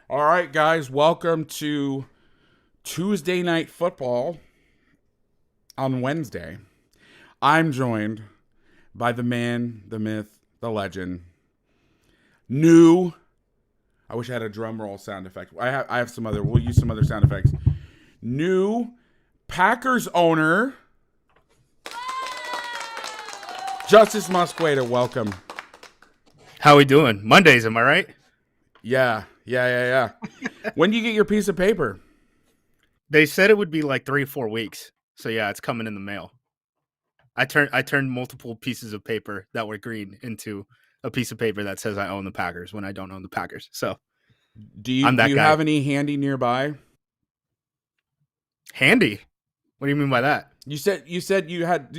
All right, guys, welcome to Tuesday Night Football on Wednesday. I'm joined by the man, the myth, the legend. New. I wish I had a drum roll sound effect. I have some other. We'll use some other sound effects. New Packers owner, Justis Mosqueda. Welcome. How we doing? Mondays, am I right? Yeah. When do you get your piece of paper? They said it would be like 3 or 4 weeks. So yeah, it's coming in the mail. I turned multiple pieces of paper that were green into a piece of paper that says I own the Packers when I don't own the Packers. So Do you I'm do that you guy. have any handy nearby? Handy. What do you mean by that? You said you had.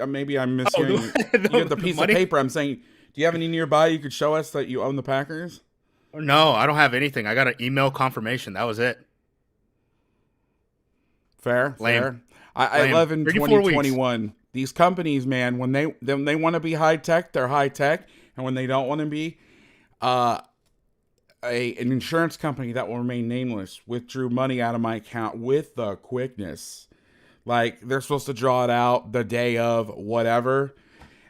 Maybe I'm Oh, mishearing you. You got the the piece of money? paper. I'm saying, do you have any nearby you could show us that you own the Packers? No, I don't have anything. I got an email confirmation. That was it. Fair, Lame. fair. I Lame. love in 34 weeks. 2021. These companies, man, when they want to be high tech, they're high tech, and when they don't want to be, uh, an insurance company that will remain nameless withdrew money out of my account with the quickness. Like they're supposed to draw it out the day of whatever,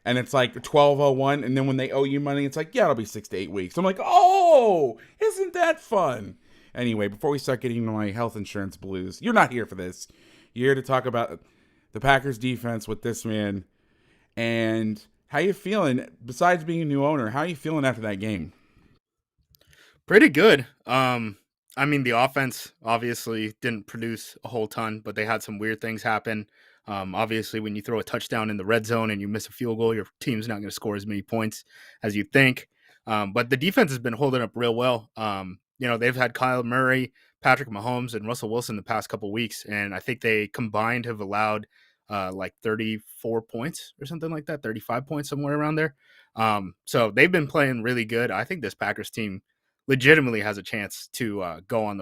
and it's like 12:01, and then when they owe you money, it's like, yeah, it'll be 6 to 8 weeks. I'm like, oh, isn't that fun? Anyway, before we start getting into my health insurance blues, you're not here for this. You're here to talk about the Packers defense with this man, and how you feeling. Besides being a new owner, how you feeling after that game? Pretty good. I mean, the offense obviously didn't produce a whole ton, but they had some weird things happen. Obviously, when you throw a touchdown in the red zone and you miss a field goal, your team's not going to score as many points as you think. But the defense has been holding up real well. They've had Kyle Murray, Patrick Mahomes, and Russell Wilson the past couple weeks, and I think they combined have allowed like 34 points or something like that, 35 points, somewhere around there. So they've been playing really good. I think this Packers team legitimately has a chance to go on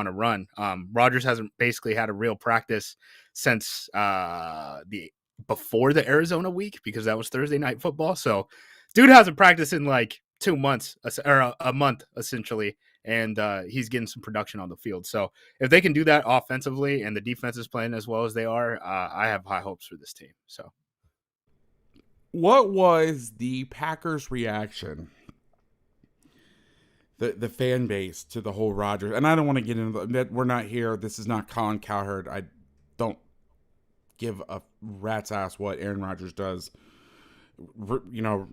a run. Rodgers hasn't basically had a real practice since the before the Arizona week because that was Thursday night football. So, dude hasn't practiced in like 2 months or a month essentially, and he's getting some production on the field. So, if they can do that offensively and the defense is playing as well as they are, I have high hopes for this team. So. What was the Packers' reaction, the fan base, to the whole Rodgers? And I don't want to get into that. We're not here. This is not Colin Cowherd. I don't give a rat's ass what Aaron Rodgers does, you know,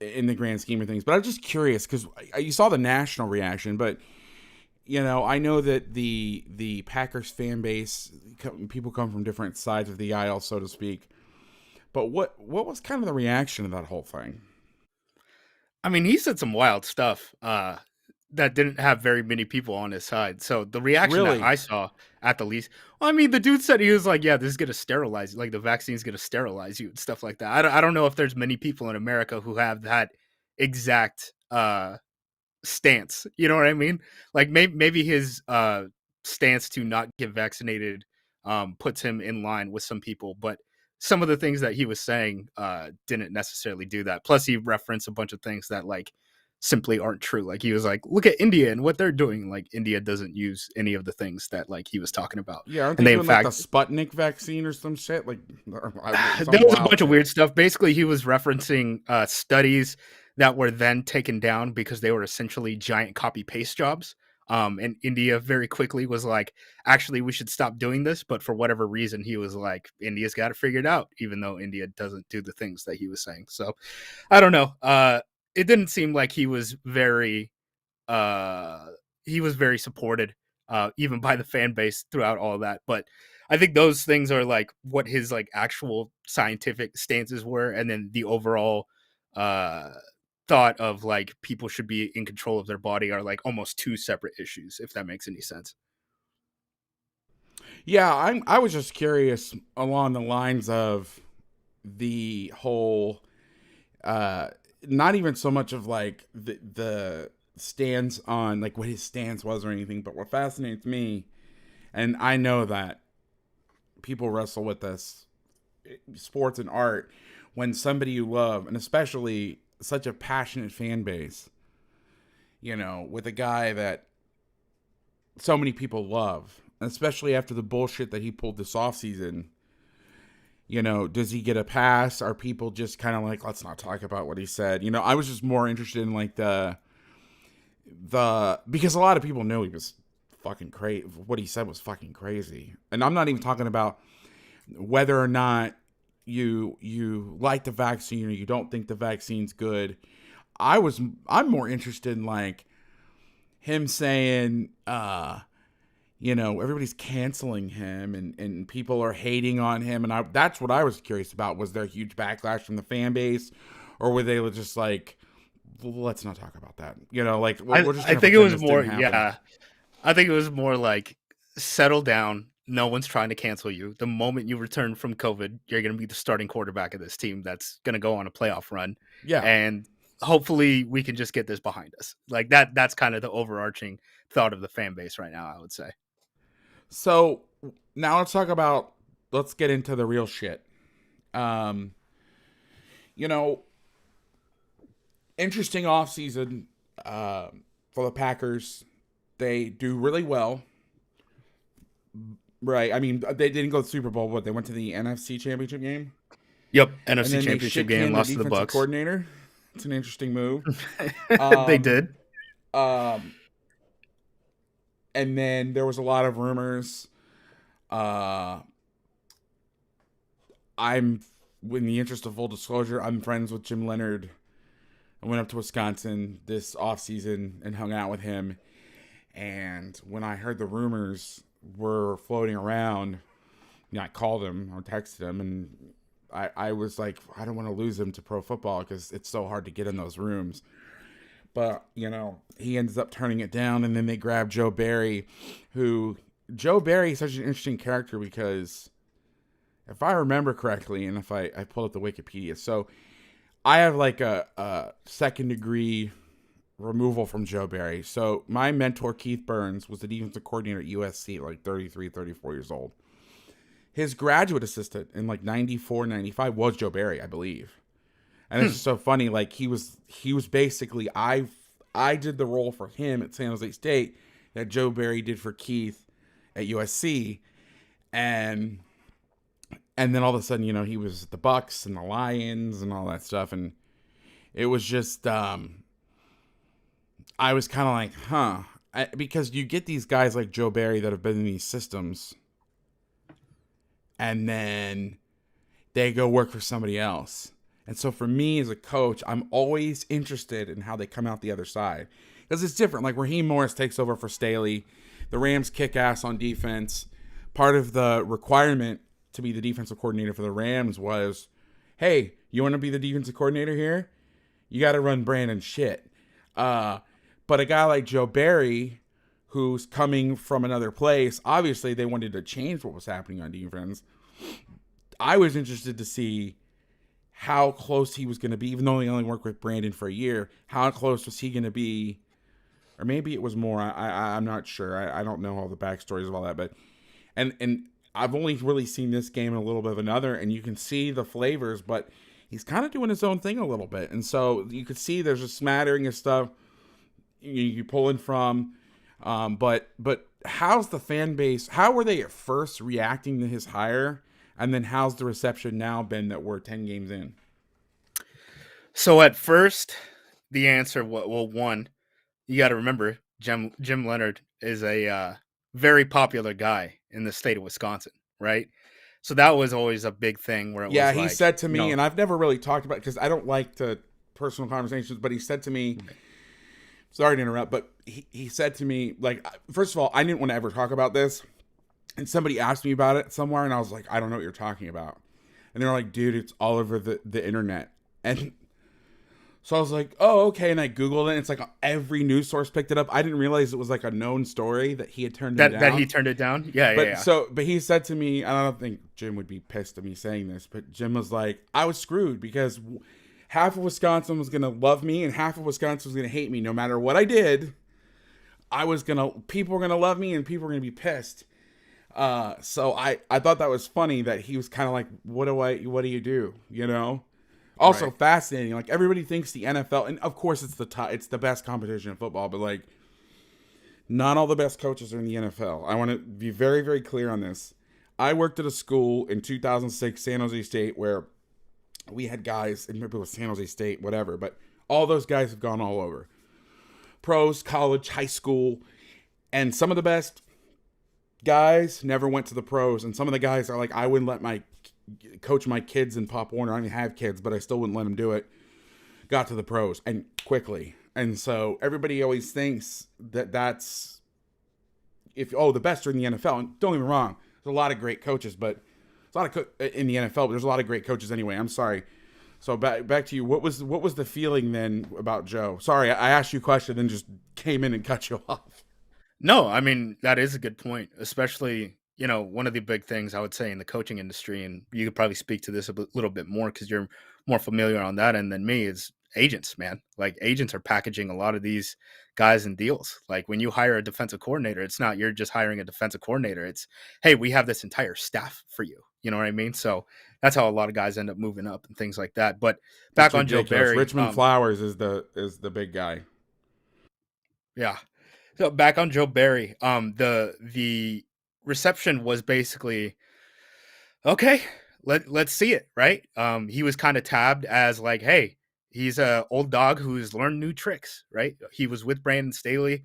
in the grand scheme of things. But I'm just curious because you saw the national reaction, but I know that the Packers fan base, people come from different sides of the aisle, so to speak. But what was kind of the reaction to that whole thing? I mean, he said some wild stuff that didn't have very many people on his side. So the reaction that Really? I saw at the least, well, I mean, the dude said he was like, "Yeah, this is gonna sterilize you. Like the vaccine's gonna sterilize you and stuff like that." I don't know if there's many people in America who have that exact stance. You know what I mean? Like maybe his stance to not get vaccinated puts him in line with some people, but some of the things that he was saying didn't necessarily do that. Plus, he referenced a bunch of things that like simply aren't true. Like he was like, "Look at India and what they're doing." Like India doesn't use any of the things that like he was talking about, Yeah, aren't and they they in doing like the fact Sputnik vaccine or some shit? Like there some was a wild bunch of shit. weird stuff. Basically, he was referencing studies that were then taken down because they were essentially giant copy paste jobs. And India very quickly was like, actually, we should stop doing this. But for whatever reason, he was like, India's got it figured out, even though India doesn't do the things that he was saying. So I don't know. It didn't seem like uh, he was very supported, even by the fan base throughout all of that. But I think those things are like what his like actual scientific stances were, and then the overall uh, thought of like people should be in control of their body are like almost two separate issues, if that makes any sense. Yeah, I was just curious along the lines of the whole, uh not even so much of like the stance on like what his stance was or anything, but what fascinates me, and I know that people wrestle with this, sports and art, when somebody you love, and especially such a passionate fan base, with a guy that so many people love, especially after the bullshit that he pulled this offseason. Does he get a pass? Are people just kind of like, let's not talk about what he said? I was just more interested in like the because a lot of people know he was fucking crazy. What he said was fucking crazy. And I'm not even talking about whether or not you like the vaccine or you don't think the vaccine's good. I'm more interested in like him saying, everybody's canceling him and people are hating on him. And that's what I was curious about. Was there a huge backlash from the fan base, or were they just like, let's not talk about that? We're just. I think it was more. Yeah, I think it was more like, settle down. No one's trying to cancel you. The moment you return from COVID, you're going to be the starting quarterback of this team that's going to go on a playoff run. Yeah, and hopefully we can just get this behind us. Like that. That's kind of the overarching thought of the fan base right now, I would say. So now let's get into the real shit. Interesting offseason for the Packers. They do really well. Right. I mean, they didn't go to the Super Bowl, but they went to the NFC Championship game. Yep, NFC Championship game, lost to the Bucs. Coordinator. It's an interesting move. They did. And then there was a lot of rumors. In the interest of full disclosure, I'm friends with Jim Leonard. I went up to Wisconsin this offseason and hung out with him. And when I heard the rumors were floating around, I called him or texted him, and I was like, I don't want to lose him to pro football because it's so hard to get in those rooms. But, he ends up turning it down, and then they grabbed Joe Barry, Joe Barry is such an interesting character because if I remember correctly, and if I pulled up the Wikipedia, so I have like a second degree removal from Joe Barry. So my mentor, Keith Burns, was the defensive coordinator at USC, like 33, 34 years old. His graduate assistant in like 94, 95 was Joe Barry, I believe. And it's just so funny. Like he was basically, I did the role for him at San Jose State that Joe Barry did for Keith at USC. And then all of a sudden, he was at the Bucks and the Lions and all that stuff. And it was just, I was kind of like, because you get these guys like Joe Barry that have been in these systems, and then they go work for somebody else. And so for me as a coach, I'm always interested in how they come out the other side. Because it's different. Like Raheem Morris takes over for Staley. The Rams kick ass on defense. Part of the requirement to be the defensive coordinator for the Rams was, hey, you want to be the defensive coordinator here? You got to run Brandon shit. But a guy like Joe Barry, who's coming from another place, obviously they wanted to change what was happening on defense. I was interested to see how close he was going to be, even though he only worked with Brandon for a year. How close was he going to be? Or maybe it was more. I'm not sure. I don't know all the backstories of all that. But and I've only really seen this game and a little bit of another, and you can see the flavors, but he's kind of doing his own thing a little bit. And so you could see there's a smattering of stuff you pulling from. But how's the fan base? How were they at first reacting to his hire? And then how's the reception now been that we're 10 games in? So at first, the answer, one, you got to remember, Jim Leonard is a very popular guy in the state of Wisconsin, right? So that was always a big thing where it was he said to me, and I've never really talked about it because I don't like to personal conversations, but he said to me, sorry to interrupt, but he said to me, like, first of all, I didn't want to ever talk about this. And somebody asked me about it somewhere, and I was like, I don't know what you're talking about. And they were like, dude, it's all over the internet. And so I was like, oh, okay. And I Googled it, and it's like every news source picked it up. I didn't realize it was like a known story that he had turned it down. That he turned it down? Yeah. But he said to me, I don't think Jim would be pissed at me saying this, but Jim was like, I was screwed because half of Wisconsin was going to love me and half of Wisconsin was going to hate me. No matter what I did, people were going to love me and people were going to be pissed. So I thought that was funny that he was kind of like, what do you do? Also Right. fascinating. Like everybody thinks the NFL, and of course it's it's the best competition in football, but like not all the best coaches are in the NFL. I want to be very, very clear on this. I worked at a school in 2006, San Jose State, where we had guys, and maybe it was San Jose State, whatever, but all those guys have gone all over. Pros, college, high school, and some of the best guys never went to the pros, and some of the guys are like, I wouldn't let my coach my kids in Pop Warner. I don't even have kids, but I still wouldn't let them do it. Got to the pros and quickly. And so everybody always thinks that that's the best are in the NFL. And don't get me wrong, there's a lot of great coaches, but there's a lot of in the NFL. But there's a lot of great coaches anyway. I'm sorry. So back to you. What was the feeling then about Joe? Sorry, I asked you a question, then just came in and cut you off. No, I mean, that is a good point, especially, one of the big things I would say in the coaching industry, and you could probably speak to this little bit more because you're more familiar on that end than me, is agents, man. Like, agents are packaging a lot of these guys in deals. Like, when you hire a defensive coordinator, it's not you're just hiring a defensive coordinator. It's, hey, we have this entire staff for you. You know what I mean? So that's how a lot of guys end up moving up and things like that. But It's back on Joe ridiculous. Barry, Richmond Flowers is the big guy. yeah. So back on Joe Barry, the reception was basically okay. Let's see it, right? He was kind of tabbed as like, hey, he's a old dog who's learned new tricks, right? He was with Brandon Staley.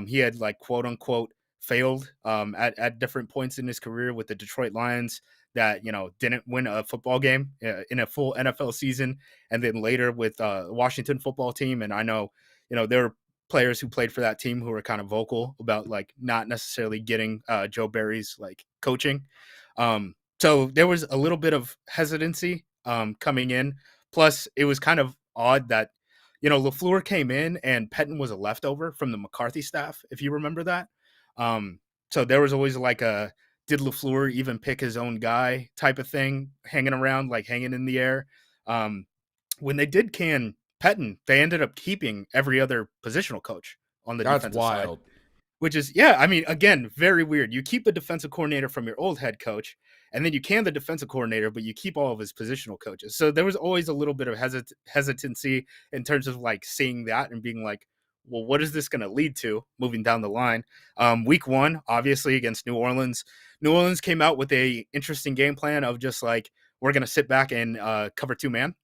He had like quote unquote failed at different points in his career with the Detroit Lions that didn't win a football game in a full NFL season, and then later with Washington football team. And I know there were players who played for that team who were kind of vocal about like not necessarily getting Joe Barry's like coaching. So there was a little bit of hesitancy coming in. Plus, it was kind of odd that LaFleur came in and Pettin was a leftover from the McCarthy staff, if you remember that. So there was always like a did LaFleur even pick his own guy type of thing hanging around, like hanging in the air. When they did can Pettin, they ended up keeping every other positional coach on the defensive wild. side, which is, I mean, again, very weird. You keep the defensive coordinator from your old head coach, and then you can the defensive coordinator, but you keep all of his positional coaches. So there was always a little bit of hesitancy in terms of like seeing that and being like, well, what is this going to lead to moving down the line? Week 1, obviously against New Orleans came out with a interesting game plan of just like, we're going to sit back and cover 2-man.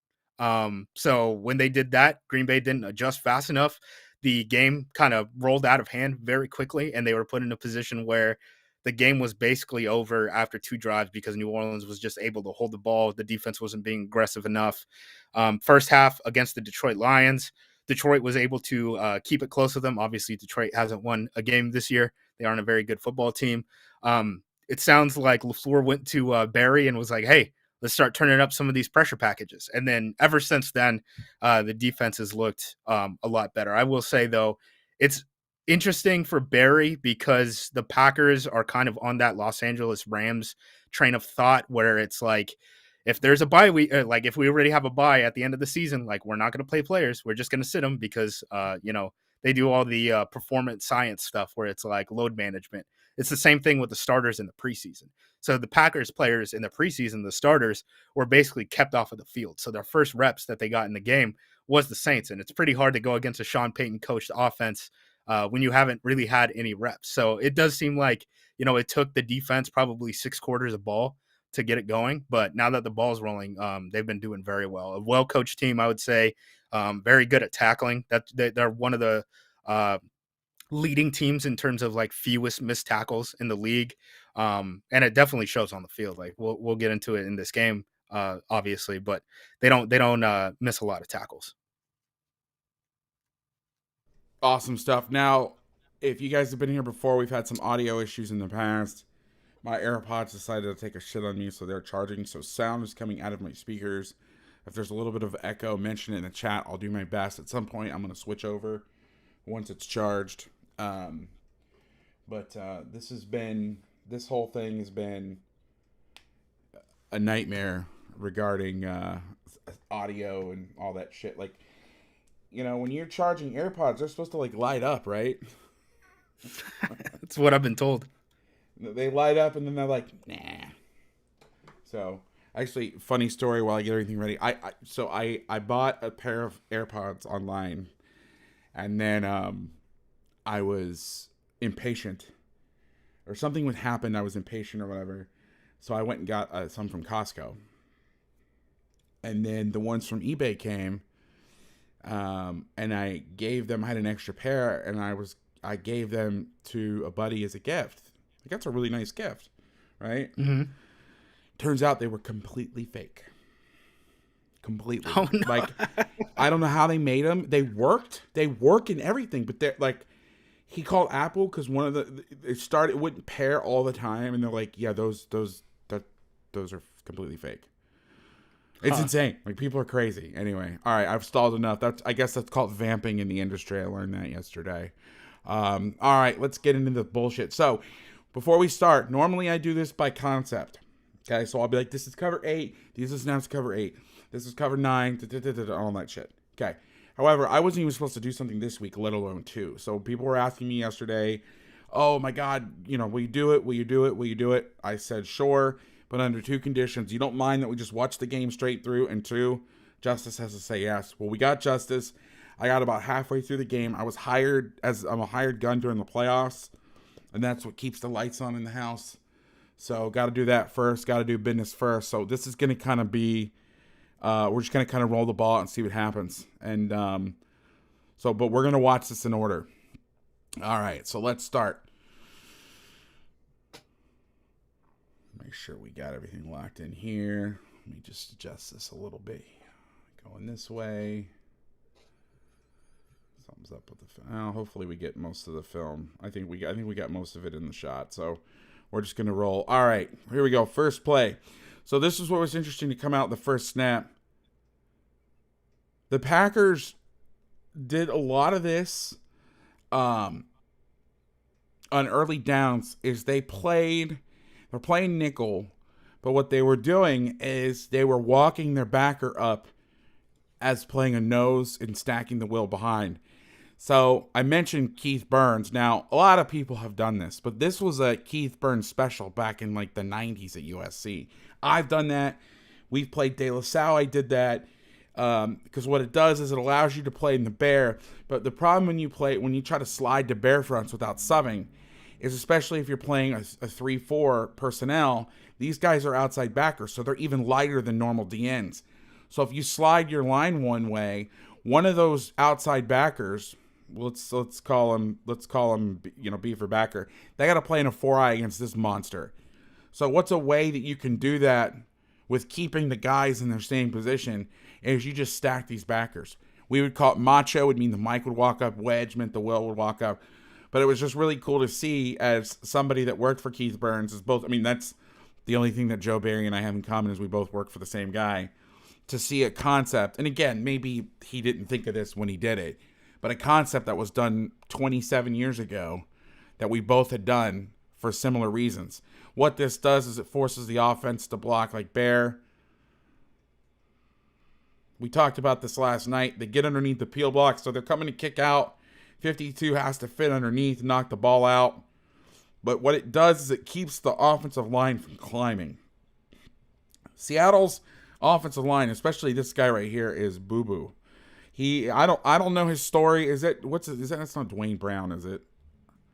So when they did that, Green Bay didn't adjust fast enough. The game kind of rolled out of hand very quickly, and they were put in a position where the game was basically over after 2 drives because New Orleans was just able to hold the ball. The defense wasn't being aggressive enough. First half against the Detroit Lions, Detroit was able to keep it close with them. Obviously, Detroit hasn't won a game this year. They aren't a very good football team. It sounds like LaFleur went to Barry and was like, hey, let's start turning up some of these pressure packages. And then ever since then, the defense has looked a lot better. I will say, though, it's interesting for Barry because the Packers are kind of on that Los Angeles Rams train of thought where it's like, if there's a bye week, like if we already have a bye at the end of the season, like we're not going to play players. We're just going to sit them because, they do all the performance science stuff where it's like load management. It's the same thing with the starters in the preseason. So the Packers players in the preseason, the starters, were basically kept off of the field. So their first reps that they got in the game was the Saints. And it's pretty hard to go against a Sean Payton coached offense when you haven't really had any reps. So it does seem like, it took the defense probably 6 quarters of ball to get it going. But now that the ball's rolling, they've been doing very well. A well-coached team, I would say, very good at tackling. They're one of the leading teams in terms of like fewest missed tackles in the league. And it definitely shows on the field. Like we'll get into it in this game, obviously, but they don't miss a lot of tackles. Awesome stuff. Now, if you guys have been here before, we've had some audio issues in the past. My AirPods decided to take a shit on me, so they're charging. So sound is coming out of my speakers. If there's a little bit of echo, mention it in the chat. I'll do my best. At some point, I'm going to switch over once it's charged. But this whole thing has been a nightmare regarding audio and all that shit. Like, when you're charging AirPods, they're supposed to like light up, right? That's what I've been told. They light up and then they're like, nah. So Actually, funny story while I get everything ready. I bought a pair of AirPods online, and then I was impatient, or something would happen. I was impatient or whatever, so I went and got some from Costco, and then the ones from eBay came, and I gave them. I had an extra pair, and I gave them to a buddy as a gift. Like, that's a really nice gift, right? Mm-hmm. Turns out they were completely fake. Completely. Oh, no. Like, I don't know how they made them. They worked. They work in everything, but they're like, he called Apple because one of it wouldn't pair all the time, and they're like, yeah, those are completely fake. It's insane. Like, people are crazy. Anyway, all right, I've stalled enough. I guess that's called vamping in the industry. I learned that yesterday. All right, let's get into the bullshit. So, before we start, normally I do this by concept. Okay, so I'll be like, this is cover 8. This is now cover 8. This is cover 9. All that shit. Okay. However, I wasn't even supposed to do something this week, let alone 2. So people were asking me yesterday, oh my God, will you do it? Will you do it? Will you do it? I said, sure, but under 2 conditions. You don't mind that we just watch the game straight through, and 2, Justice has to say yes. Well, we got Justice. I got about halfway through the game. I'm a hired gun during the playoffs, and that's what keeps the lights on in the house. So got to do that first. Got to do business first. So this is going to kind of be, we're just going to kind of roll the ball and see what happens. And but we're going to watch this in order. All right, so let's start. Make sure we got everything locked in here. Let me just adjust this a little bit. Going this way. Thumbs up with the film. Hopefully we get most of the film. I think we got most of it in the shot. So we're just going to roll. All right, here we go. First play. So this is what was interesting to come out the first snap. The Packers did a lot of this on early downs. They're playing nickel, but what they were doing is they were walking their backer up as playing a nose and stacking the will behind. So I mentioned Keith Burns. Now, a lot of people have done this, but this was a Keith Burns special back in like the 90s at USC. I've done that. We've played De La Salle. I did that because what it does is it allows you to play in the bear. But the problem when you try to slide to bear fronts without subbing is, especially if you're playing a 3-4 personnel, these guys are outside backers, so they're even lighter than normal DNs. So if you slide your line one way, one of those outside backers, let's call him B for backer, they got to play in a 4-eye against this monster. So what's a way that you can do that with keeping the guys in their same position is you just stack these backers. We would call it macho, would mean the Mike would walk up, wedge meant the Will would walk up. But it was just really cool to see, as somebody that worked for Keith Burns, is both, I mean, that's the only thing that Joe Barry and I have in common is we both work for the same guy, to see a concept. And again, maybe he didn't think of this when he did it, but a concept that was done 27 years ago that we both had done for similar reasons. What this does is it forces the offense to block like bear. We talked about this last night. They get underneath the peel block, so they're coming to kick out. 52 has to fit underneath and knock the ball out. But what it does is it keeps the offensive line from climbing. Seattle's offensive line, especially this guy right here, is boo-boo. I don't know his story. That's not Dwayne Brown, is it?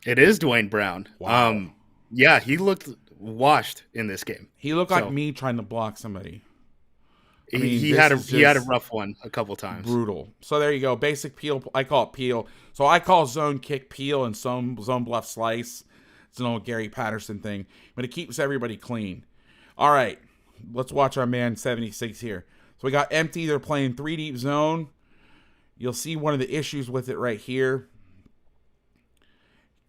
It is Dwayne Brown. Wow. Yeah, he looked washed in this game. He looked like me trying to block somebody. He had a rough one a couple times. Brutal. So there you go. Basic peel. I call it peel. So I call zone kick peel and zone bluff slice. It's an old Gary Patterson thing, but it keeps everybody clean. All right, let's watch our man 76 here. So we got empty. They're playing 3 deep zone. You'll see one of the issues with it right here.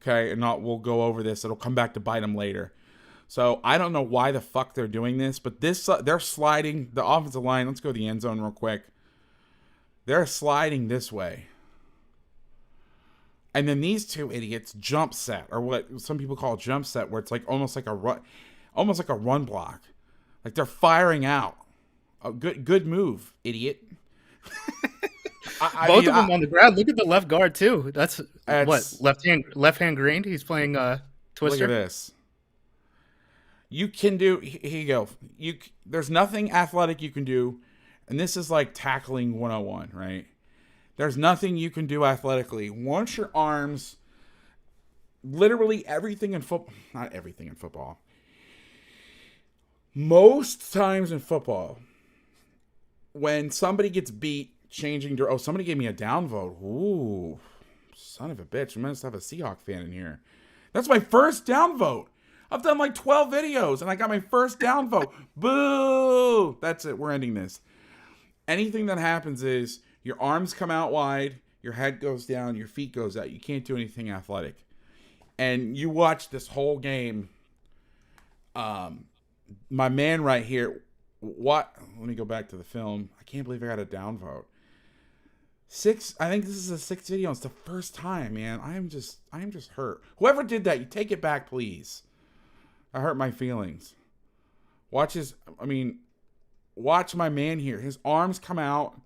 Okay, and we'll go over this. It'll come back to bite them later. So I don't know why the fuck they're doing this, but they're sliding the offensive line. Let's go to the end zone real quick. They're sliding this way. And then these two idiots jump set, or what some people call jump set, where it's like almost like a run block. Like they're firing out. A good move, idiot. Both of them on the ground. Look at the left guard too. That's what left hand green. He's playing Twister. Look at this. You can do. Here you go. There's nothing athletic you can do, and this is like tackling 101, right? There's nothing you can do athletically once your arms. Literally everything in football. Not everything in football. Most times in football, when somebody gets beat, somebody gave me a downvote. Ooh, son of a bitch. I must have a Seahawks fan in here. That's my first downvote. I've done like 12 videos, and I got my first downvote. Boo! That's it. We're ending this. Anything that happens is your arms come out wide, your head goes down, your feet goes out. You can't do anything athletic. And you watch this whole game. My man right here, let me go back to the film. I can't believe I got a downvote. I think this is the 6th video. It's the first time, man. I am just hurt. Whoever did that, you take it back, please. I hurt my feelings. Watch my man here. His arms come out.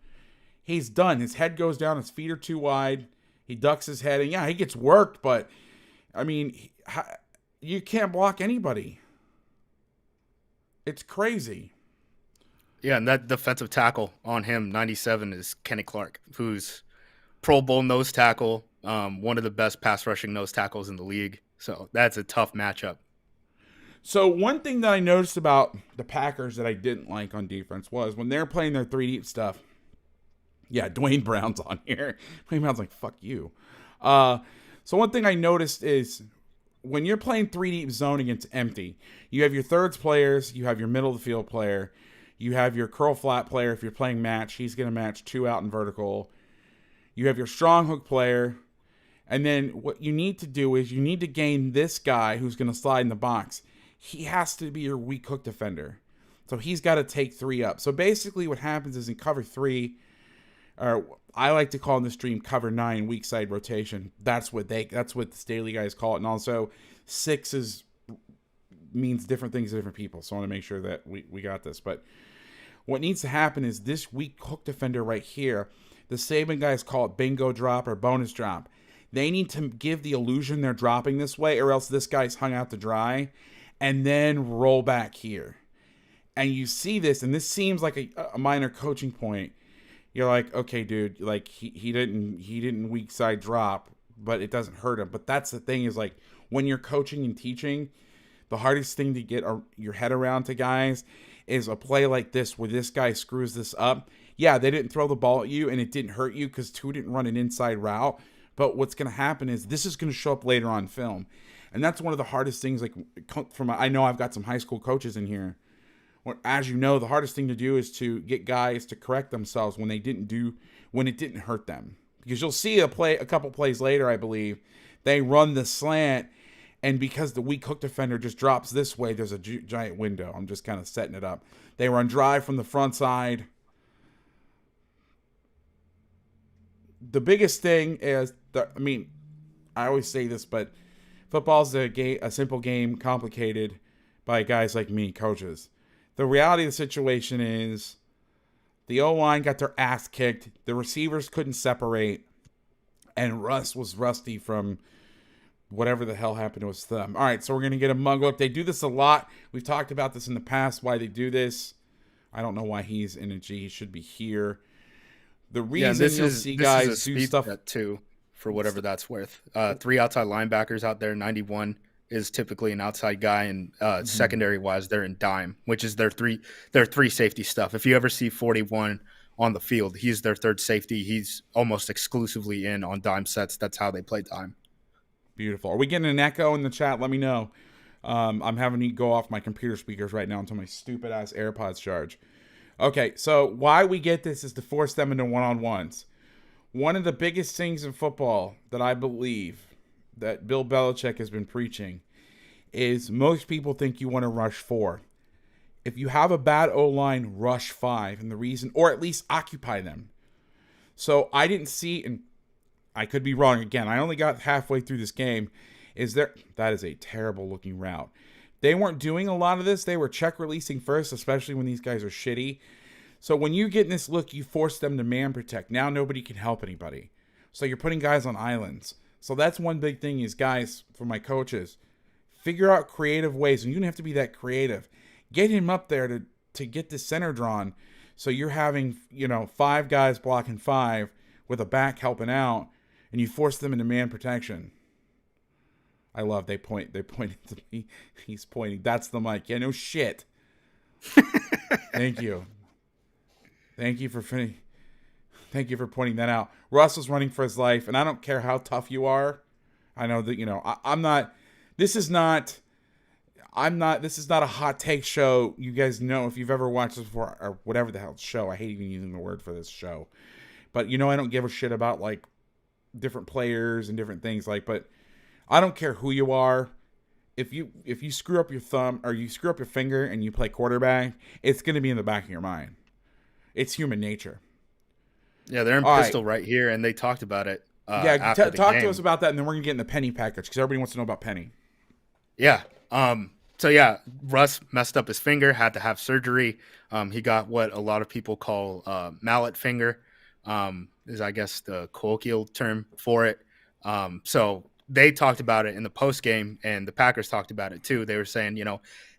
He's done. His head goes down. His feet are too wide. He ducks his head. And yeah, he gets worked, but I mean, you can't block anybody. It's crazy. Yeah, and that defensive tackle on him, 97, is Kenny Clark, who's Pro Bowl nose tackle, one of the best pass rushing nose tackles in the league. So that's a tough matchup. So one thing that I noticed about the Packers that I didn't like on defense was when they're playing their 3 deep stuff. Yeah, Dwayne Brown's on here. Dwayne Brown's like, fuck you. So one thing I noticed is when you're playing 3 deep zone against empty, you have your thirds players, you have your middle of the field player, you have your curl flat player. If you're playing match, he's going to match 2 out in vertical. You have your strong hook player. And then what you need to do is you need to gain this guy who's going to slide in the box. He has to be your weak hook defender. So he's got to take 3 up. So basically what happens is in cover 3, or I like to call in the stream cover 9, weak side rotation. That's what the Staley guys call it. And also 6 means different things to different people. So I want to make sure that we got this. But what needs to happen is this weak hook defender right here, the Saban guys call it bingo drop or bonus drop. They need to give the illusion they're dropping this way, or else this guy's hung out to dry, and then roll back here. And you see this, and this seems like a minor coaching point. You're like, okay, dude, like he didn't weak side drop, but it doesn't hurt him. But that's the thing is like when you're coaching and teaching, the hardest thing to get your head around to guys is a play like this where this guy screws this up. Yeah, they didn't throw the ball at you and it didn't hurt you because 2 didn't run an inside route. But what's going to happen is this is going to show up later on film. And that's one of the hardest things. Like I know I've got some high school coaches in here. As you know, the hardest thing to do is to get guys to correct themselves when it didn't hurt them. Because you'll see a couple plays later, I believe, they run the slant, and because the weak hook defender just drops this way, there's a giant window. I'm just kind of setting it up. They run drive from the front side. The biggest thing is, I always say this, but football's a simple game, complicated by guys like me, coaches. The reality of the situation is the O-line got their ass kicked. The receivers couldn't separate. And Russ was rusty from whatever the hell happened to his thumb. All right, so we're going to get a mug look. They do this a lot. We've talked about this in the past, why they do this. I don't know why he's in a G. He should be here. The reason you'll see guys do stuff too, for whatever that's worth. 3 outside linebackers out there, 91. Is typically an outside guy, and secondary wise, they're in dime, which is their three safety stuff. If you ever see 41 on the field, he's their third safety. He's almost exclusively in on dime sets. That's how they play dime. Beautiful. Are we getting an echo in the chat? Let me know. I'm having to go off my computer speakers right now until my stupid ass AirPods charge. Okay, so why we get this is to force them into one-on-ones. One of the biggest things in football that I believe that Bill Belichick has been preaching is most people think you want to rush 4. If you have a bad O-line, rush 5, and the reason, or at least occupy them. So I didn't see, and I could be wrong again, I only got halfway through this game, that is a terrible looking route. They weren't doing a lot of this. They were check releasing first, especially when these guys are shitty. So when you get in this look, you force them to man protect. Now nobody can help anybody. So you're putting guys on islands. So that's one big thing is, guys, for my coaches, Figure out creative ways, and you don't have to be that creative. Get him up there to get the center drawn. So you're having, 5 guys blocking 5 with a back helping out, and you force them into man protection. I love they pointed to me. He's pointing. That's the mic. Yeah, no shit. Thank you. Thank you for pointing that out. Russ was running for his life, and I don't care how tough you are. I know that, I'm not. This is not a hot take show. You guys know, if you've ever watched this before, or whatever the hell show. I hate even using the word for this show. But I don't give a shit about like different players and different things but I don't care who you are. If you screw up your thumb or you screw up your finger and you play quarterback, it's going to be in the back of your mind. It's human nature. Yeah, they're in pistol right here, and they talked about it. Talk to us about that, and then we're going to get in the penny package because everybody wants to know about penny. Yeah. So yeah, Russ messed up his finger, had to have surgery. He got what a lot of people call mallet finger, is I guess the colloquial term for it. So they talked about it in the post game, and the Packers talked about it too. They were saying,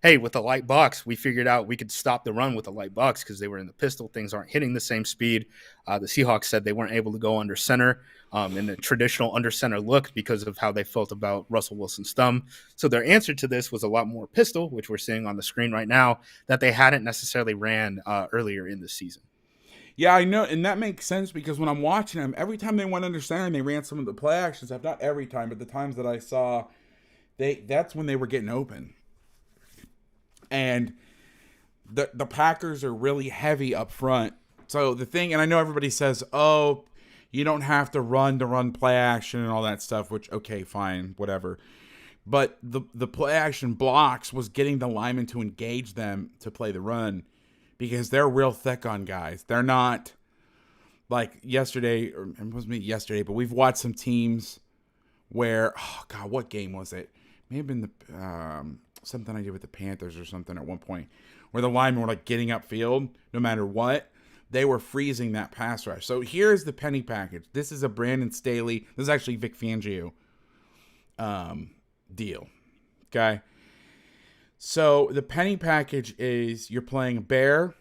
hey, with the light box, we figured out we could stop the run with the light box because they were in the pistol. Things aren't hitting the same speed. The Seahawks said they weren't able to go under center in the traditional under center look because of how they felt about Russell Wilson's thumb. So their answer to this was a lot more pistol, which we're seeing on the screen right now, that they hadn't necessarily ran earlier in the season. Yeah, I know, and that makes sense because when I'm watching them, every time they went under center and they ran some of the play action stuff, not every time, but the times that I saw, that's when they were getting open. And the Packers are really heavy up front. So the thing, and I know everybody says, oh, you don't have to run play action and all that stuff, which, okay, fine, whatever. But the play action blocks was getting the linemen to engage them to play the run. Because they're real thick on guys. They're not like yesterday, or it wasn't yesterday, but we've watched some teams where, oh God, what game was it? May have been the something I did with the Panthers or something at one point, where the linemen were like getting upfield no matter what. They were freezing that pass rush. So here's the penny package. This is a Brandon Staley. This is actually Vic Fangio deal. Okay. So the penny package is you're playing bear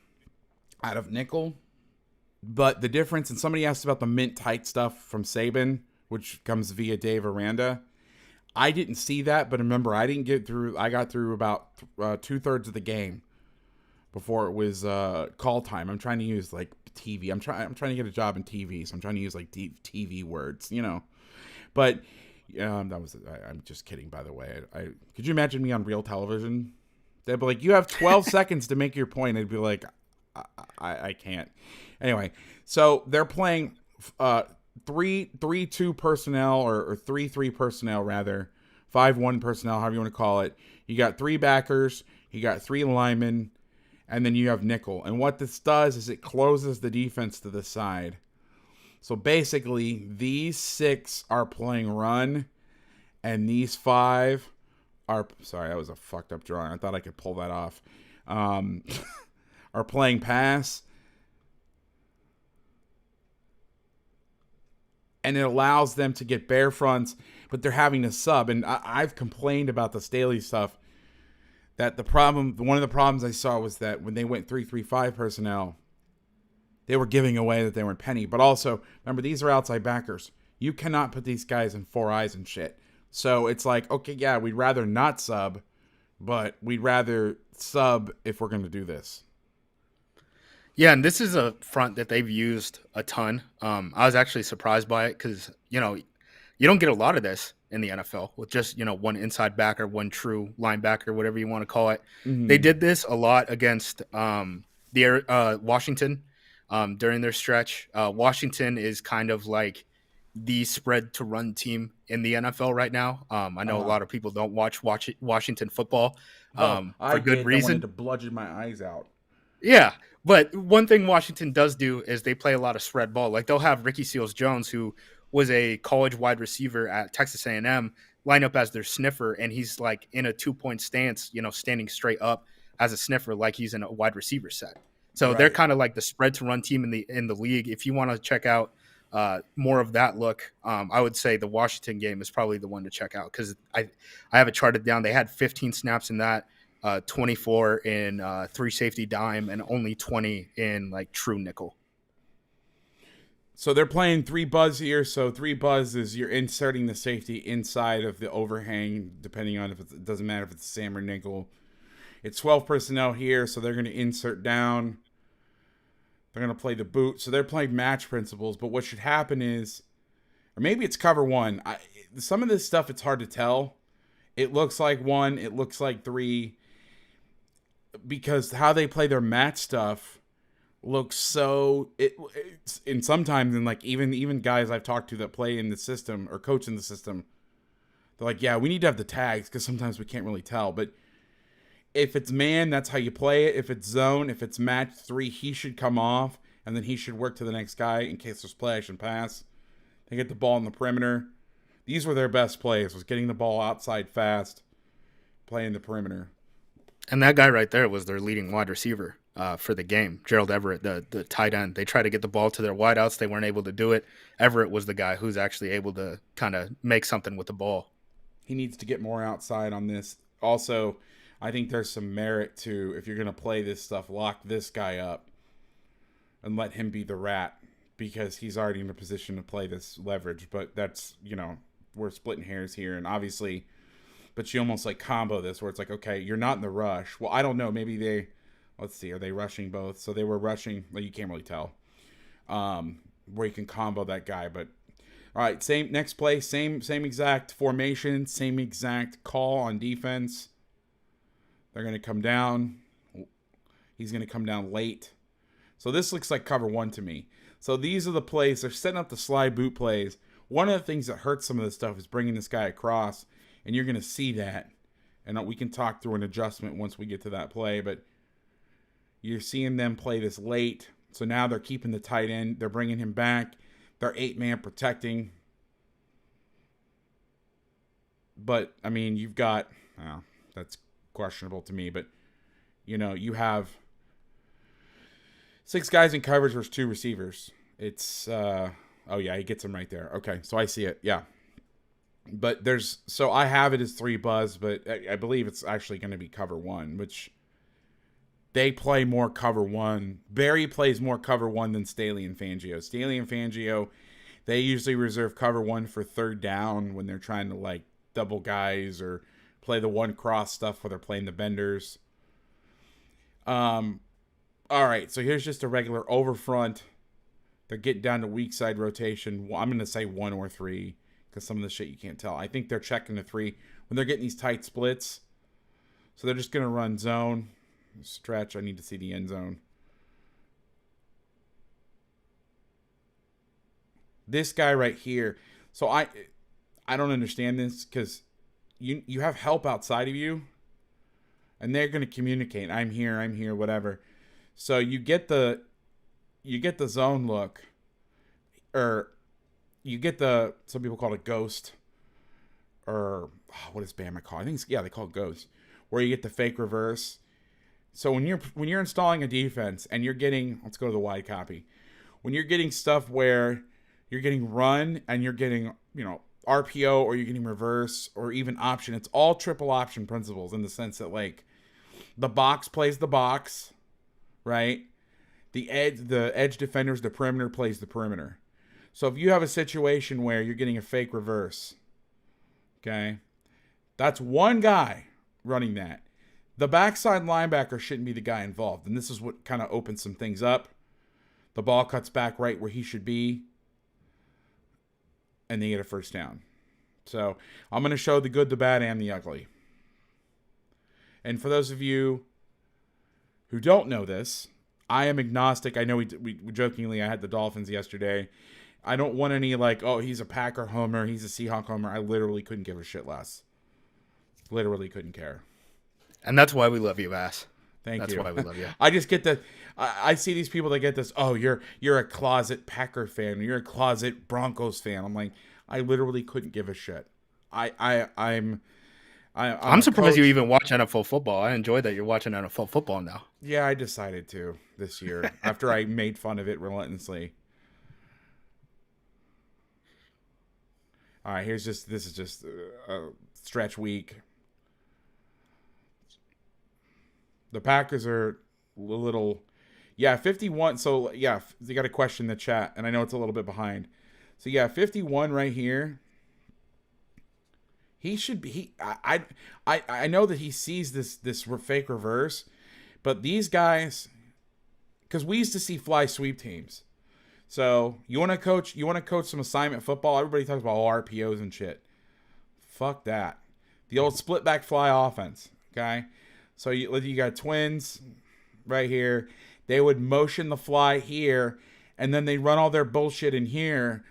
out of nickel, but the difference, and somebody asked about the mint tight stuff from Saban, which comes via Dave Aranda. I didn't see that, but remember, I got through about 2/3 of the game before it was call time. I'm trying to use like TV. I'm trying to get a job in TV, so I'm trying to use like TV words, But I'm just kidding, by the way. Could you imagine me on real television? They'd be like, you have 12 seconds to make your point. I'd be like, I can't. Anyway, so they're playing 3-2 personnel or 3-3 personnel, rather. 5-1 personnel, however you want to call it. You got 3 backers, you got 3 linemen, and then you have nickel. And what this does is it closes the defense to the side. So basically, these 6 are playing run, and these 5 are... Sorry, that was a fucked up drawing. I thought I could pull that off. Are playing pass. And it allows them to get bare fronts, but they're having to sub. And I've complained about the Staley stuff, that one of the problems I saw was that when they went 3-3-5 personnel, they were giving away that they were in penny. But also, remember, these are outside backers. You cannot put these guys in 4 eyes and shit. So it's like, okay, yeah, we'd rather not sub, but we'd rather sub if we're going to do this. Yeah, and this is a front that they've used a ton. I was actually surprised by it because, you don't get a lot of this in the NFL with just, one inside backer, one true linebacker, whatever you want to call it. Mm-hmm. They did this a lot against Washington during their stretch. Washington is kind of like the spread to run team in the NFL right now. I know a lot of people don't watch Washington football for good reason. I wanted to bludgeon my eyes out. Yeah, but one thing Washington does do is they play a lot of spread ball. Like they'll have Ricky Seals-Jones, who was a college wide receiver at Texas A&M, line up as their sniffer, and he's like in a 2-point stance, standing straight up as a sniffer, like he's in a wide receiver set. So They're kind of like the spread to run team in the league. If you want to check out more of that look, I would say the Washington game is probably the one to check out because I have it charted down. They had 15 snaps in that, 24 in 3 safety dime, and only 20 in like true nickel. So they're playing 3 buzz here. So 3 buzz is you're inserting the safety inside of the overhang, depending on if it doesn't matter if it's Sam or nickel. It's 12 personnel here, so they're going to insert down. They're going to play the boot. So they're playing match principles. But what should happen is, or maybe it's cover 1. Some of this stuff, it's hard to tell. It looks like 1. It looks like 3. Because how they play their match stuff looks so... And sometimes, and like even guys I've talked to that play in the system or coach in the system, they're like, yeah, we need to have the tags because sometimes we can't really tell. But if it's man, that's how you play it. If it's zone, if it's match 3, he should come off, and then he should work to the next guy in case there's play action pass. They get the ball in the perimeter. These were their best plays, was getting the ball outside fast, playing the perimeter. And that guy right there was their leading wide receiver for the game, Gerald Everett, the tight end. They tried to get the ball to their wideouts. They weren't able to do it. Everett was the guy who's actually able to kind of make something with the ball. He needs to get more outside on this. Also, I think there's some merit to, if you're going to play this stuff, lock this guy up and let him be the rat because he's already in a position to play this leverage. But that's, we're splitting hairs here. And obviously, but you almost like combo this where it's like, okay, you're not in the rush. Well, I don't know. Maybe let's see, are they rushing both? So they were rushing. Well, you can't really tell where you can combo that guy. But all right, next play, same exact formation, same exact call on defense. They're going to come down. He's going to come down late. So this looks like cover 1 to me. So these are the plays. They're setting up the slide boot plays. One of the things that hurts some of this stuff is bringing this guy across, and you're going to see that. And we can talk through an adjustment once we get to that play, but you're seeing them play this late. So now they're keeping the tight end. They're bringing him back. They're 8-man protecting. But, I mean, you've got... that's questionable to me, but you have 6 guys in coverage versus 2 receivers. It's oh yeah, he gets him right there. Okay, so I see it. Yeah, but I have it as 3 buzz, but I believe it's actually going to be cover 1, which they play more cover 1. Barry plays more cover 1 than Staley and Fangio. Staley and Fangio, they usually reserve cover 1 for third down when they're trying to like double guys or play the one cross stuff where they're playing the benders. All right, so here's just a regular over front. They're getting down to weak side rotation. I'm going to say 1 or 3 because some of the shit you can't tell. I think they're checking the 3 when they're getting these tight splits. So they're just going to run zone. Stretch. I need to see the end zone. This guy right here. So I don't understand this because you have help outside of you, and they're going to communicate. I'm here, whatever. So you get the zone look, or you get some people call it ghost, or what does Bama call? I think they call it ghost, where you get the fake reverse. So when you're installing a defense and you're getting, let's go to the wide copy, when you're getting stuff where you're getting run and you're getting RPO, or you're getting reverse, or even option. It's all triple option principles in the sense that like the box plays the box, right? The edge defenders, the perimeter plays the perimeter. So if you have a situation where you're getting a fake reverse, okay, that's one guy running that. The backside linebacker shouldn't be the guy involved, and this is what kind of opens some things up. The ball cuts back right where he should be, and they get a first down. So I'm going to show the good, the bad, and the ugly. And for those of you who don't know this, I am agnostic. I know we jokingly, I had the Dolphins yesterday. I don't want any like, oh, he's a Packer homer, he's a Seahawk homer. I literally couldn't give a shit less. Literally couldn't care. And that's why we love you, Vass. That's why we love you. I just get that. I see these people that get this. Oh, you're a closet Packer fan. You're a closet Broncos fan. I'm like, I literally couldn't give a shit. I'm surprised you even watch NFL football. I enjoy that you're watching NFL football now. Yeah, I decided to this year after I made fun of it relentlessly. All right, this is just a stretch week. The Packers are a little, 51. So yeah, they got a question in the chat, and I know it's a little bit behind. So yeah, 51 right here. He should be. I know that he sees this fake reverse, but these guys, because we used to see fly sweep teams. So you want to coach some assignment football. Everybody talks about RPOs and shit. Fuck that. The old split back fly offense. Okay, so you got twins right here. They would motion the fly here, and then they run all their bullshit in here.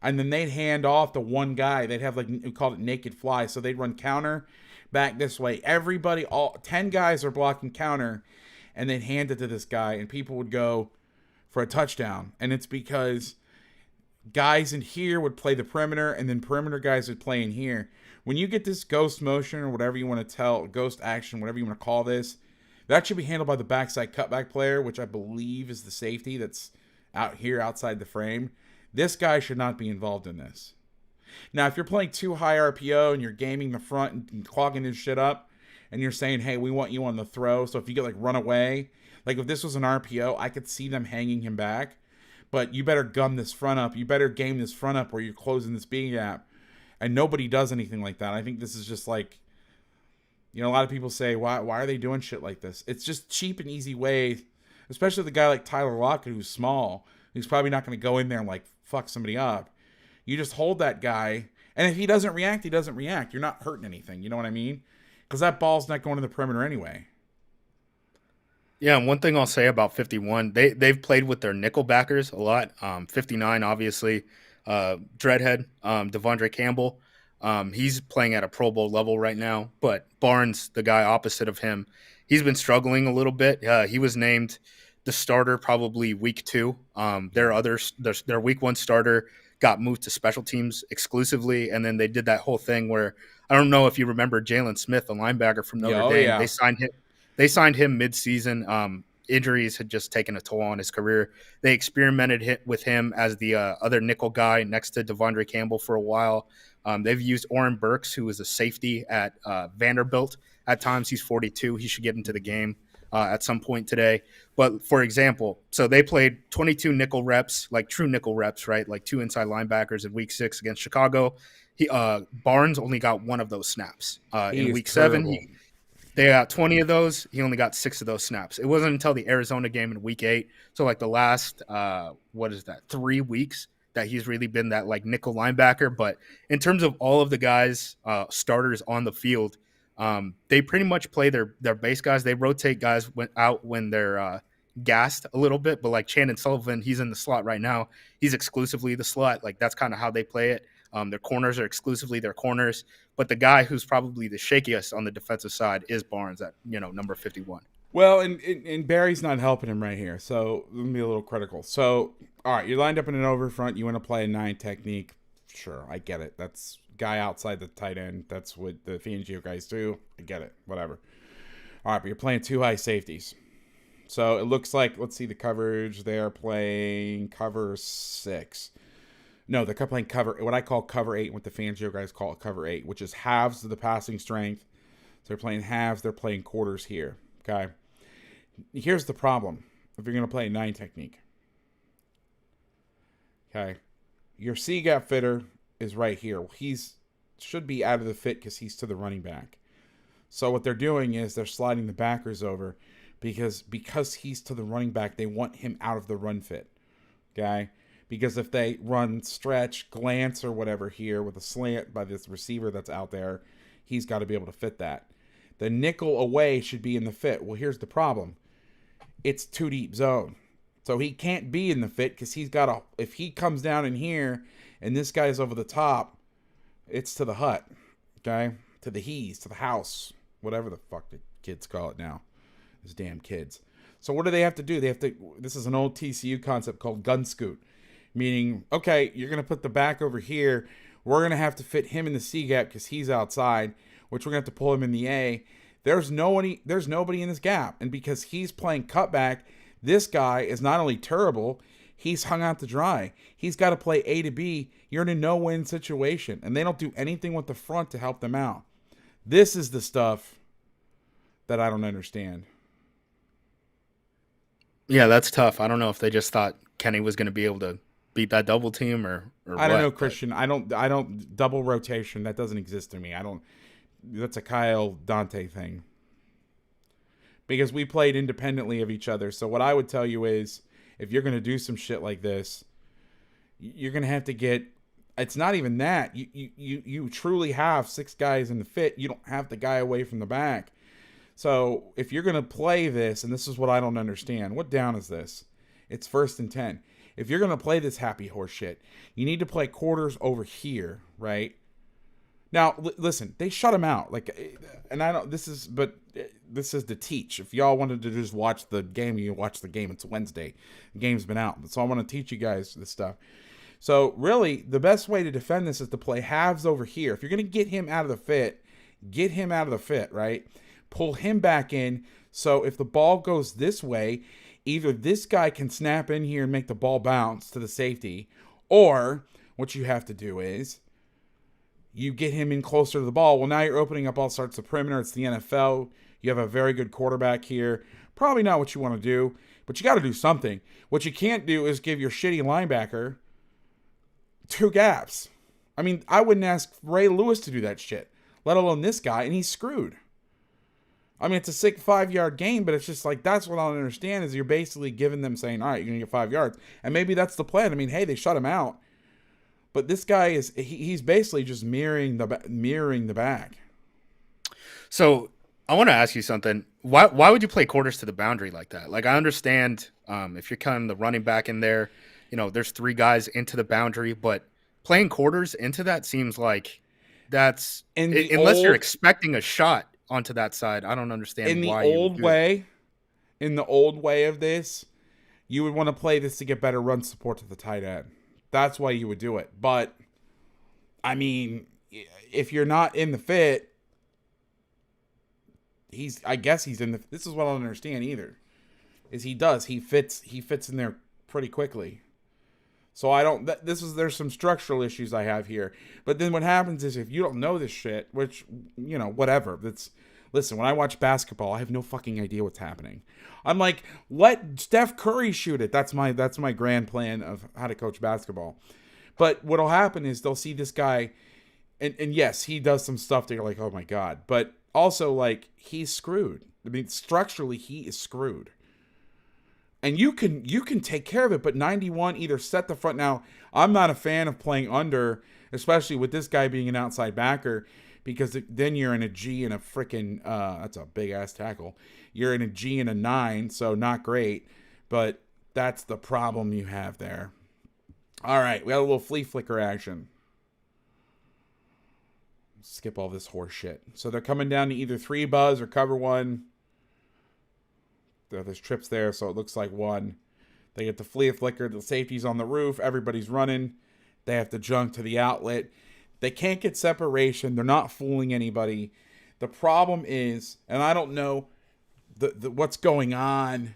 And then they'd hand off to one guy. They'd have, like, we called it naked fly. So they'd run counter back this way. Everybody, all 10 guys are blocking counter. And they'd hand it to this guy. And people would go for a touchdown. And it's because guys in here would play the perimeter. And then perimeter guys would play in here. When you get this ghost motion or whatever you want to tell, ghost action, whatever you want to call this, that should be handled by the backside cutback player, which I believe is the safety that's out here outside the frame. This guy should not be involved in this. Now, if you're playing too high RPO and you're gaming the front and clogging this shit up, and you're saying, hey, we want you on the throw, so if you get, like, run away, like if this was an RPO, I could see them hanging him back, but you better gum this front up. You better game this front up where you're closing this B gap, and nobody does anything like that. I think this is just like, a lot of people say, why are they doing shit like this? It's just cheap and easy way, especially the guy like Tyler Lockett who's small. He's probably not going to go in there and, like, fuck somebody up. You just hold that guy, and if he doesn't react, he doesn't react. You're not hurting anything. You know what I mean? Because that ball's not going to the perimeter anyway. Yeah, and one thing I'll say about 51, they've played with their nickel backers a lot. 59, obviously, Dreadhead, Devondre Campbell. He's playing at a Pro Bowl level right now, but Barnes, the guy opposite of him, he's been struggling a little bit. He was named the starter probably week 2. Their week 1 starter got moved to special teams exclusively, and then they did that whole thing where, I don't know if you remember Jalen Smith, the linebacker from Notre Dame. Yeah. They signed him mid-season. Injuries had just taken a toll on his career. They experimented with him as the other nickel guy next to Devondre Campbell for a while. They've used Oren Burks, who is a safety at Vanderbilt. At times, he's 42. He should get into the game at some point today. But, for example, so they played 22 nickel reps, like true nickel reps, right? Like 2 inside linebackers in week 6 against Chicago. Barnes only got 1 of those snaps. In week 7, they got 20 of those. He only got 6 of those snaps. It wasn't until the Arizona game in week 8, so like the last, 3 weeks that he's really been that like nickel linebacker. But in terms of all of the guys, starters on the field, they pretty much play their base guys. They rotate guys out when they're gassed a little bit. But like Shannon Sullivan, he's in the slot right now. He's exclusively the slot. Like that's kind of how they play it. Their corners are exclusively their corners. But the guy who's probably the shakiest on the defensive side is Barnes at, number 51. Well, and Barry's not helping him right here. So let me be a little critical. So, all right, you're lined up in an over front. You want to play a 9 technique. Sure, I get it. That's guy outside the tight end. That's what the Fangio guys do. I get it. Whatever. All right, but you're playing 2 high safeties. So it looks like, let's see the coverage. They are playing cover 6. No, they're playing cover, what I call cover 8, what the Fangio guys call it cover 8, which is halves of the passing strength. So they're playing halves, they're playing quarters here. Okay. Here's the problem if you're going to play a 9 technique. Okay. Your C-gap fitter is right here. Well, should be out of the fit because he's to the running back. So what they're doing is they're sliding the backers over because he's to the running back, they want him out of the run fit. Okay. Because if they run stretch, glance, or whatever here with a slant by this receiver that's out there, he's got to be able to fit that. The nickel away should be in the fit. Well, here's the problem. It's 2 deep zone. So he can't be in the fit because if he comes down in here and this guy's over the top, it's to the hut, okay? To the house, whatever the fuck the kids call it now. Those damn kids. So what do they have to do? This is an old TCU concept called gun scoot. Meaning, okay, you're going to put the back over here. We're going to have to fit him in the C gap because he's outside, which we're going to have to pull him in the A. There's nobody in this gap. And because he's playing cutback, this guy is not only terrible, he's hung out to dry. He's got to play A to B. You're in a no-win situation, and they don't do anything with the front to help them out. This is the stuff that I don't understand. Yeah, that's tough. I don't know if they just thought Kenny was going to be able to beat that double team or I don't what, know, Christian. I don't double rotation. That doesn't exist to me. That's a Kyle Dante thing. Because we played independently of each other. So what I would tell you is, if you're going to do some shit like this, you're going to have to get, it's not even that. You truly have 6 guys in the fit. You don't have the guy away from the back. So if you're going to play this, and this is what I don't understand. What down is this? It's 1st and 10. If you're going to play this happy horse shit, you need to play quarters over here, right? Now, listen, they shut him out. And I don't, this is to teach. If y'all wanted to just watch the game, you can watch the game. It's Wednesday. The game's been out. So I want to teach you guys this stuff. So really, the best way to defend this is to play halves over here. If you're going to get him out of the fit, right? Pull him back in. So if the ball goes this way, either this guy can snap in here and make the ball bounce to the safety, or what you have to do is you get him in closer to the ball. Well, now you're opening up all sorts of perimeter. It's the NFL. You have a very good quarterback here. Probably not what you want to do, but you got to do something. What you can't do is give your shitty linebacker 2 gaps. I mean, I wouldn't ask Ray Lewis to do that shit, let alone this guy, and he's screwed. I mean, it's a 5-yard game, but it's just like, that's what I don't understand, is you're basically giving them saying, all right, you're going to get 5 yards. And maybe that's the plan. I mean, hey, they shut him out. But this guy he's basically just mirroring the back. So I want to ask you something. Why would you play quarters to the boundary like that? Like, I understand if you're kind of the running back in there, there's 3 guys into the boundary, but playing quarters into that seems like that's unless you're expecting a shot onto that side. I don't understand why you would do it. In the old way of this, you would want to play this to get better run support to the tight end. That's why you would do it. But I mean, if you're not in the fit, I guess he's in the, this is what I don't understand either. He fits in there pretty quickly. So there's some structural issues I have here. But then what happens is, if you don't know this shit, which, whatever, listen, when I watch basketball, I have no fucking idea what's happening. I'm like, let Steph Curry shoot it. That's my grand plan of how to coach basketball. But what'll happen is they'll see this guy, and yes, he does some stuff that you're like, oh my God. But also, like, he's screwed. I mean, structurally, he is screwed. And you can take care of it, but 91 either set the front. Now, I'm not a fan of playing under, especially with this guy being an outside backer, because then you're in a G and a freaking, that's a big-ass tackle. You're in a G and a 9, so not great, but that's the problem you have there. All right, we got a little flea flicker action. Skip all this horse shit. So they're coming down to either 3 buzz or cover 1. There's trips there, so it looks like 1. They get the flea flicker. The safety's on the roof. Everybody's running. They have to junk to the outlet. They can't get separation. They're not fooling anybody. The problem is, and I don't know what's going on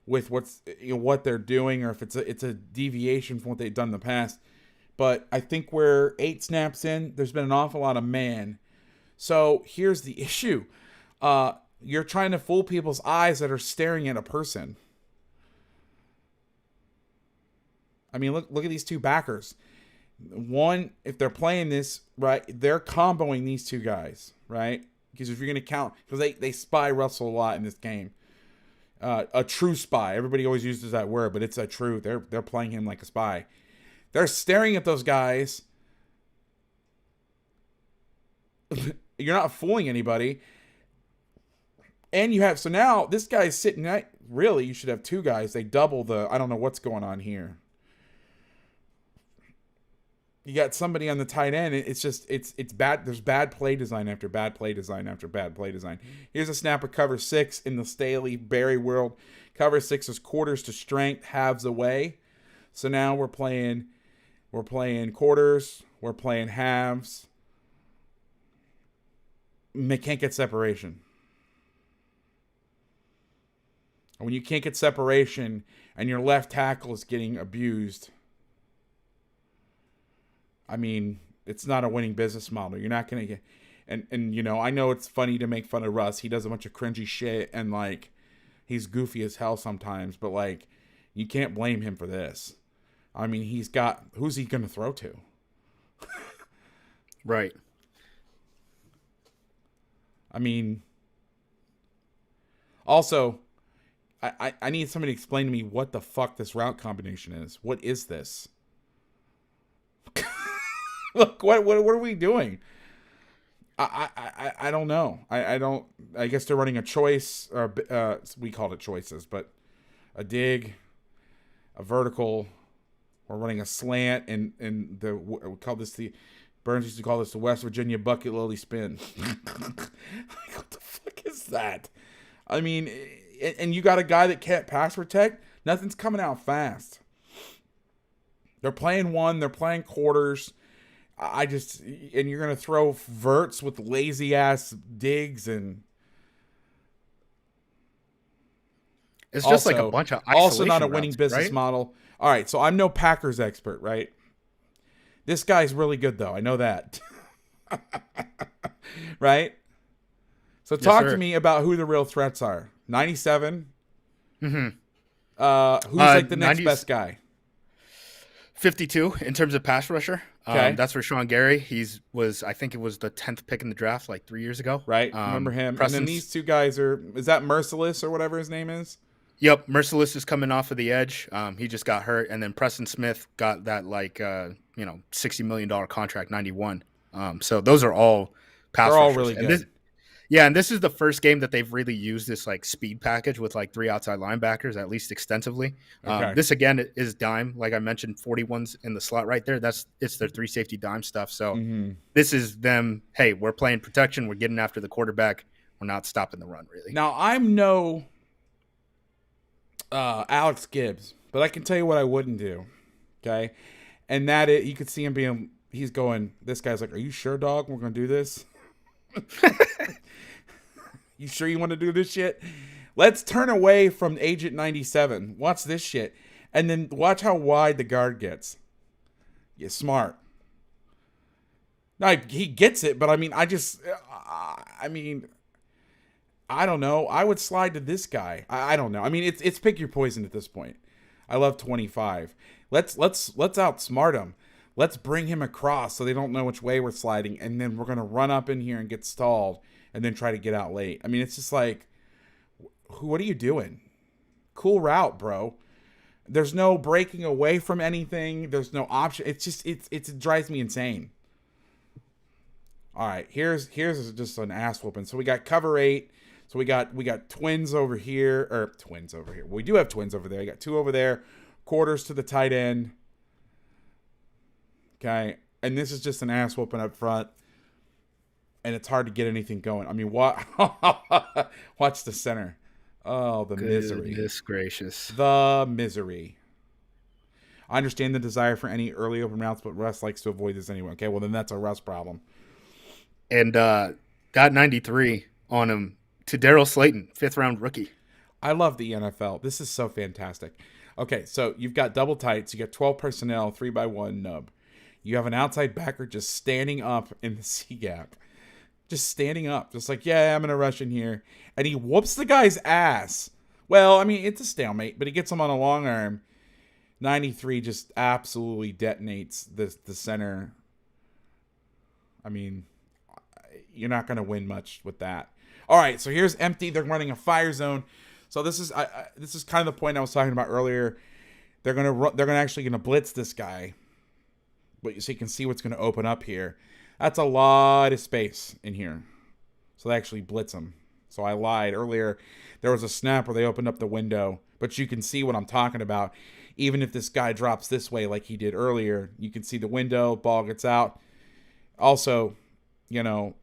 with what they're doing, or if it's a deviation from what they've done in the past. But I think we're 8 snaps in. There's been an awful lot of man. So here's the issue. You're trying to fool people's eyes that are staring at a person. I mean, look at these 2 backers. One, if they're playing this, right, they're comboing these 2 guys, right? Because if you're going to count, because they spy Russell a lot in this game. A true spy. Everybody always uses that word, but it's a true. They're playing him like a spy. They're staring at those guys. You're not fooling anybody. And so now this guy's sitting at, really, you should have 2 guys. They double I don't know what's going on here. You got somebody on the tight end. It's just, it's bad. There's bad play design after bad play design after bad play design. Here's a snap of cover 6 in the Staley Berry world. Cover 6 is quarters to strength, halves away. So now we're playing quarters. We're playing halves. They can't get separation. When you can't get separation, and your left tackle is getting abused, I mean, it's not a winning business model. You're not going to get, and you know, I know it's funny to make fun of Russ. He does a bunch of cringy shit, and like, he's goofy as hell sometimes, but like, you can't blame him for this. I mean, who's he going to throw to? Right. I mean, also, I need somebody to explain to me what the fuck this route combination is. What is this? Look, what are we doing? I don't know. I guess they're running a choice, or we called it choices, but a dig, a vertical. We're running a slant, and we call this Burns used to call this the West Virginia bucket lily spin. Like, what the fuck is that? I mean, and you got a guy that can't pass protect. Nothing's coming out fast. They're playing one. They're playing quarters. And you're going to throw verts with lazy ass digs, and it's just like a bunch of isolation also not a winning routes, business right? model. All right, so I'm no Packers expert, right? This guy's really good though. I know that. Right? So talk to me about who the real threats are. 97. Mm-hmm. Who's like the next 90s, best guy? 52 in terms of pass rusher. Okay. That's Rashawn Gary. I think it was the 10th pick in the draft like 3 years ago. Right. Remember him. And then these two guys is that Merciless or whatever his name is? Yep. Merciless is coming off of the edge. He just got hurt. And then Preston Smith got that $60 million contract, 91. So those are all pass rushers. They're all really good. And this is the first game that they've really used this like speed package with like 3 outside linebackers, at least extensively. Okay. This again is dime, like I mentioned, 41's in the slot right there. It's their 3 safety dime stuff. So This is them. Hey, we're playing protection. We're getting after the quarterback. We're not stopping the run, really. Now I'm no Alex Gibbs, but I can tell you what I wouldn't do. Okay, and you could see him he's going. This guy's like, "Are you sure, dog? We're gonna do this." You sure you want to do this shit? Let's turn away from Agent 97. Watch this shit. And then watch how wide the guard gets. Yeah, smart. No, he gets it, but I mean, I don't know. I would slide to this guy. I don't know. I mean, it's pick your poison at this point. I love 25. Let's outsmart him. Let's bring him across so they don't know which way we're sliding, and then we're gonna run up in here and get stalled, and then try to get out late. I mean, it's just like, what are you doing? Cool route, bro. There's no breaking away from anything. There's no option. It's just it drives me insane. All right, here's just an ass whooping. So we got cover 8. So we got twins over here, or twins over here. We do have twins over there. We got 2 over there. Quarters to the tight end. Okay, and this is just an ass whooping up front, and it's hard to get anything going. I mean, what? Watch the center. Oh, the misery. Goodness gracious. The misery. I understand the desire for any early open routes, but Russ likes to avoid this anyway. Okay, well, then that's a Russ problem. And got 93 on him to Daryl Slayton, 5th-round rookie. I love the NFL. This is so fantastic. Okay, so you've got double tights. You got 12 personnel, 3x1 nub. You have an outside backer just standing up in the C gap. Just standing up. Just like, yeah, I'm going to rush in here. And he whoops the guy's ass. Well, I mean, it's a stalemate, but he gets him on a long arm. 93 just absolutely detonates the center. I mean, you're not going to win much with that. All right, so here's empty. They're running a fire zone. So this is kind of the point I was talking about earlier. They're actually going to blitz this guy. But so you can see what's going to open up here. That's a lot of space in here. So they actually blitz him. So I lied earlier. There was a snap where they opened up the window. But you can see what I'm talking about. Even if this guy drops this way like he did earlier, you can see the window, ball gets out. Also, I know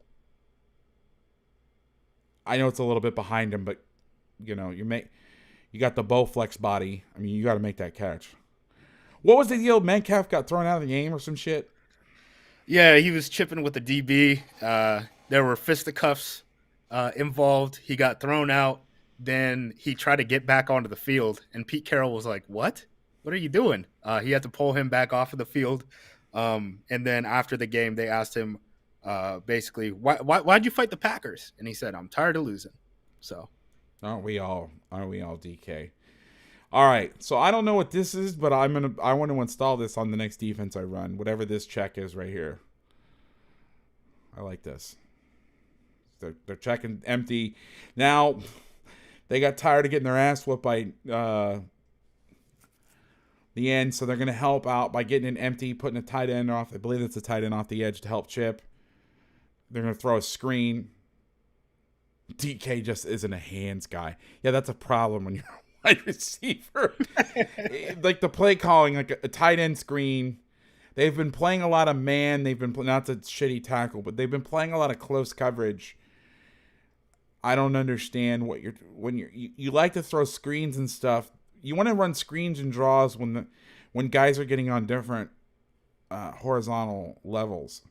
it's a little bit behind him, but you got the Bowflex body. I mean, you got to make that catch. What was the deal? Metcalf got thrown out of the game or some shit? Yeah, he was chipping with the DB. There were fisticuffs involved. He got thrown out. Then he tried to get back onto the field, and Pete Carroll was like, "What? What are you doing?" He had to pull him back off of the field. And then after the game, they asked him basically, why'd you fight the Packers? And he said, "I'm tired of losing." So, Aren't we all, DK? All right, so I don't know what this is, but I want to install this on the next defense I run, whatever this check is right here. I like this. They're checking empty. Now, they got tired of getting their ass whooped by the end, so they're going to help out by getting an empty, putting a tight end off. I believe it's a tight end off the edge to help chip. They're going to throw a screen. DK just isn't a hands guy. Yeah, that's a problem when you're a wide receiver. Like the play calling, like a tight end screen. They've been playing a lot of man. They've been not a shitty tackle, but they've been playing a lot of close coverage. I don't understand what you like to throw screens and stuff. You want to run screens and draws when guys are getting on different horizontal levels.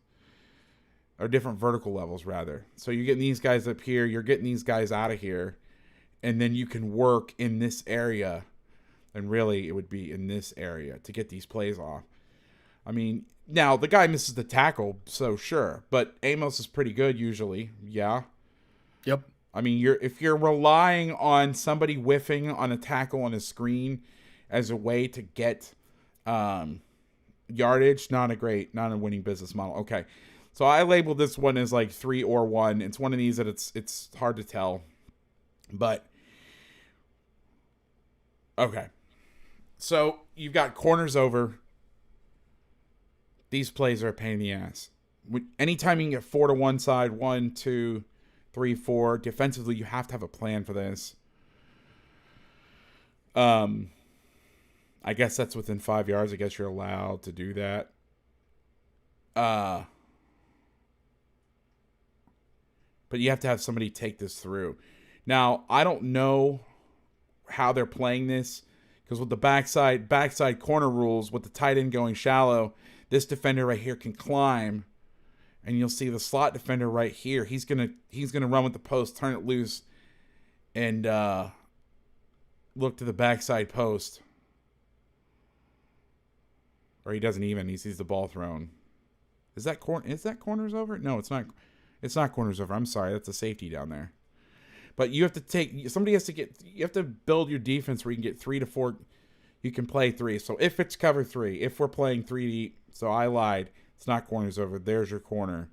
Or different vertical levels, rather. So you're getting these guys up here. You're getting these guys out of here. And then you can work in this area. And really, it would be in this area to get these plays off. I mean, now, the guy misses the tackle, so sure. But Amos is pretty good, usually. Yeah. yep. I mean, if you're relying on somebody whiffing on a tackle on a screen as a way to get yardage, not a winning business model. Okay. So I labeled this one as like 3 or 1. It's one of these that it's hard to tell. But, okay. So you've got corners over. These plays are a pain in the ass. Anytime you can get 4 to one side, 1, 2, 3, 4. Defensively, you have to have a plan for this. I guess that's within 5 yards. I guess you're allowed to do that. But you have to have somebody take this through. Now, I don't know how they're playing this, because with the backside corner rules, with the tight end going shallow, this defender right here can climb, and you'll see the slot defender right here. He's gonna run with the post, turn it loose, and look to the backside post. Or he doesn't even. He sees the ball thrown. Is that corners over? No, it's not. It's not corners over. I'm sorry. That's a safety down there. But you have to build your defense where you can get 3 to 4. You can play 3. So if it's cover 3, if we're playing 3 deep, so I lied. It's not corners over. There's your corner.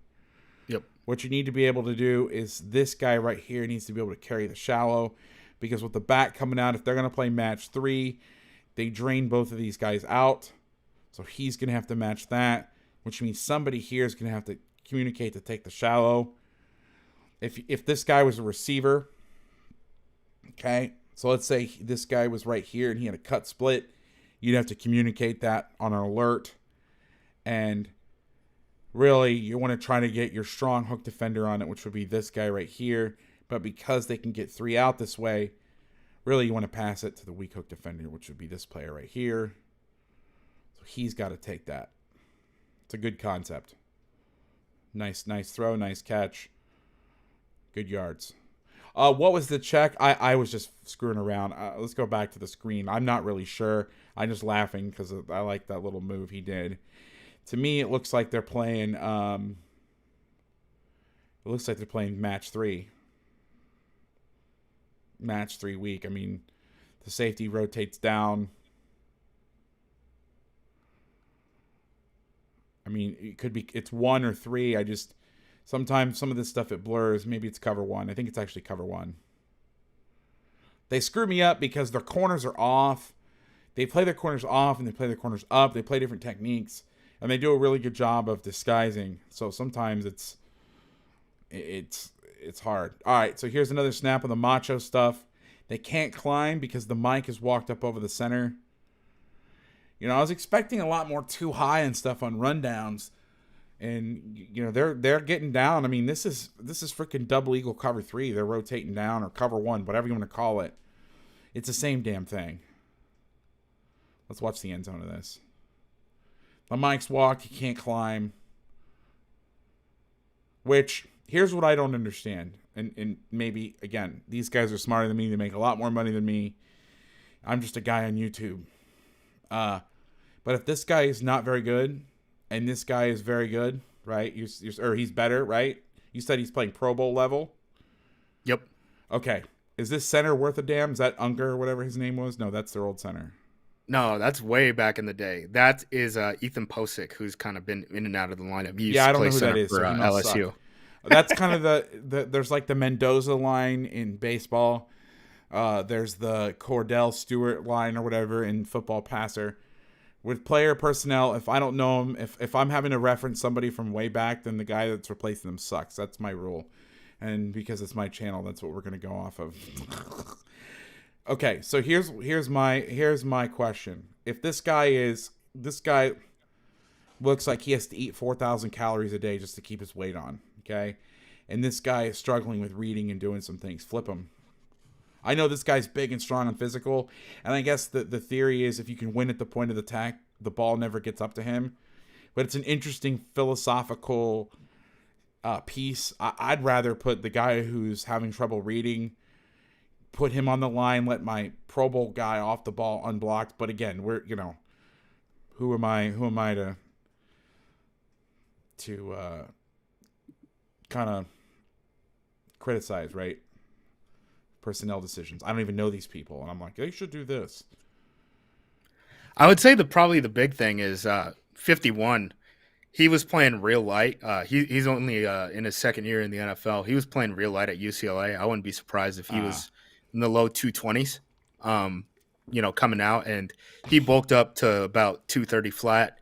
Yep. What you need to be able to do is this guy right here needs to be able to carry the shallow, because with the back coming out, if they're going to play match 3, they drain both of these guys out. So he's going to have to match that, which means somebody here is going to have to communicate to take the shallow. If this guy was a receiver, okay, so let's say this guy was right here and he had a cut split, you'd have to communicate that on an alert. And really, you want to try to get your strong hook defender on it, which would be this guy right here. But because they can get 3 out this way, really you want to pass it to the weak hook defender, which would be this player right here. So he's got to take that. It's a good concept. Nice throw, nice catch. Good yards. What was the check? I was just screwing around. Let's go back to the screen. I'm not really sure. I'm just laughing because I like that little move he did. To me, it looks like they're playing. It looks like they're playing match 3. Match 3 week. I mean, the safety rotates down. I mean, it's 1 or 3. Sometimes some of this stuff, it blurs. Maybe it's cover 1. I think it's actually cover 1. They screw me up because their corners are off. They play their corners off and they play their corners up. They play different techniques, and they do a really good job of disguising. So sometimes it's hard. All right, so here's another snap of the macho stuff. They can't climb because the mic has walked up over the center. You know, I was expecting a lot more too high and stuff on rundowns, and you know they're getting down. I mean, this is freaking double eagle cover 3. They're rotating down, or cover 1, whatever you want to call it. It's the same damn thing. Let's watch the end zone of this. The mic's walked. He can't climb. Which, here's what I don't understand. and maybe, again, these guys are smarter than me. They make a lot more money than me. I'm just a guy on YouTube. But if this guy is not very good, and this guy is very good, right? Or he's better, right? You said he's playing Pro Bowl level? Yep. Okay. Is this center worth a damn? Is that Unger or whatever his name was? No, that's their old center. No, that's way back in the day. That is Ethan Posick, who's kind of been in and out of the lineup. He used I to don't play know who center that is. for So he must LSU. suck. That's kind of the there's like the Mendoza line in baseball. There's the Cordell Stewart line or whatever in football passer. With player personnel, if I don't know him, if I'm having to reference somebody from way back, then the guy that's replacing them sucks. That's my rule. And because it's my channel, that's what we're going to go off of. Okay, so here's my question. If this guy looks like he has to eat 4,000 calories a day just to keep his weight on, okay? And this guy is struggling with reading and doing some things, flip him. I know this guy's big and strong and physical, and I guess the theory is if you can win at the point of the attack, the ball never gets up to him. But it's an interesting philosophical piece. I'd rather put the guy who's having trouble reading, put him on the line, let my Pro Bowl guy off the ball unblocked. But again, who am I to kind of criticize, right? Personnel decisions. I don't even know these people, and I'm like, they should do this. I would say probably the big thing is 51. He was playing real light. He's only in his second year in the NFL. He was playing real light at UCLA. I wouldn't be surprised if he was in the low 220s, coming out. And he bulked up to about 230 flat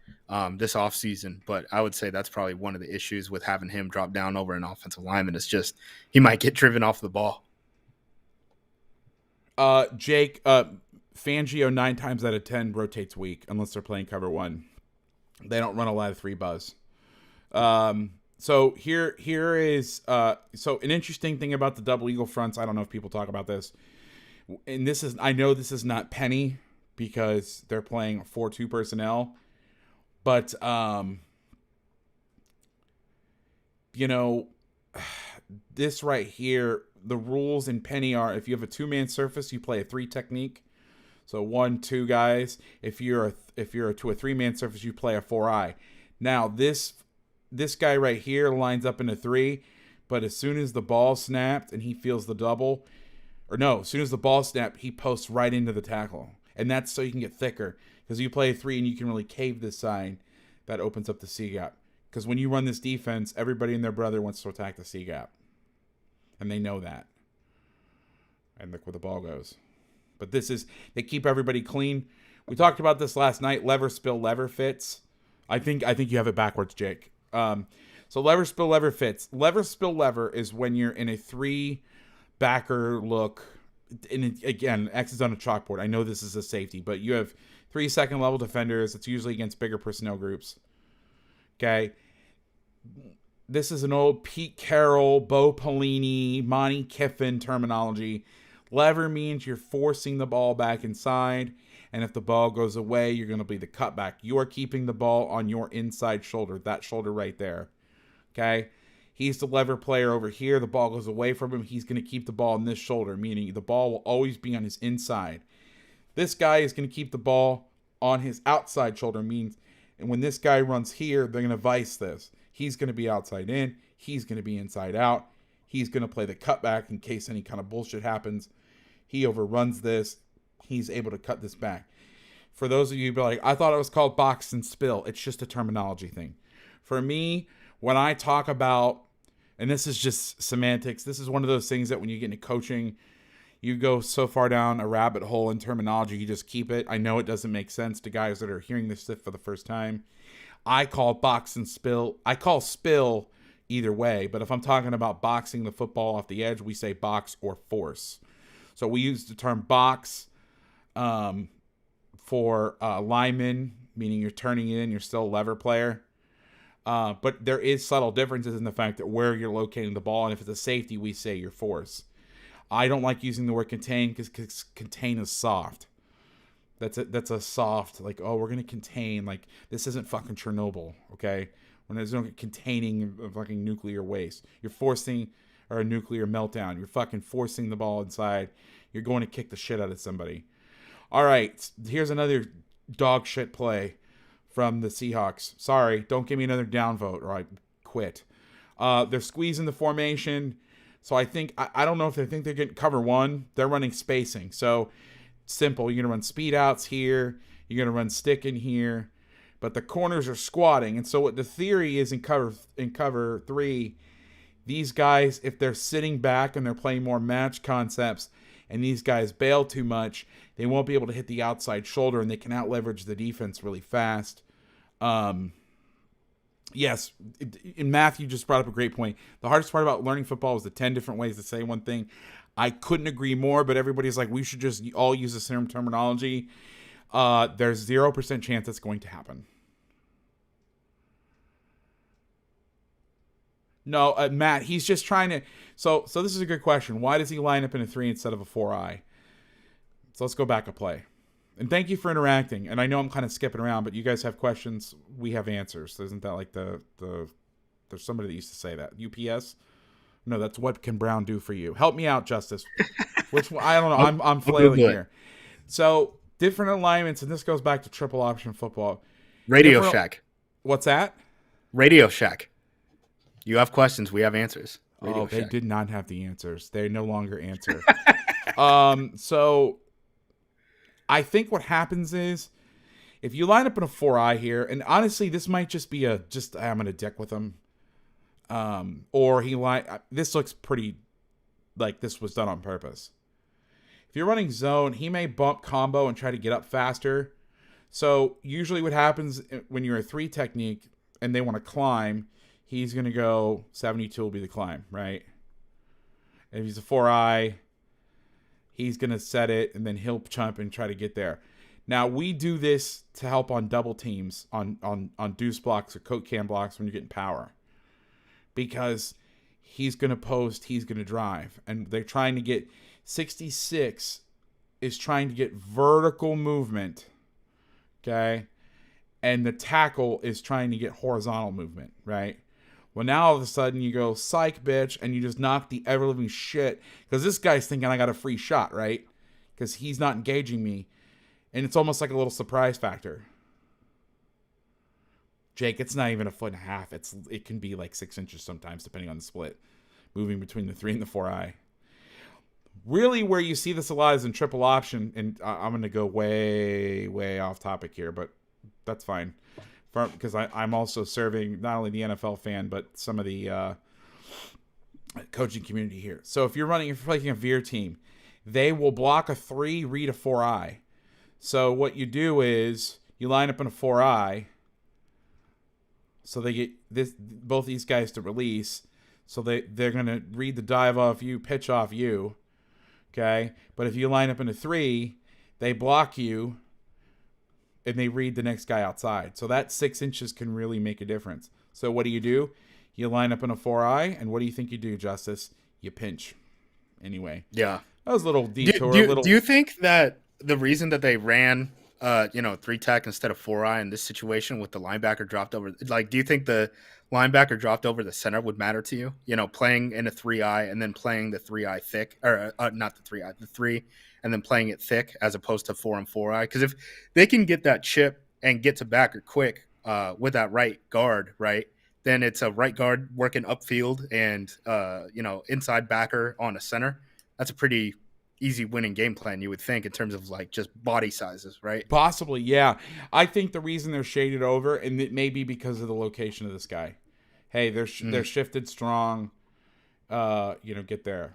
this offseason. But I would say that's probably one of the issues with having him drop down over an offensive lineman. It's just he might get driven off the ball. Jake, Fangio 9 times out of 10 rotates weak unless they're playing cover 1. They don't run a lot of 3 buzz. So here is so an interesting thing about the double eagle fronts. I don't know if people talk about this, and I know this is not penny because they're playing 4-2 personnel, but this right here. The rules in penny are if you have a 2-man surface, you play a 3 technique. So 1-2 guys. If you're to a 3-man surface, you play a 4-eye. Now this guy right here lines up in a 3, but as soon as the ball snapped and he feels the double, as soon as the ball snapped, he posts right into the tackle, and that's so you can get thicker because you play a 3 and you can really cave this side. That opens up the C gap because when you run this defense, everybody and their brother wants to attack the C gap. And they know that. And look where the ball goes. But they keep everybody clean. We talked about this last night. Lever, spill, lever fits. I think you have it backwards, Jake. So lever, spill, lever fits. Lever, spill, lever is when you're in a 3-backer look. And again, X is on a chalkboard. I know this is a safety, but you have 3 second-level defenders. It's usually against bigger personnel groups. Okay? This is an old Pete Carroll, Bo Pelini, Monty Kiffin terminology. Lever means you're forcing the ball back inside, and if the ball goes away, you're going to be the cutback. You are keeping the ball on your inside shoulder, that shoulder right there. Okay? He's the lever player over here. The ball goes away from him. He's going to keep the ball on this shoulder, meaning the ball will always be on his inside. This guy is going to keep the ball on his outside shoulder, and when this guy runs here, they're going to vice this. He's going to be outside in. He's going to be inside out. He's going to play the cutback in case any kind of bullshit happens. He overruns this. He's able to cut this back. For those of you who be like, I thought it was called box and spill. It's just a terminology thing. For me, when I talk about, and this is just semantics, this is one of those things that when you get into coaching, you go so far down a rabbit hole in terminology, you just keep it. I know it doesn't make sense to guys that are hearing this stuff for the first time. I call box and spill. I call spill either way, but if I'm talking about boxing the football off the edge, we say box or force. So we use the term box for lineman, meaning you're turning it in, you're still a lever player. But there is subtle differences in the fact that where you're locating the ball, and if it's a safety, we say your force. I don't like using the word contain because contain is soft. That's a soft, like, oh, we're going to contain. Like, this isn't fucking Chernobyl, okay? When there's no containing of fucking nuclear waste. You're forcing or a nuclear meltdown. You're fucking forcing the ball inside. You're going to kick the shit out of somebody. All right, here's another dog shit play from the Seahawks. Sorry, don't give me another downvote or I quit. They're squeezing the formation. So I think, I don't know if they think they're getting cover one. They're running spacing. So simple. You're going to run speed outs here. You're going to run stick in here. But the corners are squatting. And so what the theory is in cover three, these guys, if they're sitting back and they're playing more match concepts and these guys bail too much, they won't be able to hit the outside shoulder and they can out leverage the defense really fast. Yes, in math, you just brought up a great point. The hardest part about learning football is the 10 different ways to say one thing. I couldn't agree more, but everybody's like, we should just all use the same terminology. There's 0% chance that's going to happen. No, Matt, he's just trying to... So this is a good question. Why does he line up in a 3 instead of a 4-eye? So let's go back a play. And thank you for interacting. And I know I'm kind of skipping around, but you guys have questions. We have answers. Isn't that like the there's somebody that used to say that. UPS? No, that's what can Brown do for you. Help me out, Justice. Which one? I don't know. I'm flailing here. So different alignments, and this goes back to triple option football. Radio Shack. What's that? Radio Shack. You have questions. We have answers. Radio They Shack. did not have the answers. They no longer answer. So I think what happens is if you line up in a 4-eye here, and honestly, this might just be I'm going to dick with him. Or this looks pretty like this was done on purpose. If you're running zone, he may bump combo and try to get up faster. So usually what happens when you're a 3 technique and they want to climb, he's going to go 72 will be the climb, right? And if he's a 4-eye, he's going to set it, and then he'll chump and try to get there. Now, we do this to help on double teams, on deuce blocks or coat cam blocks when you're getting power. Because he's going to post, he's going to drive. And they're trying to get... 66 is trying to get vertical movement, okay? And the tackle is trying to get horizontal movement, right? Well, now all of a sudden you go, psych, bitch, and you just knock the ever-living shit. Because this guy's thinking I got a free shot, right? Because he's not engaging me. And it's almost like a little surprise factor. Jake, it's not even 1.5 feet. It can be like 6 inches sometimes, depending on the split. Moving between the 3 and the 4-eye. Really, where you see this a lot is in triple option. And I'm going to go way, way off topic here, but that's fine. Because I'm also serving not only the NFL fan, but some of the coaching community here. So if you're playing a veer team, they will block a 3, read a 4-eye. So what you do is you line up in a 4-eye. So they get both these guys to release. So they're going to read the dive off you, pitch off you. Okay? But if you line up in a 3, they block you. And they read the next guy outside. So that 6 inches can really make a difference. So what do? You line up in a 4-eye, and what do you think you do, Justice? You pinch. Anyway. Yeah. That was a little detour. Do you think that the reason that they ran, 3 tech instead of 4-eye in this situation with the linebacker dropped over, do you think the linebacker dropped over the center would matter to you? Playing in a 3-eye and then playing the 3-eye thick, or not the 3-eye, the 3, and then playing it thick as opposed to 4 and 4-eye. Because if they can get that chip and get to backer quick with that right guard, right, then it's a right guard working upfield and, inside backer on a center. That's a pretty easy winning game plan, you would think, in terms of just body sizes, right? Possibly, yeah. I think the reason they're shaded over, and it may be because of the location of this guy. Hey, they're shifted strong, get there.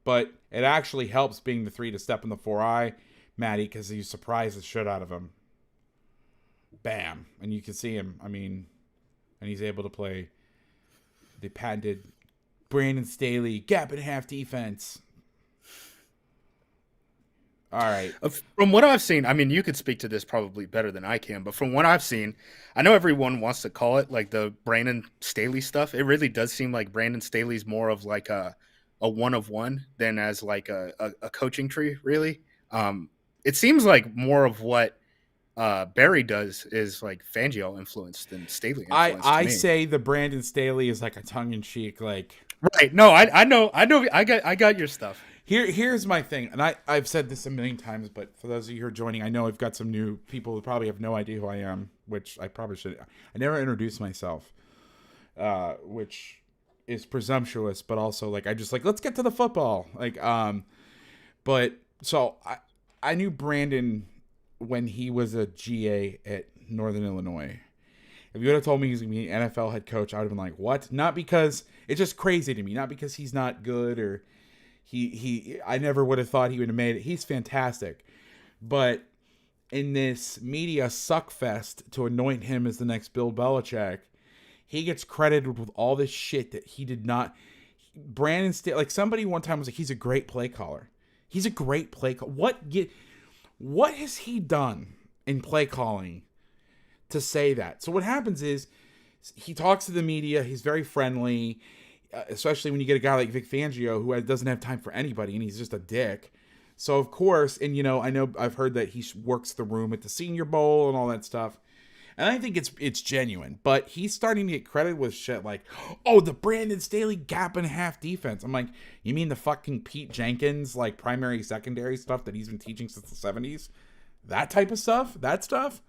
But it actually helps being the 3 to step in the 4-eye, Matty, because you surprise the shit out of him. Bam. And you can see him, and he's able to play the patented Brandon Staley gap and a half defense. All right. From what I've seen, you could speak to this probably better than I can, but from what I've seen, I know everyone wants to call it the Brandon Staley stuff. It really does seem like Brandon Staley's more of a one of one than as a coaching tree, really. It seems like more of what Barry does is Fangio influenced than Staley influenced. I say the Brandon Staley is a tongue-in-cheek, Right. No, I know. I got your stuff. Here's my thing, and I've said this a million times, but for those of you who are joining, I know I've got some new people who probably have no idea who I am, which I probably should. I never introduce myself, which is presumptuous, but also like I just like let's get to the football. But so I knew Brandon when he was a GA at Northern Illinois. If you would have told me he was going to be an NFL head coach, I would have been like, what? Not because it's just crazy to me. Not because he's not good or I never would have thought he would have made it. He's fantastic. But in this media suckfest to anoint him as the next Bill Belichick, he gets credited with all this shit that he did not. Brandon Staley, like somebody one time was like, he's a great play caller. He's a great play caller. What has he done in play calling to say that? So what happens is he talks to the media. He's very friendly, especially when you get a guy like Vic Fangio who doesn't have time for anybody and he's just a dick. So of course, and I know I've heard that he works the room at the Senior Bowl and all that stuff. And I think it's genuine, but he's starting to get credited with shit like, oh, the Brandon Staley gap and a half defense. I'm like, you mean the fucking Pete Jenkins, like primary, secondary stuff that he's been teaching since the 70s? That type of stuff? That stuff?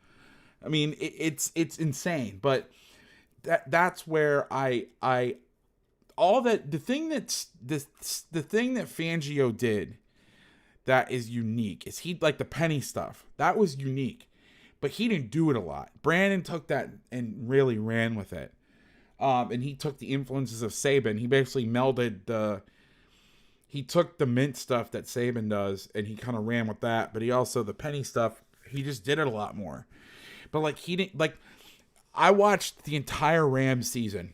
I mean, it's insane, but that's where all that, the thing that Fangio did that is unique is he, like the penny stuff, that was unique. But he didn't do it a lot. Brandon took that and really ran with it. And he took the influences of Saban. He basically melded he took the mint stuff that Saban does and he kind of ran with that. But he also, the penny stuff, he just did it a lot more. But like he didn't, like I watched the entire Rams season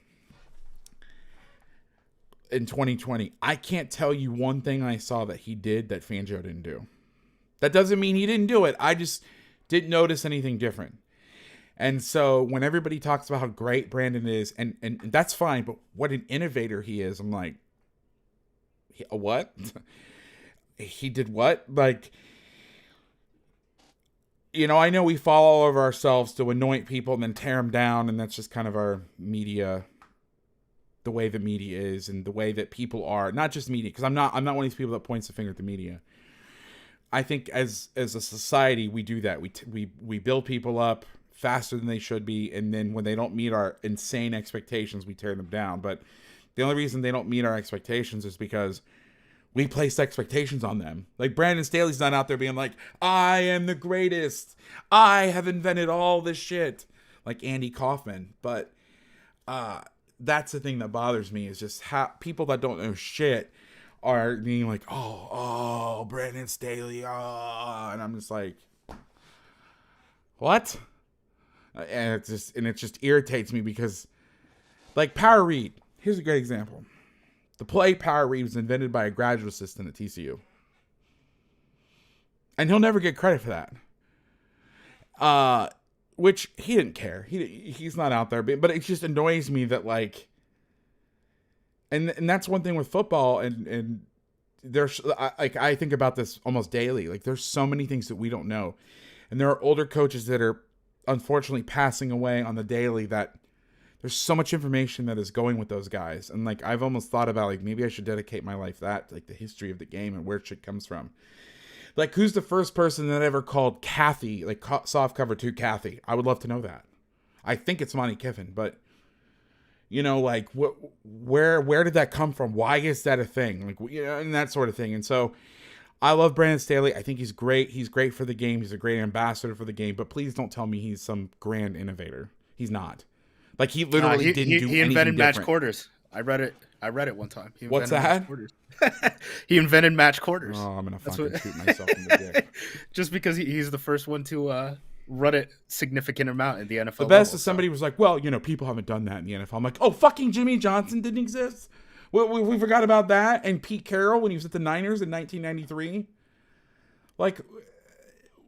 in 2020. I can't tell you one thing I saw that he did that Fangio didn't do. That doesn't mean he didn't do it. I just didn't notice anything different. And so when everybody talks about how great Brandon is, and that's fine, but what an innovator he is, I'm like, what? He did what? Like, I know we fall all over ourselves to anoint people and then tear them down, and that's just kind of our media, the way the media is and the way that people are. Not just media, because I'm not one of these people that points the finger at the media. I think as a society, we do that. We build people up faster than they should be, and then when they don't meet our insane expectations, we tear them down. But the only reason they don't meet our expectations is because we placed expectations on them. Like Brandon Staley's not out there being like, I am the greatest. I have invented all this shit. Like Andy Kaufman. But that's the thing that bothers me is just how people that don't know shit are being like, oh, Brandon Staley, and I'm just like, what? And it just irritates me because, like Power Read, here's a great example. The play Power Read was invented by a graduate assistant at TCU, and he'll never get credit for that. Which he didn't care. He's not out there, but it just annoys me that like. And that's one thing with football, and there's I think about this almost daily. Like there's so many things that we don't know, and there are older coaches that are unfortunately passing away on the daily. That there's so much information that is going with those guys, and like I've almost thought about like maybe I should dedicate my life that like the history of the game and where shit comes from. Like who's the first person that ever called Kathy like soft cover 2 Kathy? I would love to know that. I think it's Monty Kiffin, but. Like where did that come from? Why is that a thing? Like, and that sort of thing. And so I love Brandon Staley. I think he's great. He's great for the game. He's a great ambassador for the game, but please don't tell me he's some grand innovator. He's not. Like he literally didn't do anything. He invented different. Match quarters. I read it one time. What's that? He invented match quarters. Oh, I'm going to fucking shoot myself in the dick. Just because he's the first one to run it significant amount in the NFL. The best is somebody was like, well, people haven't done that in the NFL. I'm like, oh, fucking Jimmy Johnson didn't exist? We forgot about that. And Pete Carroll when he was at the Niners in 1993. Like,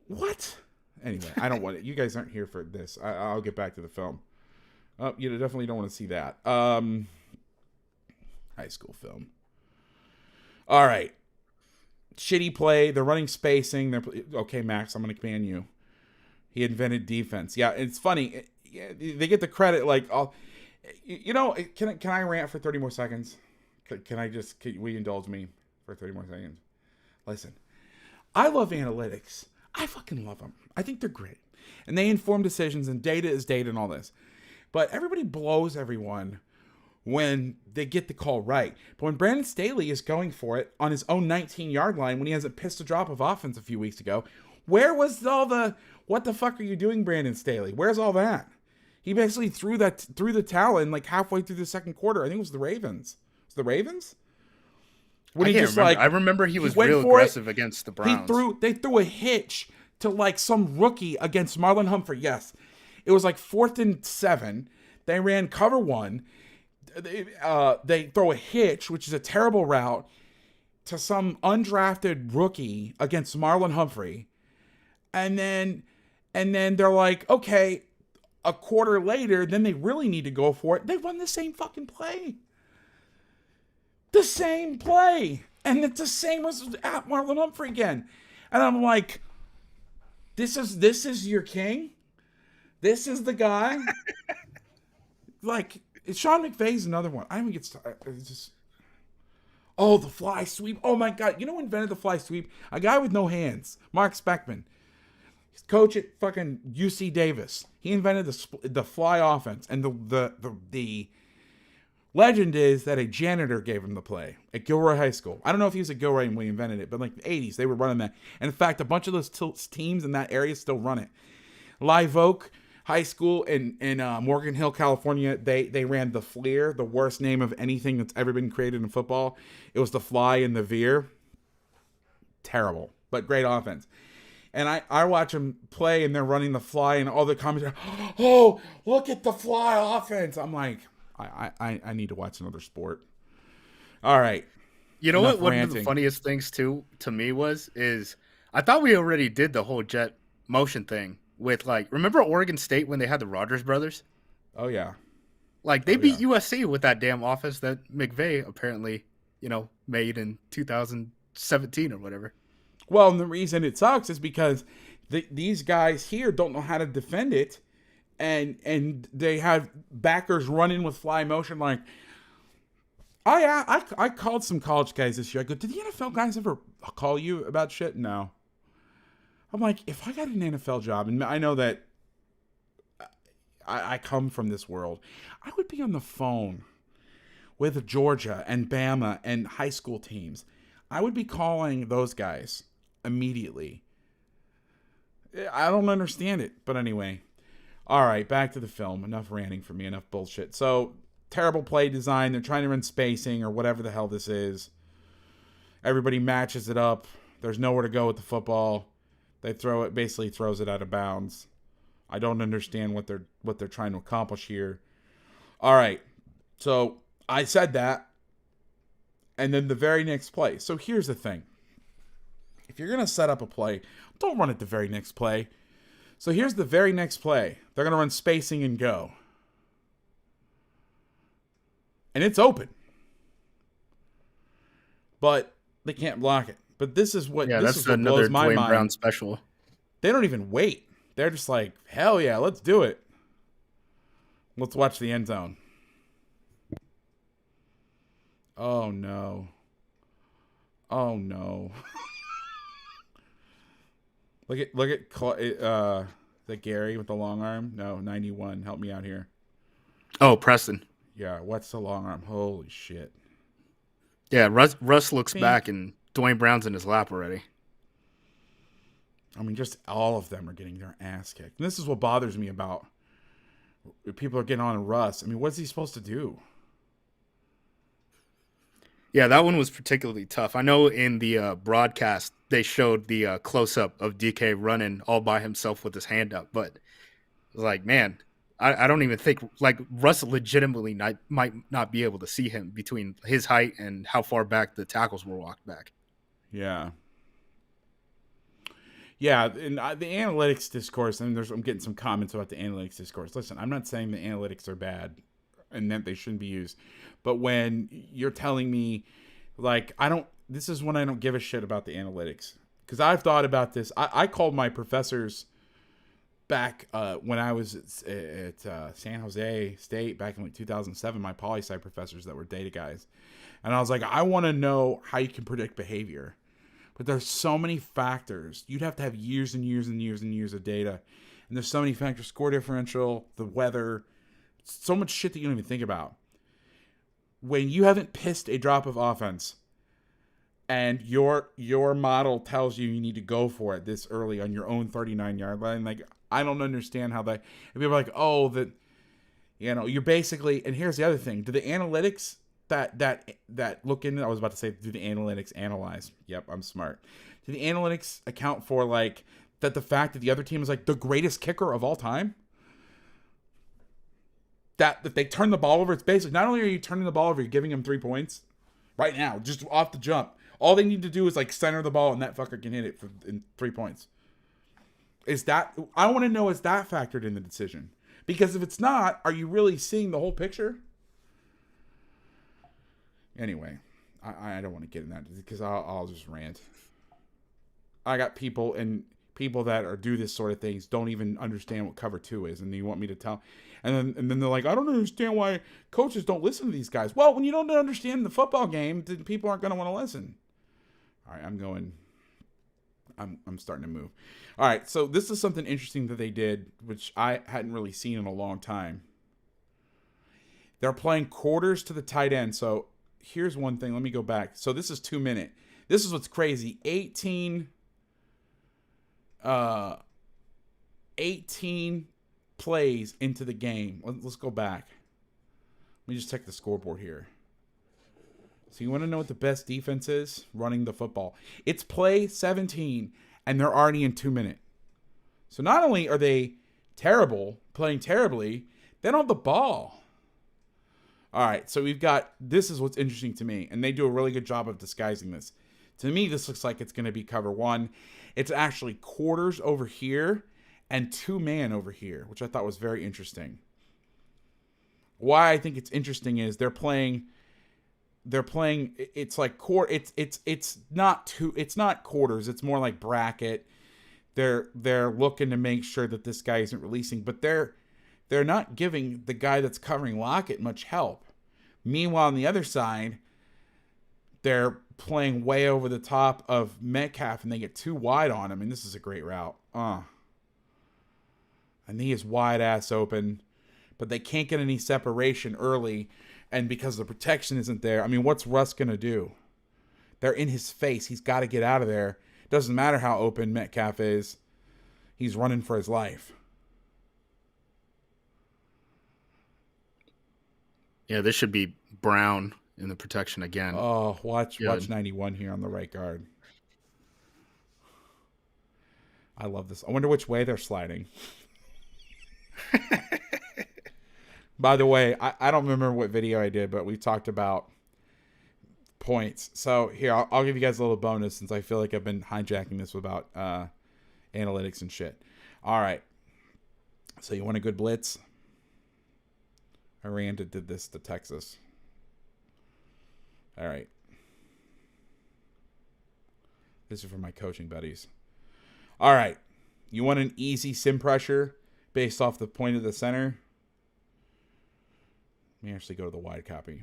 what? Anyway, I don't want it. You guys aren't here for this. I'll get back to the film. You definitely don't want to see that. High school film. All right. Shitty play. They're running spacing. Okay, Max, I'm going to command you. He invented defense. Yeah, it's funny. They get the credit like all. Can I rant for 30 more seconds? Will you indulge me for 30 more seconds? Listen, I love analytics. I fucking love them. I think they're great. And they inform decisions, and data is data and all this. But everybody blows everyone when they get the call right. But when Brandon Staley is going for it on his own 19-yard line when he hasn't pissed a drop of offense a few weeks ago, where was all the, what the fuck are you doing, Brandon Staley? Where's all that? He basically threw the towel in like halfway through the second quarter. I think it was the Ravens. Was it the Ravens? When he just remember. I remember he was real aggressive against the Browns. They threw a hitch to like some rookie against Marlon Humphrey. Yes. It was like 4th and 7. They ran cover 1. They throw a hitch, which is a terrible route, to some undrafted rookie against Marlon Humphrey. And then they're like, okay, a quarter later, then they really need to go for it. They run the same fucking play. The same play. And it's the same as at Marlon Humphrey again. And I'm like, this is your king? This is the guy? Like, Sean McVay's another one. I don't get started. It's just... Oh, the fly sweep. Oh, my God. You know who invented the fly sweep? A guy with no hands. Mark Speckman. He's coach at fucking UC Davis. He invented the fly offense. And the legend is that a janitor gave him the play at Gilroy High School. I don't know if he was at Gilroy when he invented it, but like the 80s, they were running that. And in fact, a bunch of those teams in that area still run it. Live Oak High School in Morgan Hill, California, they ran the Fleer, the worst name of anything that's ever been created in football. It was the fly and the veer. Terrible, but great offense. And I watch them play, and they're running the fly, and all the commentators, oh, look at the fly offense. I'm like, I need to watch another sport. All right. You know what? One of the funniest things, too, to me is I thought we already did the whole jet motion thing with, like, remember Oregon State when they had the Rodgers brothers? Oh, yeah. Like, they beat USC with that damn offense that McVay apparently, made in 2017 or whatever. Well, and the reason it sucks is because these guys here don't know how to defend it, and they have backers running with fly motion. Like, I called some college guys this year. I go, did the NFL guys ever call you about shit? No. I'm like, if I got an NFL job, and I know that I come from this world, I would be on the phone with Georgia and Bama and high school teams. I would be calling those guys immediately. I don't understand it, but anyway. All right, back to the film. Enough ranting for me, enough bullshit. So, terrible play design. They're trying to run spacing or whatever the hell this is. Everybody matches it up. There's nowhere to go with the football. They throw it, basically throws it out of bounds. I don't understand what they're trying to accomplish here. All right, so I said that, and then the very next play. So here's the thing. If you're going to set up a play, don't run it the very next play. So here's the very next play. They're going to run spacing and go. And it's open. But they can't block it. But this is what blows my mind. Brown special. They don't even wait. They're just like, hell yeah, let's do it. Let's watch the end zone. Oh no. Oh no. Look at is that Gary with the long arm? No, 91. Help me out here. Oh, Preston. Yeah, what's the long arm? Holy shit. Yeah, Russ looks back and Dwayne Brown's in his lap already. I mean, just all of them are getting their ass kicked. And this is what bothers me about people are getting on Russ. I mean, what's he supposed to do? Yeah, that one was particularly tough. I know in the broadcast they showed the close-up of DK running all by himself with his hand up, but like, man, I don't even think, like, Russ legitimately might not be able to see him between his height and how far back the tackles were walked back. Yeah. Yeah, and the analytics discourse, and I'm getting some comments about the analytics discourse. Listen, I'm not saying the analytics are bad and that they shouldn't be used. But when you're telling me, like, this is when I don't give a shit about the analytics. Because I've thought about this. I called my professors back when I was at San Jose State back in like 2007, my poli-sci professors that were data guys. And I was like, I want to know how you can predict behavior. But there's so many factors. You'd have to have years and years and years and years of data. And there's so many factors, score differential, the weather, so much shit that you don't even think about. When you haven't pissed a drop of offense and your model tells you need to go for it this early on your own 39-yard line, like, I don't understand how that... And people are like, oh, that... You know, you're basically... And here's the other thing. Do the analytics that look into... I was about to say, do the analytics analyze? Yep, I'm smart. Do the analytics account for, like, that the fact that the other team is, like, the greatest kicker of all time? That they turn the ball over, it's basically... Not only are you turning the ball over, you're giving them 3 points. Right now, just off the jump. All they need to do is, like, center the ball, and that fucker can hit it in 3 points. Is that... I want to know, is that factored in the decision? Because if it's not, are you really seeing the whole picture? Anyway, I don't want to get in that because I'll just rant. I got people that do this sort of things don't even understand what cover 2 is, and you want me to tell, and then they're like, I don't understand why coaches don't listen to these guys. Well, when you don't understand the football game, then people aren't going to want to listen. All right, I'm starting to move. All right, so this is something interesting that they did, which I hadn't really seen in a long time. They're playing quarters to the tight end. So here's one thing. Let me go back. So this is 2 minute. This is what's crazy. 18 plays into the game. Let's go back. Let me just check the scoreboard here. So you want to know what the best defense is? Running the football. It's play 17, and they're already in 2 minutes. So not only are they terrible, playing terribly, they don't have the ball. All right, so we've got, this is what's interesting to me, and they do a really good job of disguising this. To me, this looks like it's going to be cover 1. It's actually quarters over here and 2-man over here, which I thought was very interesting. Why I think it's interesting is they're playing, it's like it's not quarters, it's more like bracket. They're looking to make sure that this guy isn't releasing, but they're not giving the guy that's covering Lockett much help. Meanwhile, on the other side, they're playing way over the top of Metcalf, and they get too wide on him, and this is a great route. And he is wide ass open, but they can't get any separation early, and because the protection isn't there, I mean, what's Russ going to do? They're in his face. He's got to get out of there. Doesn't matter how open Metcalf is. He's running for his life. Yeah, this should be Brown in the protection again. Oh, watch 91 here on the right guard. I love this. I wonder which way they're sliding. By the way, I don't remember what video I did, but we talked about points. So here, I'll give you guys a little bonus since I feel like I've been hijacking this about analytics and shit. All right. So you want a good blitz? Aranda did this to Texas. All right. This is for my coaching buddies. All right. You want an easy sim pressure based off the point of the center? Let me actually go to the wide copy.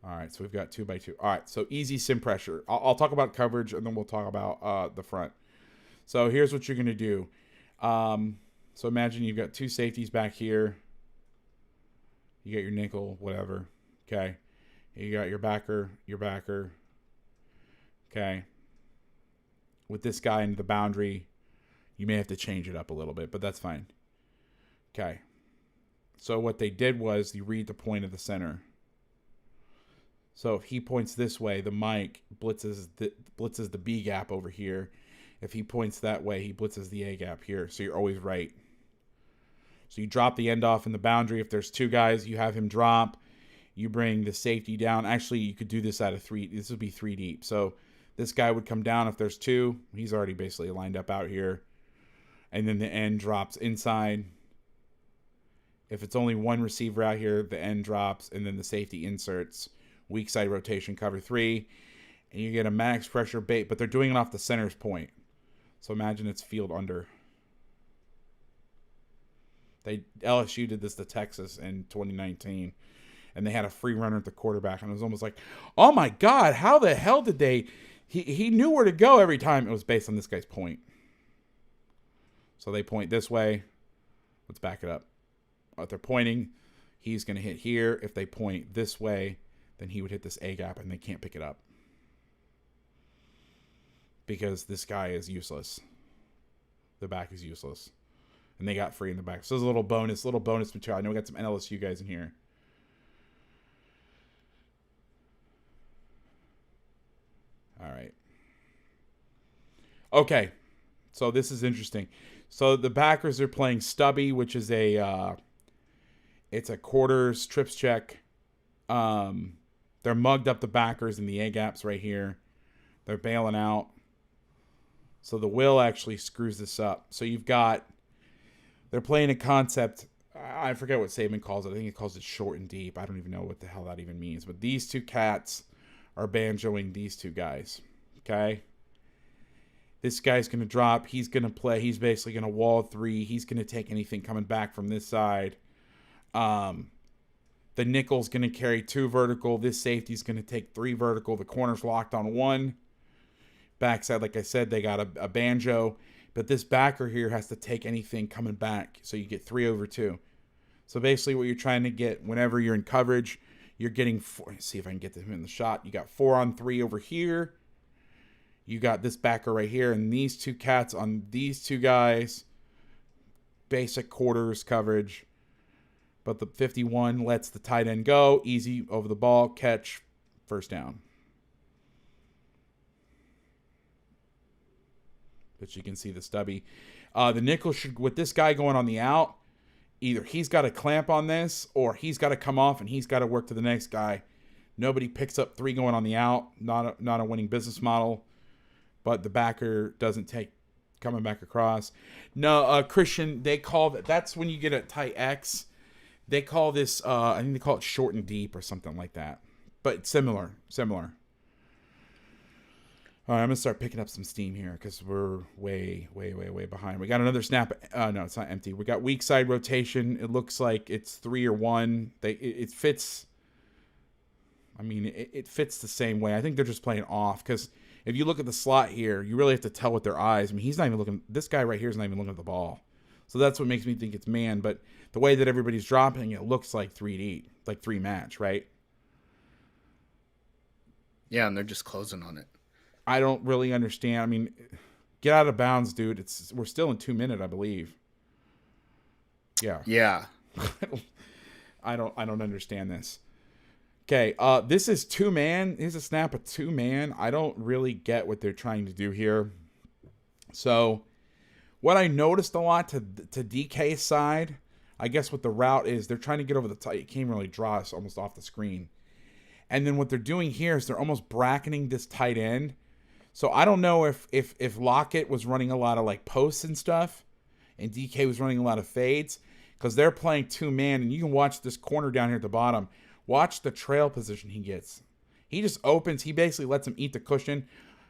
All right, so we've got 2x2. All right, so easy sim pressure. I'll talk about coverage, and then we'll talk about the front. So here's what you're going to do. So imagine you've got 2 safeties back here. You got your nickel, whatever. Okay. You got your backer. Okay. With this guy into the boundary, you may have to change it up a little bit, but that's fine. Okay. So what they did was you read the point of the center. So if he points this way, the Mike blitzes the B gap over here. If he points that way, he blitzes the A gap here. So you're always right. So you drop the end off in the boundary. If there's 2 guys, you have him drop. You bring the safety down. Actually, you could do this out of 3. This would be 3 deep. So this guy would come down if there's 2. He's already basically lined up out here. And then the end drops inside. If it's only 1 receiver out here, the end drops. And then the safety inserts. Weak side rotation, cover 3. And you get a max pressure bait. But they're doing it off the center's point. So imagine it's field under. LSU did this to Texas in 2019, and they had a free runner at the quarterback, and it was almost like, oh my God, how the hell did they? He knew where to go every time. It was based on this guy's point. So they point this way. Let's back it up. If they're pointing, he's going to hit here. If they point this way, then he would hit this A gap, and they can't pick it up because this guy is useless. The back is useless, and they got free in the back. So there's a little bonus material. I know we got some LSU guys in here. All right. Okay. So this is interesting. So the backers are playing stubby, which is it's a quarters trips check. They're mugged up the backers in the A gaps right here. They're bailing out. So the will actually screws this up. So they're playing a concept. I forget what Saban calls it. I think he calls it short and deep. I don't even know what the hell that even means. But these two cats are banjoing these two guys. Okay? This guy's going to drop. He's going to play. He's basically going to wall 3. He's going to take anything coming back from this side. The nickel's going to carry 2 vertical. This safety's going to take 3 vertical. The corner's locked on 1. Backside, like I said, they got a banjo. But this backer here has to take anything coming back. So you get 3 over 2. So basically what you're trying to get whenever you're in coverage, you're getting 4. Let's see if I can get him in the shot. You got 4 on 3 over here. You got this backer right here. And these two cats on these two guys. Basic quarters coverage. But the 51 lets the tight end go. Easy over the ball. Catch. First down. But you can see the stubby. The nickel should, with this guy going on the out, either he's got to clamp on this or he's got to come off and he's got to work to the next guy. Nobody picks up 3 going on the out. Not a winning business model. But the backer doesn't take coming back across. No, Christian, they call that's when you get a tight X. They call this, I think they call it short and deep or something like that. But similar. All right, I'm going to start picking up some steam here because we're way behind. We got another snap. No, it's not empty. We got weak side rotation. It looks like it's 3 or 1. It fits. I mean, it fits the same way. I think they're just playing off because if you look at the slot here, you really have to tell with their eyes. I mean, he's not even looking. This guy right here is not even looking at the ball. So that's what makes me think it's man. But the way that everybody's dropping, it looks like 3D, like 3 match, right? Yeah, and they're just closing on it. I don't really understand. I mean, get out of bounds, dude. We're still in 2 minutes, I believe. Yeah. Yeah. I don't understand this. Okay, this is 2-man. Here's a snap of 2-man. I don't really get what they're trying to do here. So, what I noticed a lot to DK's side, I guess what the route is, they're trying to get over the tight. You can't really draw us almost off the screen. And then what they're doing here is they're almost bracketing this tight end. So I don't know if Lockett was running a lot of like posts and stuff, and DK was running a lot of fades, because they're playing 2-man, and you can watch this corner down here at the bottom. Watch the trail position he gets. He just opens. He basically lets him eat the cushion.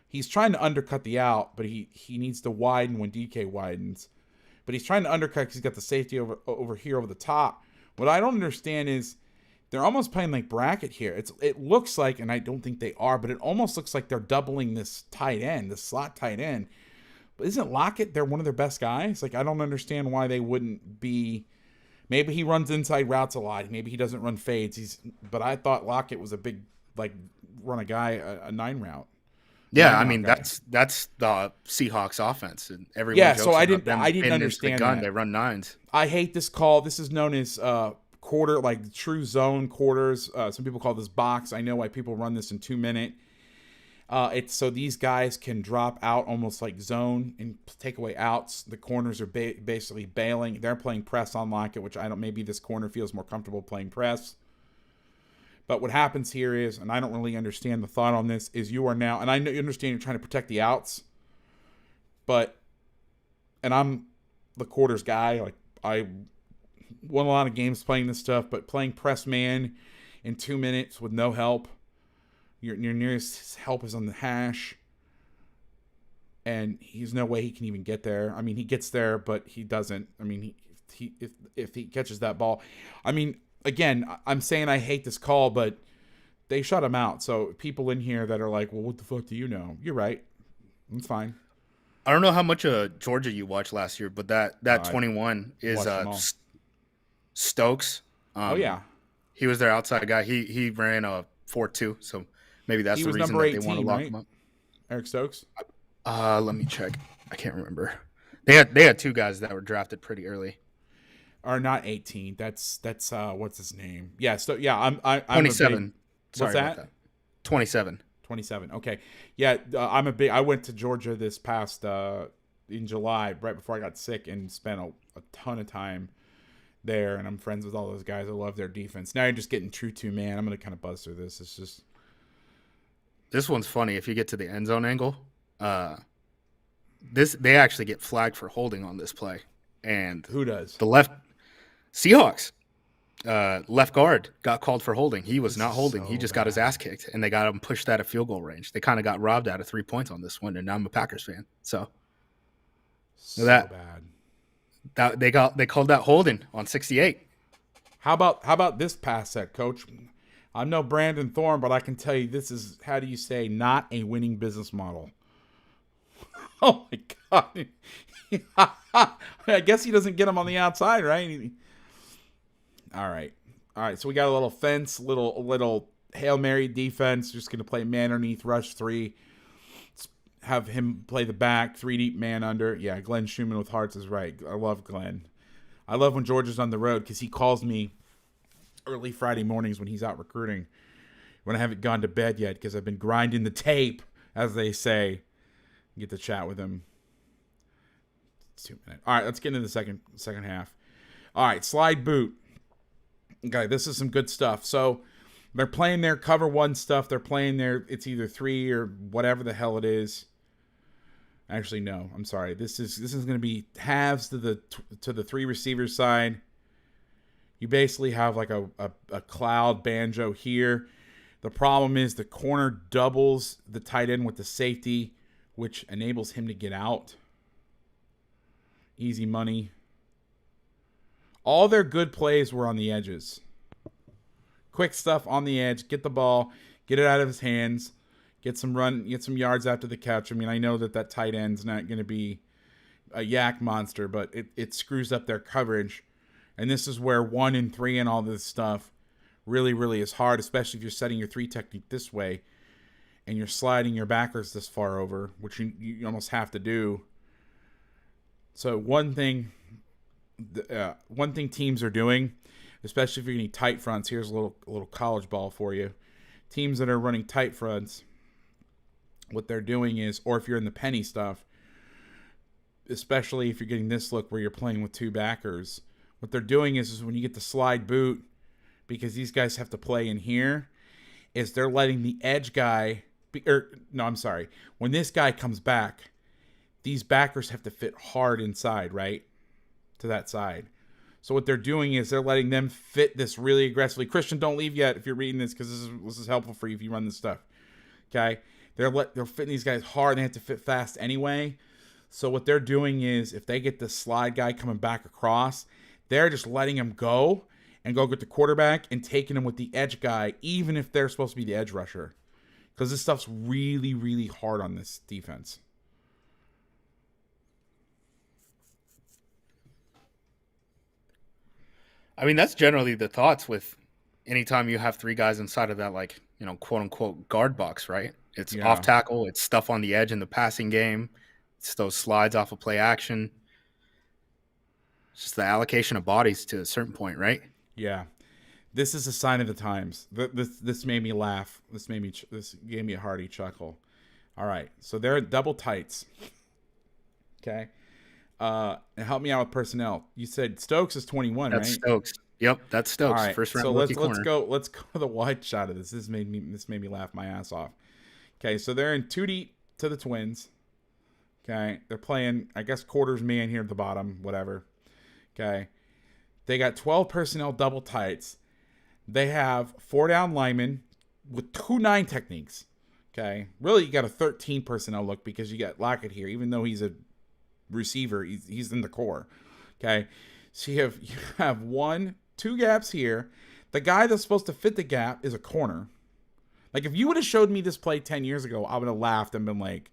He's trying to undercut the out, but he needs to widen when DK widens. But he's trying to undercut because he's got the safety over here over the top. What I don't understand is they're almost playing like bracket here. It looks like, and I don't think they are, but it almost looks like they're doubling this tight end, the slot tight end. But isn't Lockett, they're one of their best guys? Like, I don't understand why they wouldn't be. Maybe he runs inside routes a lot. Maybe he doesn't run fades. But I thought Lockett was a big, like, run a guy, a 9 route. Yeah, I mean, that's the Seahawks offense. And everyone jokes so I about them didn't pinning understand the gun. that. They run 9s. I hate this call. This is known as quarter, like true zone quarters. Some people call this box. I know why people run this in 2 minute. It's so these guys can drop out almost like zone and take away outs. The corners are basically bailing. They're playing press on Lockett, which maybe this corner feels more comfortable playing press. But what happens here is, and I don't really understand the thought on this, is you are now, and I know you understand you're trying to protect the outs, and I'm the quarters guy. Like, I won a lot of games playing this stuff, but playing press man in 2 minutes with no help, your nearest help is on the hash, and there's no way he can even get there. I mean, he gets there, but he doesn't. I mean, if he catches that ball. I mean, again, I'm saying I hate this call, but they shut him out. So people in here that are like, well, what the fuck do you know? You're right. It's fine. I don't know how much of Georgia you watched last year, but that 21 is Stokes. Oh yeah, he was their outside guy. He ran a 4.2, so maybe that's the reason that 18, they want to lock him up. Eric Stokes. Let me check. I can't remember. They had two guys that were drafted pretty early. Or not 18. That's what's his name? Yeah. So yeah, I'm 27. What's that? 27. 27. Okay. Yeah, I went to Georgia this past in July, right before I got sick, and spent a ton of time there, and I'm friends with all those guys. I love their defense. Now you're just getting true to, man. I'm gonna kind of buzz through this. It's just this one's funny. If you get to the end zone angle, they actually get flagged for holding on this play, and who does? The left Seahawks left guard got called for holding. He was not holding. He just got his ass kicked, and they got him pushed out of field goal range. They kind of got robbed out of 3 points on this one, and now I'm a Packers fan. So bad. That they called that holding on 68. How about this pass set, Coach? I'm no Brandon Thorne, but I can tell you this is, how do you say, not a winning business model. Oh my God. I guess he doesn't get him on the outside, right? All right. So we got a little fence, little Hail Mary defense. Just going to play man underneath, rush 3. Have him play the back, 3 deep, man under. Yeah, Glenn Schumann with hearts is right. I love Glenn. I love when Georgia's on the road because he calls me early Friday mornings when he's out recruiting, when I haven't gone to bed yet because I've been grinding the tape, as they say. Get to chat with him. It's 2 minutes. All right, let's get into the second half. All right, slide boot. Okay, this is some good stuff. So they're playing their cover 1 stuff. They're playing their, it's either 3 or whatever the hell it is. Actually, no. I'm sorry. This is going to be halves to the 3 receivers side. You basically have like a cloud banjo here. The problem is the corner doubles the tight end with the safety, which enables him to get out. Easy money. All their good plays were on the edges. Quick stuff on the edge. Get the ball. Get it out of his hands. Get some yards after the catch. I mean, I know that tight end's not going to be a yak monster, but it screws up their coverage. And this is where 1 and 3 and all this stuff really, really is hard, especially if you're setting your 3 technique this way and you're sliding your backers this far over, which you almost have to do. So one thing teams are doing, especially if you're getting tight fronts, here's a little college ball for you. Teams that are running tight fronts, what they're doing is, or if you're in the penny stuff, especially if you're getting this look where you're playing with 2 backers, what they're doing is when you get the slide boot, because these guys have to play in here, is they're letting the edge guy, when this guy comes back, these backers have to fit hard inside, right, to that side. So what they're doing is they're letting them fit this really aggressively. Christian, don't leave yet if you're reading this, because this is helpful for you if you run this stuff. Okay, they're fitting these guys hard. And they have to fit fast anyway. So what they're doing is if they get the slide guy coming back across, they're just letting him go and go get the quarterback and taking him with the edge guy, even if they're supposed to be the edge rusher, because this stuff's really, really hard on this defense. I mean, that's generally the thoughts with anytime you have 3 guys inside of that, like, quote unquote guard box, right? It's off tackle, it's stuff on the edge in the passing game, it's those slides off of play action. It's just the allocation of bodies to a certain point, right? Yeah. This is a sign of the times. This made me laugh. This gave me a hearty chuckle. All right. So they're at double tights. Okay. And help me out with personnel. You said Stokes is 21, right? That's Stokes. Yep, that's Stokes. All right, first round. So let's go to the wide shot of this. This made me laugh my ass off. Okay, so they're in 2 deep to the Twins. Okay, they're playing, I guess, quarters man here at the bottom, whatever. Okay, they got 12 personnel double tights. They have 4 down linemen with 2 9 techniques. Okay, really you got a 13 personnel look because you got Lockett here, even though he's a receiver, he's in the core. Okay, So you have two gaps here. The guy that's supposed to fit the gap is a corner. Like, if you would have showed me this play 10 years ago, I would have laughed and been like,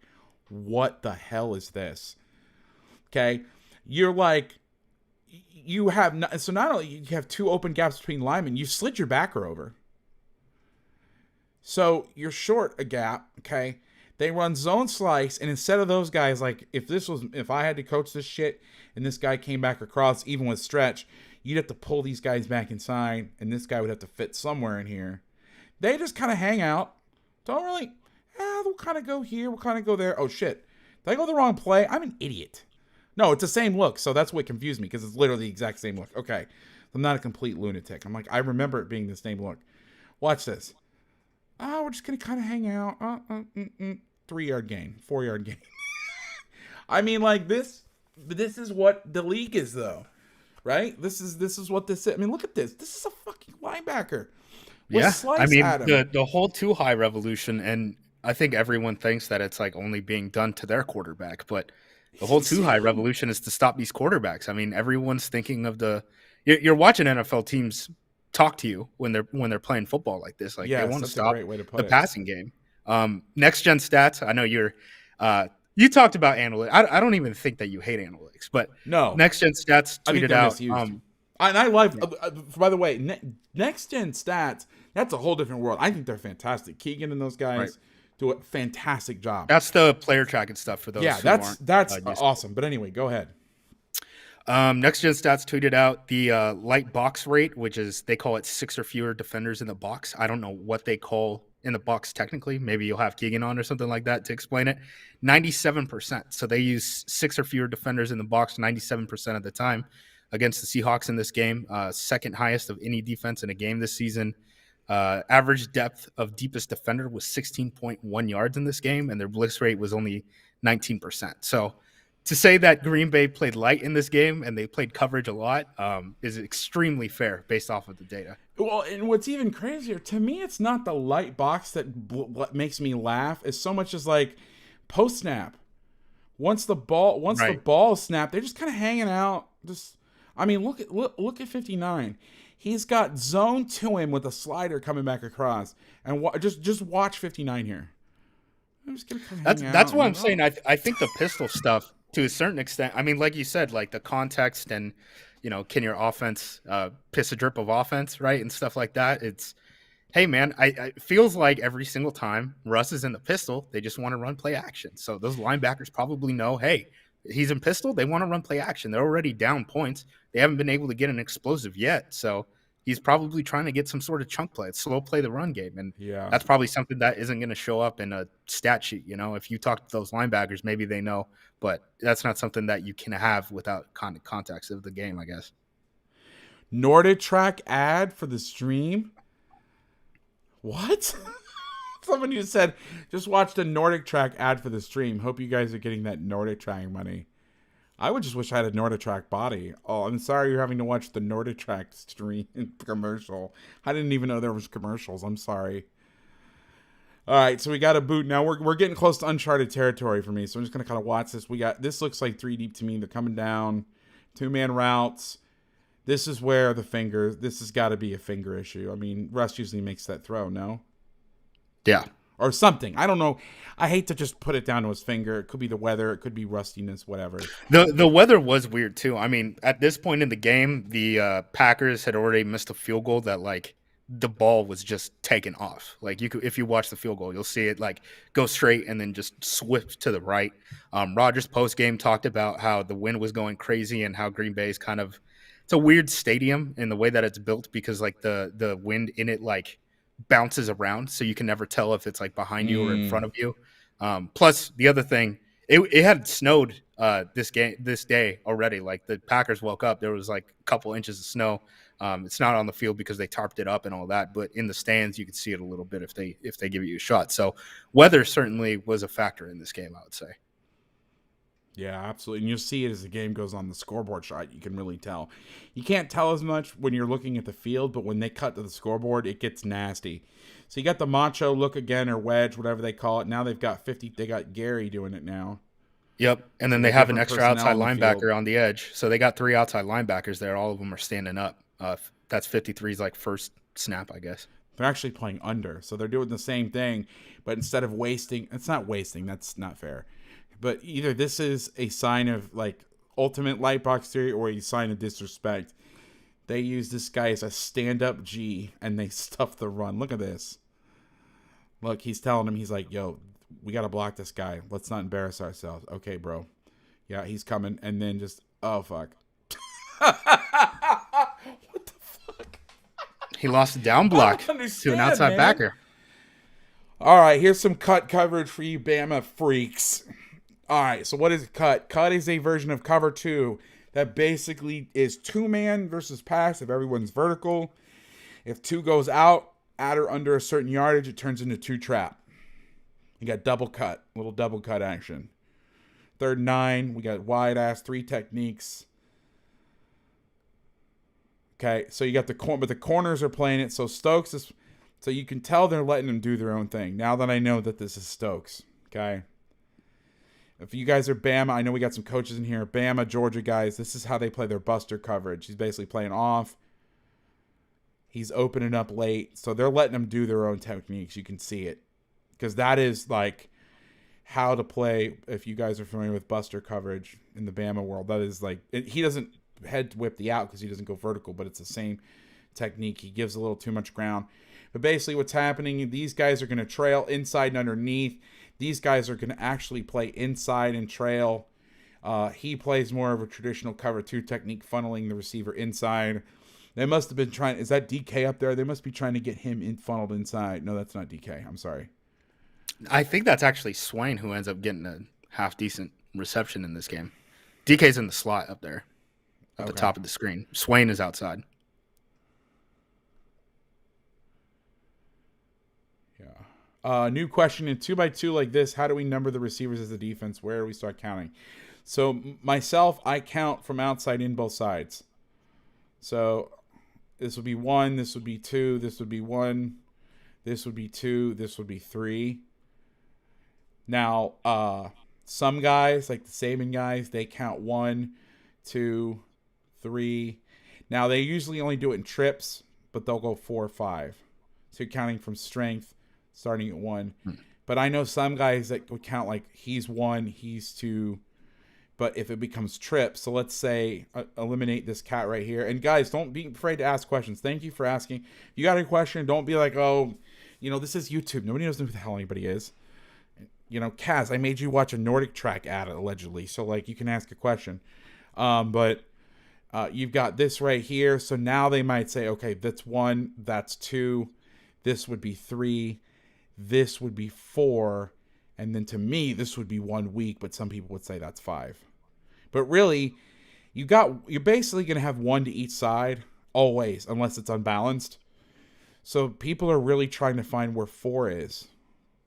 what the hell is this? Okay? You're like, you have not, so not only you have two open gaps between linemen, you slid your backer over. So you're short a gap, okay? They run zone slice, and instead of those guys, like, if I had to coach this shit and this guy came back across, even with stretch, you'd have to pull these guys back inside, and this guy would have to fit somewhere in here. They just kind of hang out. Don't really, we'll kind of go here, we'll kind of go there. Oh, shit. Did I go the wrong play? I'm an idiot. No, it's the same look, so that's what confused me, because it's literally the exact same look. Okay, I'm not a complete lunatic. I'm like, I remember it being the same look. Watch this. We're just going to kind of hang out. 3-yard gain, 4-yard gain. I mean, like, this is what the league is, though. Right? This is what this is. I mean, look at this. This is a fucking linebacker. Yeah, I mean, the whole too high revolution, and I think everyone thinks that it's like only being done to their quarterback, but the whole too high revolution is to stop these quarterbacks. I mean, everyone's thinking of you're watching NFL teams talk to you when they're playing football like this. Like, they want to stop the passing game. Next gen stats. I know you talked about analytics. I don't even think that you hate analytics, but no, next gen stats tweeted out. And I love, by the way, next gen stats. That's a whole different world. I think they're fantastic. Keegan and those guys do a fantastic job. That's the player tracking stuff for those. Yeah, that's awesome. But anyway, go ahead. Next gen stats tweeted out the light box rate, which is, they call it 6 or fewer defenders in the box. I don't know what they call in the box technically. Maybe you'll have Keegan on or something like that to explain it. 97%. So they use 6 or fewer defenders in the box 97% of the time against the Seahawks in this game. Second highest of any defense in a game this season. Average depth of deepest defender was 16.1 yards in this game, and their blitz rate was only 19%. So to say that Green Bay played light in this game and they played coverage a lot is extremely fair based off of the data. Well, and what's even crazier, to me, it's not the light box that makes me laugh. It's so much as like post snap. Once the ball is snapped, they're just kind of hanging out. Look at 59. He's got zone to him with a slider coming back across, and just watch 59 here. I'm just gonna that's what I'm saying. I think the pistol stuff, to a certain extent, I mean, like you said, like the context and, can your offense piss a drip of offense, right, and stuff like that. It's, hey man, it feels like every single time Russ is in the pistol, they just want to run play action. So those linebackers probably know, hey, he's in pistol, they want to run play action. They're already down points. They haven't been able to get an explosive yet. So he's probably trying to get some sort of chunk play, slow play the run game. And that's probably something that isn't going to show up in a stat sheet. If you talk to those linebackers, maybe they know, but that's not something that you can have without context of the game, I guess. NordicTrack ad for the stream? What? Someone just said, just watched a NordicTrack ad for the stream. Hope you guys are getting that NordicTrack money. I would just wish I had a NordicTrack body. Oh, I'm sorry you're having to watch the NordicTrack stream commercial. I didn't even know there was commercials. I'm sorry. All right, so we got a boot. Now we're getting close to uncharted territory for me, so I'm just going to kind of watch this. This looks like 3 deep to me. They're coming down. 2-man routes. This is where this has got to be a finger issue. I mean, Russ usually makes that throw, no? Yeah. Or something. I don't know. I hate to just put it down to his finger. It could be the weather. It could be rustiness, whatever. The weather was weird, too. I mean, at this point in the game, the Packers had already missed a field goal that, like, the ball was just taken off. Like, if you watch the field goal, you'll see it, like, go straight and then just swift to the right. Rodgers post-game talked about how the wind was going crazy and how Green Bay's kind of – it's a weird stadium in the way that it's built because, like, the wind in it, like – bounces around, so you can never tell if it's like behind you or in front of you. Plus, the other thing, it had snowed this day already. Like the Packers woke up, there was like a couple inches of snow. It's not on the field because they tarped it up and all that, but in the stands you could see it a little bit if they give you a shot. So weather certainly was a factor in this game, I would say. Yeah, absolutely. And you'll see it as the game goes on. The scoreboard shot, you can really tell. You can't tell as much when you're looking at the field, but when they cut to the scoreboard, it gets nasty. So you got the macho look again, or wedge, whatever they call it. Now they've got 50. They got Gary doing it now. Yep. And then So they have an different extra personnel outside on the linebacker field. on the edge. So they got 3 outside linebackers there. All of them are standing up. That's 53's like first snap, I guess. They're actually playing under. So they're doing the same thing, but instead of wasting, it's not wasting, that's not fair. But either this is a sign of like ultimate light box theory or a sign of disrespect. They use this guy as a stand-up G and they stuff the run. Look at this. Look, he's telling him, he's like, yo, we got to block this guy. Let's not embarrass ourselves. Okay, bro. Yeah, he's coming. And then just, oh, fuck. What the fuck? He lost a down block to an outside backer. All right, here's some cut coverage for you Bama freaks. All right, so what is cut? Cut is a version of cover 2 that basically is 2-man versus pass if everyone's vertical. If 2 goes out, at or under a certain yardage, it turns into 2 trap. You got double cut, little double cut action. 3rd and 9, we got wide ass 3 techniques. Okay, so you got but the corners are playing it. So Stokes is, so you can tell they're letting them do their own thing. Now that I know that this is Stokes, okay. If you guys are Bama, I know we got some coaches in here. Bama, Georgia guys, this is how they play their buster coverage. He's basically playing off. He's opening up late. So they're letting them do their own techniques. You can see it. Because that is like how to play, if you guys are familiar with buster coverage in the Bama world. That is like, he doesn't head whip the out because he doesn't go vertical, but it's the same technique. He gives a little too much ground. But basically what's happening, these guys are going to trail inside and underneath. These guys are going to actually play inside and trail. He plays more of a traditional cover 2 technique, funneling the receiver inside. They must have been trying, is that DK up there? They must be trying to get him funneled inside. No, that's not DK. I'm sorry. I think that's actually Swain who ends up getting a half decent reception in this game. DK's in the slot up there at the top of the screen. Swain is outside. Yeah. New question in 2x2 like this. How do we number the receivers as a defense? Where do we start counting? So myself, I count from outside in both sides. So this would be 1. This would be 2. This would be 1. This would be 2. This would be 3. Now, some guys, like the Saban guys, they count 1, 2, 3. Now, they usually only do it in trips, but they'll go 4 or 5. So you're counting from strength, starting at 1. But I know some guys that would count like he's 1, he's 2. But if it becomes trips, so let's say eliminate this cat right here. And guys, don't be afraid to ask questions. Thank you for asking. If you got a question, don't be like, oh, this is YouTube. Nobody knows who the hell anybody is. Kaz, I made you watch a Nordic Track ad, allegedly. So, like, you can ask a question. But you've got this right here. So now they might say, okay, that's 1, that's 2. This would be 3. This would be 4. And then to me, this would be 1 week. But some people would say that's 5. But really, you're basically going to have 1 to each side always, unless it's unbalanced. So people are really trying to find where 4 is.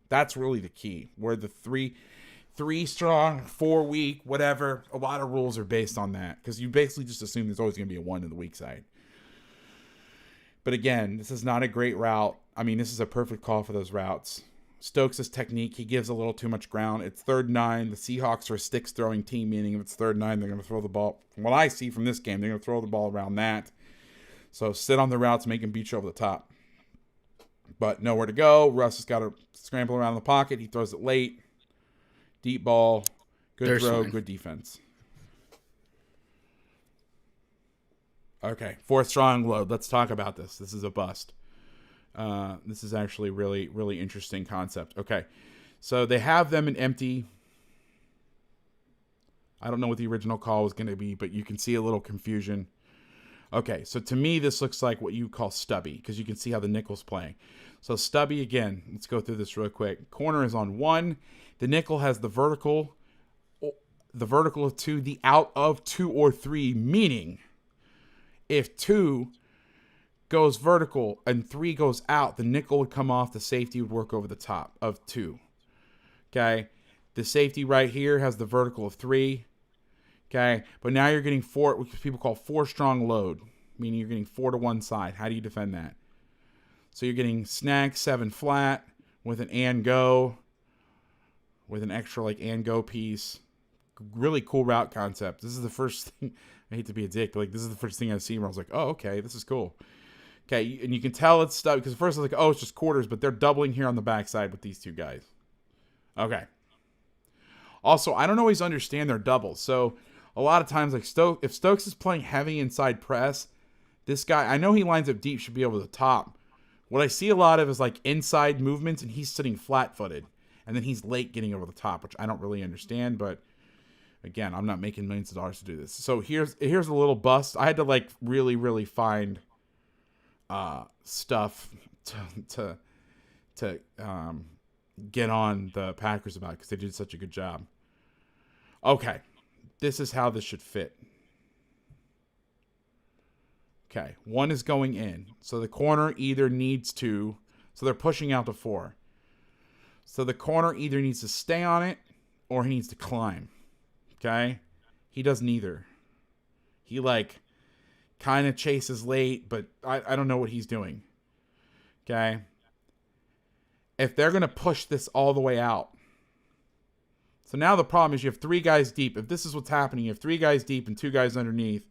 That's really the key. Where the 3 strong, 4 weak, whatever. A lot of rules are based on that. Because you basically just assume there's always going to be a 1 in the weak side. But again, this is not a great route. I mean, this is a perfect call for those routes. Stokes' technique, he gives a little too much ground. It's 3rd and 9. The Seahawks are a sticks throwing team, meaning if it's 3rd and 9, they're going to throw the ball. From what I see from this game, they're going to throw the ball around that. So sit on the routes, make him beat you over the top. But nowhere to go. Russ has got to scramble around the pocket. He throws it late. Deep ball. Good throw. Good defense. Okay. 4th strong load. Let's talk about this. This is a bust. This is actually really, really interesting concept. Okay. So they have them in empty. I don't know what the original call was going to be, but you can see a little confusion. Okay, so to me, this looks like what you call stubby, because you can see how the nickel's playing. So stubby, again, let's go through this real quick. Corner is on 1. The nickel has the vertical of 2, the out of 2 or 3, meaning if 2 goes vertical and 3 goes out, the nickel would come off, the safety would work over the top of 2. Okay, the safety right here has the vertical of 3. Okay, but now you're getting 4, which people call 4 strong load, meaning you're getting 4 to one side. How do you defend that? So you're getting snag 7 flat with an and go, with an extra like and go piece. really cool route concept. This is the first thing. I hate to be a dick, but like this is the first thing I've seen where I was like, oh, okay, this is cool. Okay, and you can tell it's stuff because at first I was like, oh, it's just quarters, but they're doubling here on the backside with these two guys. Okay. Also, I don't always understand their doubles. So a lot of times, like if Stokes is playing heavy inside press, this guy, I know he lines up deep, should be able to top. What I see a lot of is like inside movements, and he's sitting flat-footed, and then he's late getting over the top, which I don't really understand. But again, I'm not making millions of dollars to do this. So here's a little bust. I had to like really find stuff to get on the Packers about because they did such a good job. Okay, this is how this should fit. Okay, one is going in. So the corner either needs to... So they're pushing out to 4. So the corner either needs to stay on it or he needs to climb. Okay? He does neither. He, like, kind of chases late, but I don't know what he's doing. Okay? If they're going to push this all the way out. So now the problem is you have 3 guys deep. If this is what's happening, you have 3 guys deep and 2 guys underneath.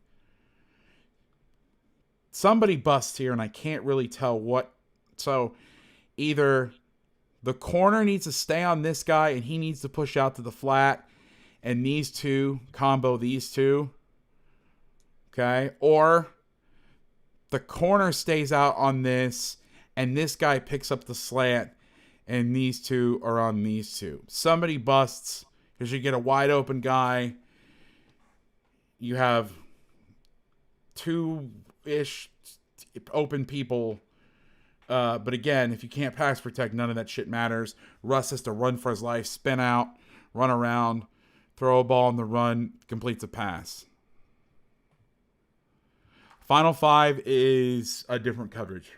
Somebody busts here, and I can't really tell what. So either the corner needs to stay on this guy, and he needs to push out to the flat, and these two combo these two. Okay? Or the corner stays out on this, and this guy picks up the slant, and these two are on these two. Somebody busts, because you get a wide open guy. You have 2-ish open people. But again, if you can't pass protect, none of that shit matters. Russ has to run for his life, spin out, run around, throw a ball on the run, completes a pass. Final 5 is a different coverage.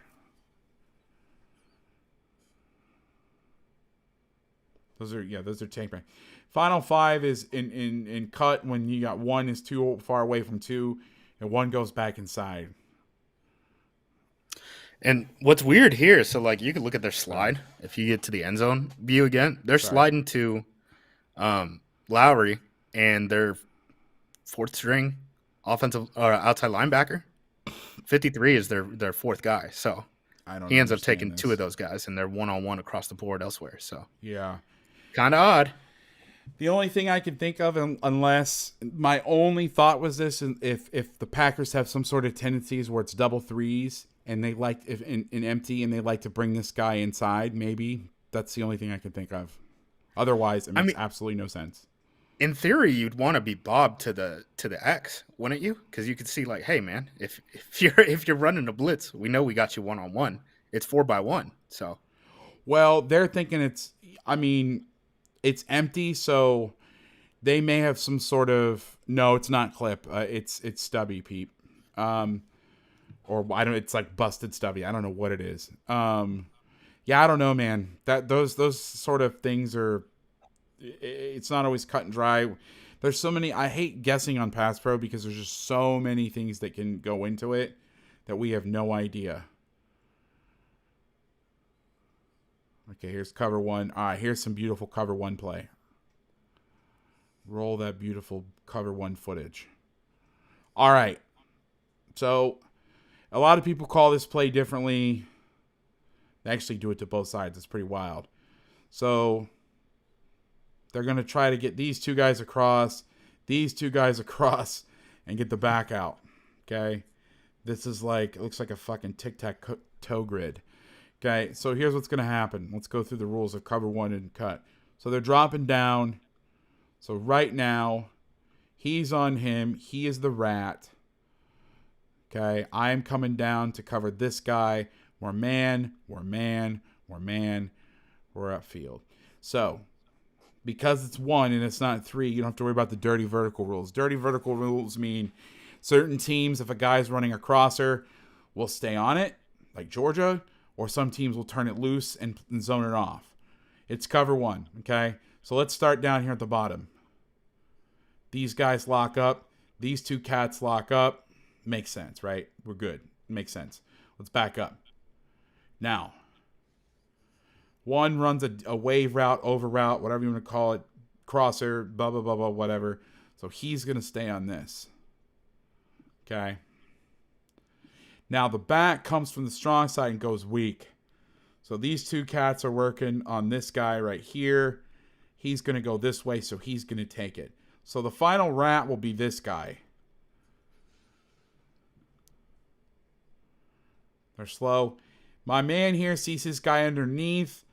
Those are tank back. Final 5 is in cut when you got 1 is too far away from 2 and 1 goes back inside. And what's weird here, so like you can look at their slide if you get to the end zone view again. They're sliding to Lowry and their 4th string offensive or outside linebacker. 53 is their 4th guy. So he ends up taking 2 of those guys, and they're one-on-one across the board elsewhere. So yeah, kind of odd. The only thing I can think of, unless my only thought was this, if the Packers have some sort of tendencies where it's double 3s and they like in empty and they like to bring this guy inside, maybe that's the only thing I can think of. Otherwise, it makes absolutely no sense. In theory, you'd want to be Bob to the X, wouldn't you? Because you could see like, hey man, if you're running a blitz, we know we got you 1-on-1. It's 4x1. So, well, they're thinking it's empty, so they may have some sort of no. It's not clip. It's stubby, Pete. Or I don't. It's like busted stubby. I don't know what it is. Yeah, I don't know, man. That those sort of things are. It's not always cut and dry. There's so many. I hate guessing on Pass Pro because there's just so many things that can go into it that we have no idea. Okay, here's cover 1. All right, here's some beautiful cover 1 play. Roll that beautiful cover 1 footage. All right. So, a lot of people call this play differently. They actually do it to both sides. It's pretty wild. So, they're going to try to get these 2 guys across, these 2 guys across, and get the back out. Okay? This is like, it looks like a fucking tic-tac-toe grid. Okay, so here's what's going to happen. Let's go through the rules of cover 1 and cut. So they're dropping down. So right now, he's on him. He is the rat. Okay, I am coming down to cover this guy. We're man, we're man, we're man. We're upfield. So, because it's 1 and it's not 3, you don't have to worry about the dirty vertical rules. Dirty vertical rules mean certain teams, if a guy's running a crosser, will stay on it, like Georgia, or some teams will turn it loose and zone it off. It's cover 1, okay? So let's start down here at the bottom. These guys lock up. These 2 cats lock up. Makes sense, right? We're good. Makes sense. Let's back up. Now, 1 runs a wave route, over route, whatever you want to call it, crosser, blah, blah, blah, blah, whatever. So he's going to stay on this. Okay. Now the back comes from the strong side and goes weak. So these two cats are working on this guy right here. He's going to go this way, so he's going to take it. So the final rat will be this guy. They're slow. My man here sees his guy underneath.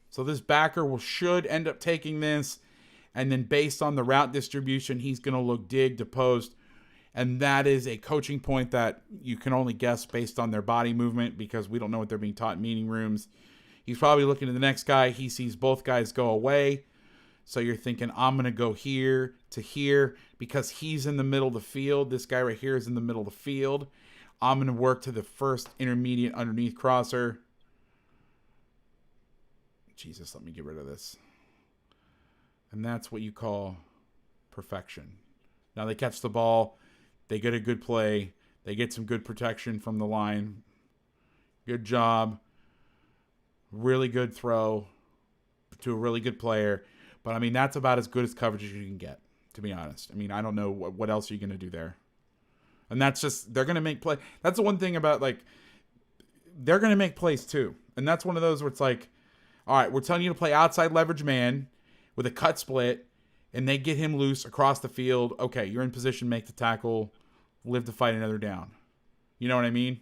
So this backer should end up taking this. And then based on the route distribution, he's going to look dig to post. And that is a coaching point that you can only guess based on their body movement because we don't know what they're being taught in meeting rooms. He's probably looking at the next guy. He sees both guys go away. So you're thinking, I'm going to go here to here because he's in the middle of the field. This guy right here is in the middle of the field. I'm going to work to the first intermediate underneath crosser. Jesus, let me get rid of this. And that's what you call perfection. Now they catch the ball. They get a good play. They get some good protection from the line. Good job. Really good throw to a really good player. But, I mean, that's about as good as coverage as you can get, to be honest. I mean, I don't know what else are you going to do there. And that's just, they're going to make play. That's the one thing about, like, they're going to make plays too. And that's one of those where it's like, all right, we're telling you to play outside leverage man with a cut split, and they get him loose across the field. Okay, you're in position, make the tackle, live to fight another down. You know what I mean?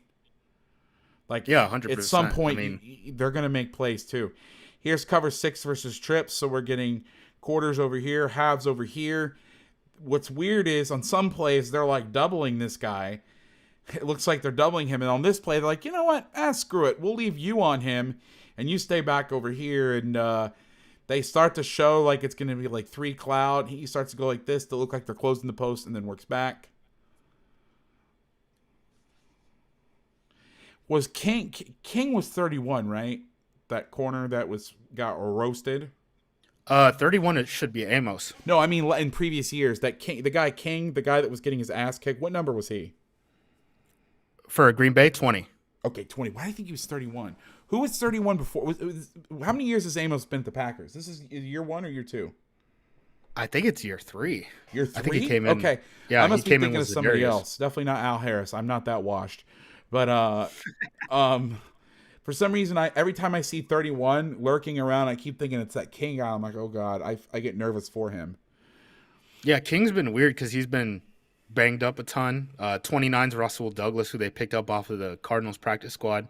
Like, yeah, 100%. At some point, they're going to make plays too. Here's cover 6 versus trips, so we're getting quarters over here, halves over here. What's weird is on some plays, they're like doubling this guy. It looks like they're doubling him. And on this play, they're like, you know what? Screw it. We'll leave you on him, and you stay back over here. And they start to show like it's going to be like 3 cloud. He starts to go like this to look like they're closing the post and then works back. Was King was 31, right? That corner that got roasted. 31 it should be Amos. No, I mean in previous years, the guy that was getting his ass kicked. What number was he? For Green Bay, 20. Okay, 20. Why do I think he was 31? Who was 31 before? How many years has Amos been at the Packers? This is year 1 or year 2? I think it's year 3. Year 3? I think he came in. Okay. Yeah, I must be thinking of somebody Darius. else. Definitely not Al Harris. I'm not that washed. But for some reason, every time I see 31 lurking around, I keep thinking it's that King guy. I'm like, oh God, I get nervous for him. Yeah, King's been weird because he's been banged up a ton. 29's Russell Douglas, who they picked up off of the Cardinals practice squad.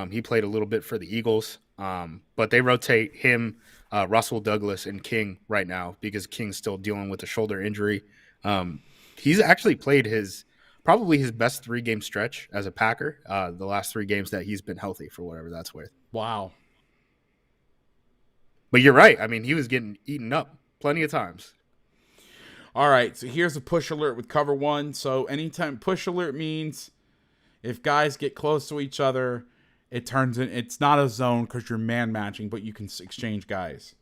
He played a little bit for the Eagles, but they rotate him, Russell Douglas, and King right now because King's still dealing with a shoulder injury. He's actually played probably his best 3-game stretch as a Packer, the last 3 games that he's been healthy for whatever that's worth. Wow. But you're right. I mean, he was getting eaten up plenty of times. All right, so here's a push alert with cover 1. So anytime push alert means if guys get close to each other, it's not a zone because you're man matching, but you can exchange guys.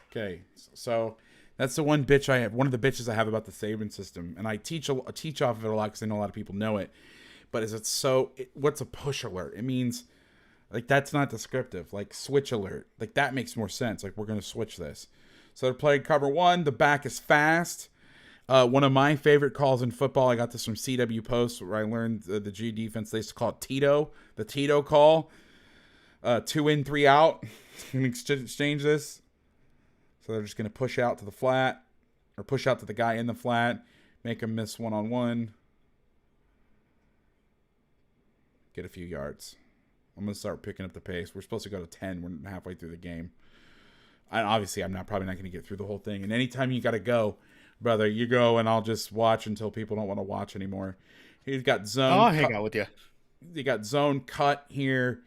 Okay, so that's the one bitch I have. One of the bitches I have about the Saban system, and I teach off of it a lot because I know a lot of people know it. But what's a push alert? It means like that's not descriptive. Like switch alert, like that makes more sense. Like we're gonna switch this. So they're playing cover 1. The back is fast. One of my favorite calls in football. I got this from CW Post where I learned the G defense. They used to call it Tito, the Tito call. 2 in, 3 out. Can exchange this. So they're just going to push out to the flat or push out to the guy in the flat, make him miss one-on-one, get a few yards. I'm going to start picking up the pace. We're supposed to go to 10. We're halfway through the game. Obviously, I'm probably not going to get through the whole thing. And anytime you got to go, brother, you go and I'll just watch until people don't want to watch anymore. He's got zone. I'll hang out with you. They got zone cut here.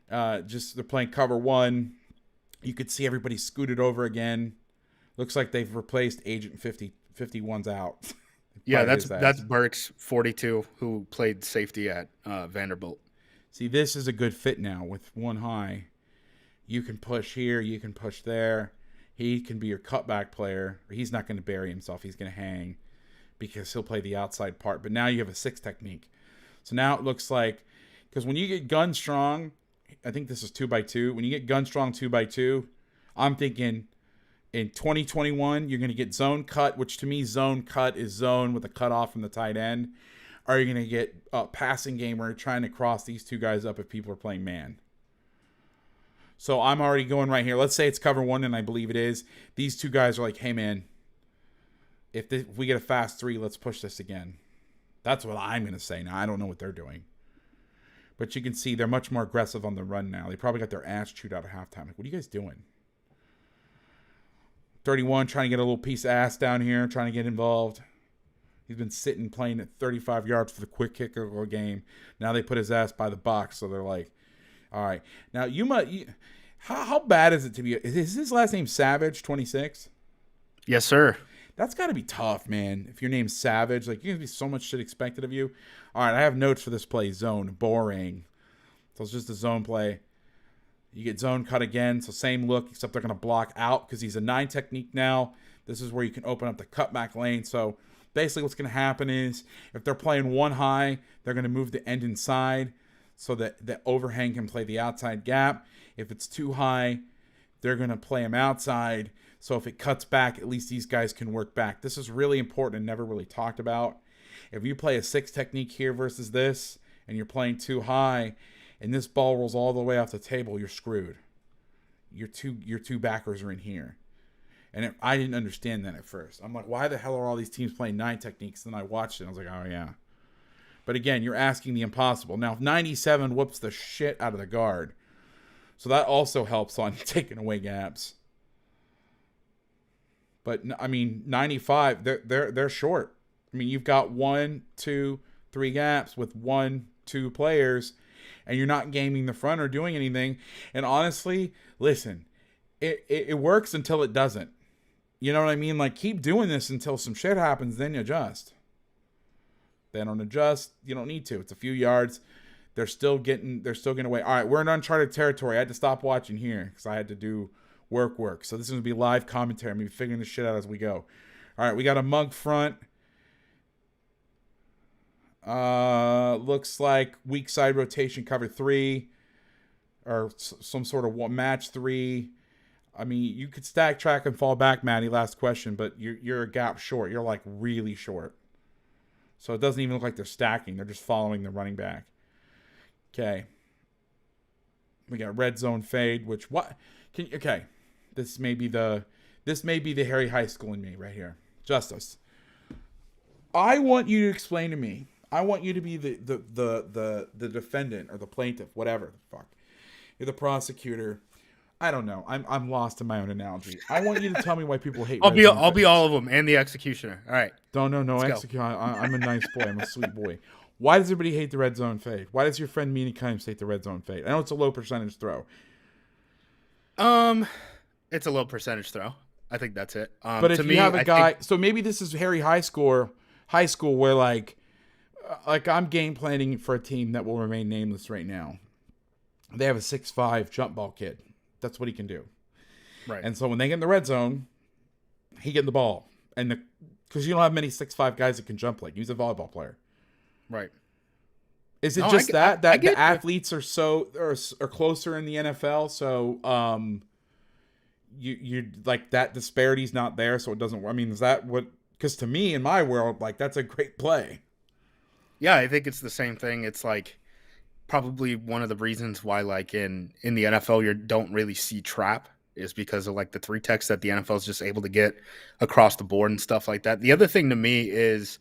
They're playing cover 1. You could see everybody scooted over again. Looks like they've replaced Agent 51's out. Yeah, that's Burks, 42, who played safety at Vanderbilt. See, this is a good fit now with 1 high. You can push here. You can push there. He can be your cutback player. He's not going to bury himself. He's going to hang because he'll play the outside part. But now you have a 6 technique. So now it looks like, because when you get gun strong, I think this is 2x2. When you get gun strong 2x2, I'm thinking In 2021, you're going to get zone cut, which to me, zone cut is zone with a cutoff from the tight end. Or you're going to get a passing game where you're trying to cross these two guys up if people are playing man. So I'm already going right here. Let's say it's cover one, and I believe it is. These two guys are like, hey, man, if we get a fast 3, let's push this again. That's what I'm going to say. Now, I don't know what they're doing. But you can see they're much more aggressive on the run now. They probably got their ass chewed out at halftime. Like, what are you guys doing? 31 trying to get a little piece of ass down here, trying to get involved. He's been sitting playing at 35 yards for the quick kick of the game. Now they put his ass by the box, so they're like, all right. Now, how bad is it to be? Is his last name Savage, 26? Yes, sir. That's got to be tough, man. If your name's Savage, like, you're going to be so much shit expected of you. All right, I have notes for this play. Zone, boring. So it's just a zone play. You get zone cut again, so same look, except they're going to block out because he's a 9 technique now. This is where you can open up the cutback lane. So basically what's going to happen is if they're playing 1 high, they're going to move the end inside so that the overhang can play the outside gap. If it's 2 high, they're going to play him outside. So if it cuts back, at least these guys can work back. This is really important and never really talked about. If you play a 6 technique here versus this, and you're playing 2 high, and this ball rolls all the way off the table, you're screwed. Your two backers are in here. And I didn't understand that at first. I'm like, why the hell are all these teams playing 9 techniques? And then I watched it, and I was like, oh, yeah. But again, you're asking the impossible. Now, if 97 whoops the shit out of the guard, so that also helps on taking away gaps. But, I mean, 95, they're short. I mean, you've got 1, 2, 3 gaps with 1, 2 players, and you're not gaming the front or doing anything. And honestly, listen, it works until it doesn't. You know what I mean? Like, keep doing this until some shit happens, then you adjust. They don't adjust. You don't need to. It's a few yards. They're still getting away. All right, we're in uncharted territory. I had to stop watching here because I had to do work. So this is going to be live commentary. I'm going to be figuring this shit out as we go. All right, we got a mug front. Looks like weak side rotation cover 3 or some sort of match 3. I mean, you could stack track and fall back, Maddie, last question, but you're a gap short. You're like really short. So it doesn't even look like they're stacking. They're just following the running back. Okay. We got red zone fade, which okay. This may be the Harry High School in me right here. Justice. I want you to explain to me. I want you to be the defendant or the plaintiff, whatever the fuck. You're the prosecutor. I don't know. I'm lost in my own analogy. I want you to tell me why people hate. I'll be all of them and the executioner. All right. No executioner. I'm a nice boy. I'm a sweet boy. Why does everybody hate the red zone fade? Why does your friend Meanie Kimes hate the red zone fade? I know it's a low percentage throw. It's a low percentage throw. I think that's it. But if you have a guy, so maybe this is Harry High School where like I'm game planning for a team that will remain nameless right now. They have a 6'5" jump ball kid. That's what he can do. Right. And so when they get in the red zone, he get the ball. And because you don't have many 6'5" guys that can jump like he's a volleyball player. Right. Is it that the athletes are closer in the NFL? So you like that disparity's not there, so it doesn't. I mean, is that what? Because to me, in my world, like that's a great play. Yeah, I think it's the same thing. It's like probably one of the reasons why, like in the NFL, you don't really see trap is because of like the 3 techs that the NFL is just able to get across the board and stuff like that. The other thing to me is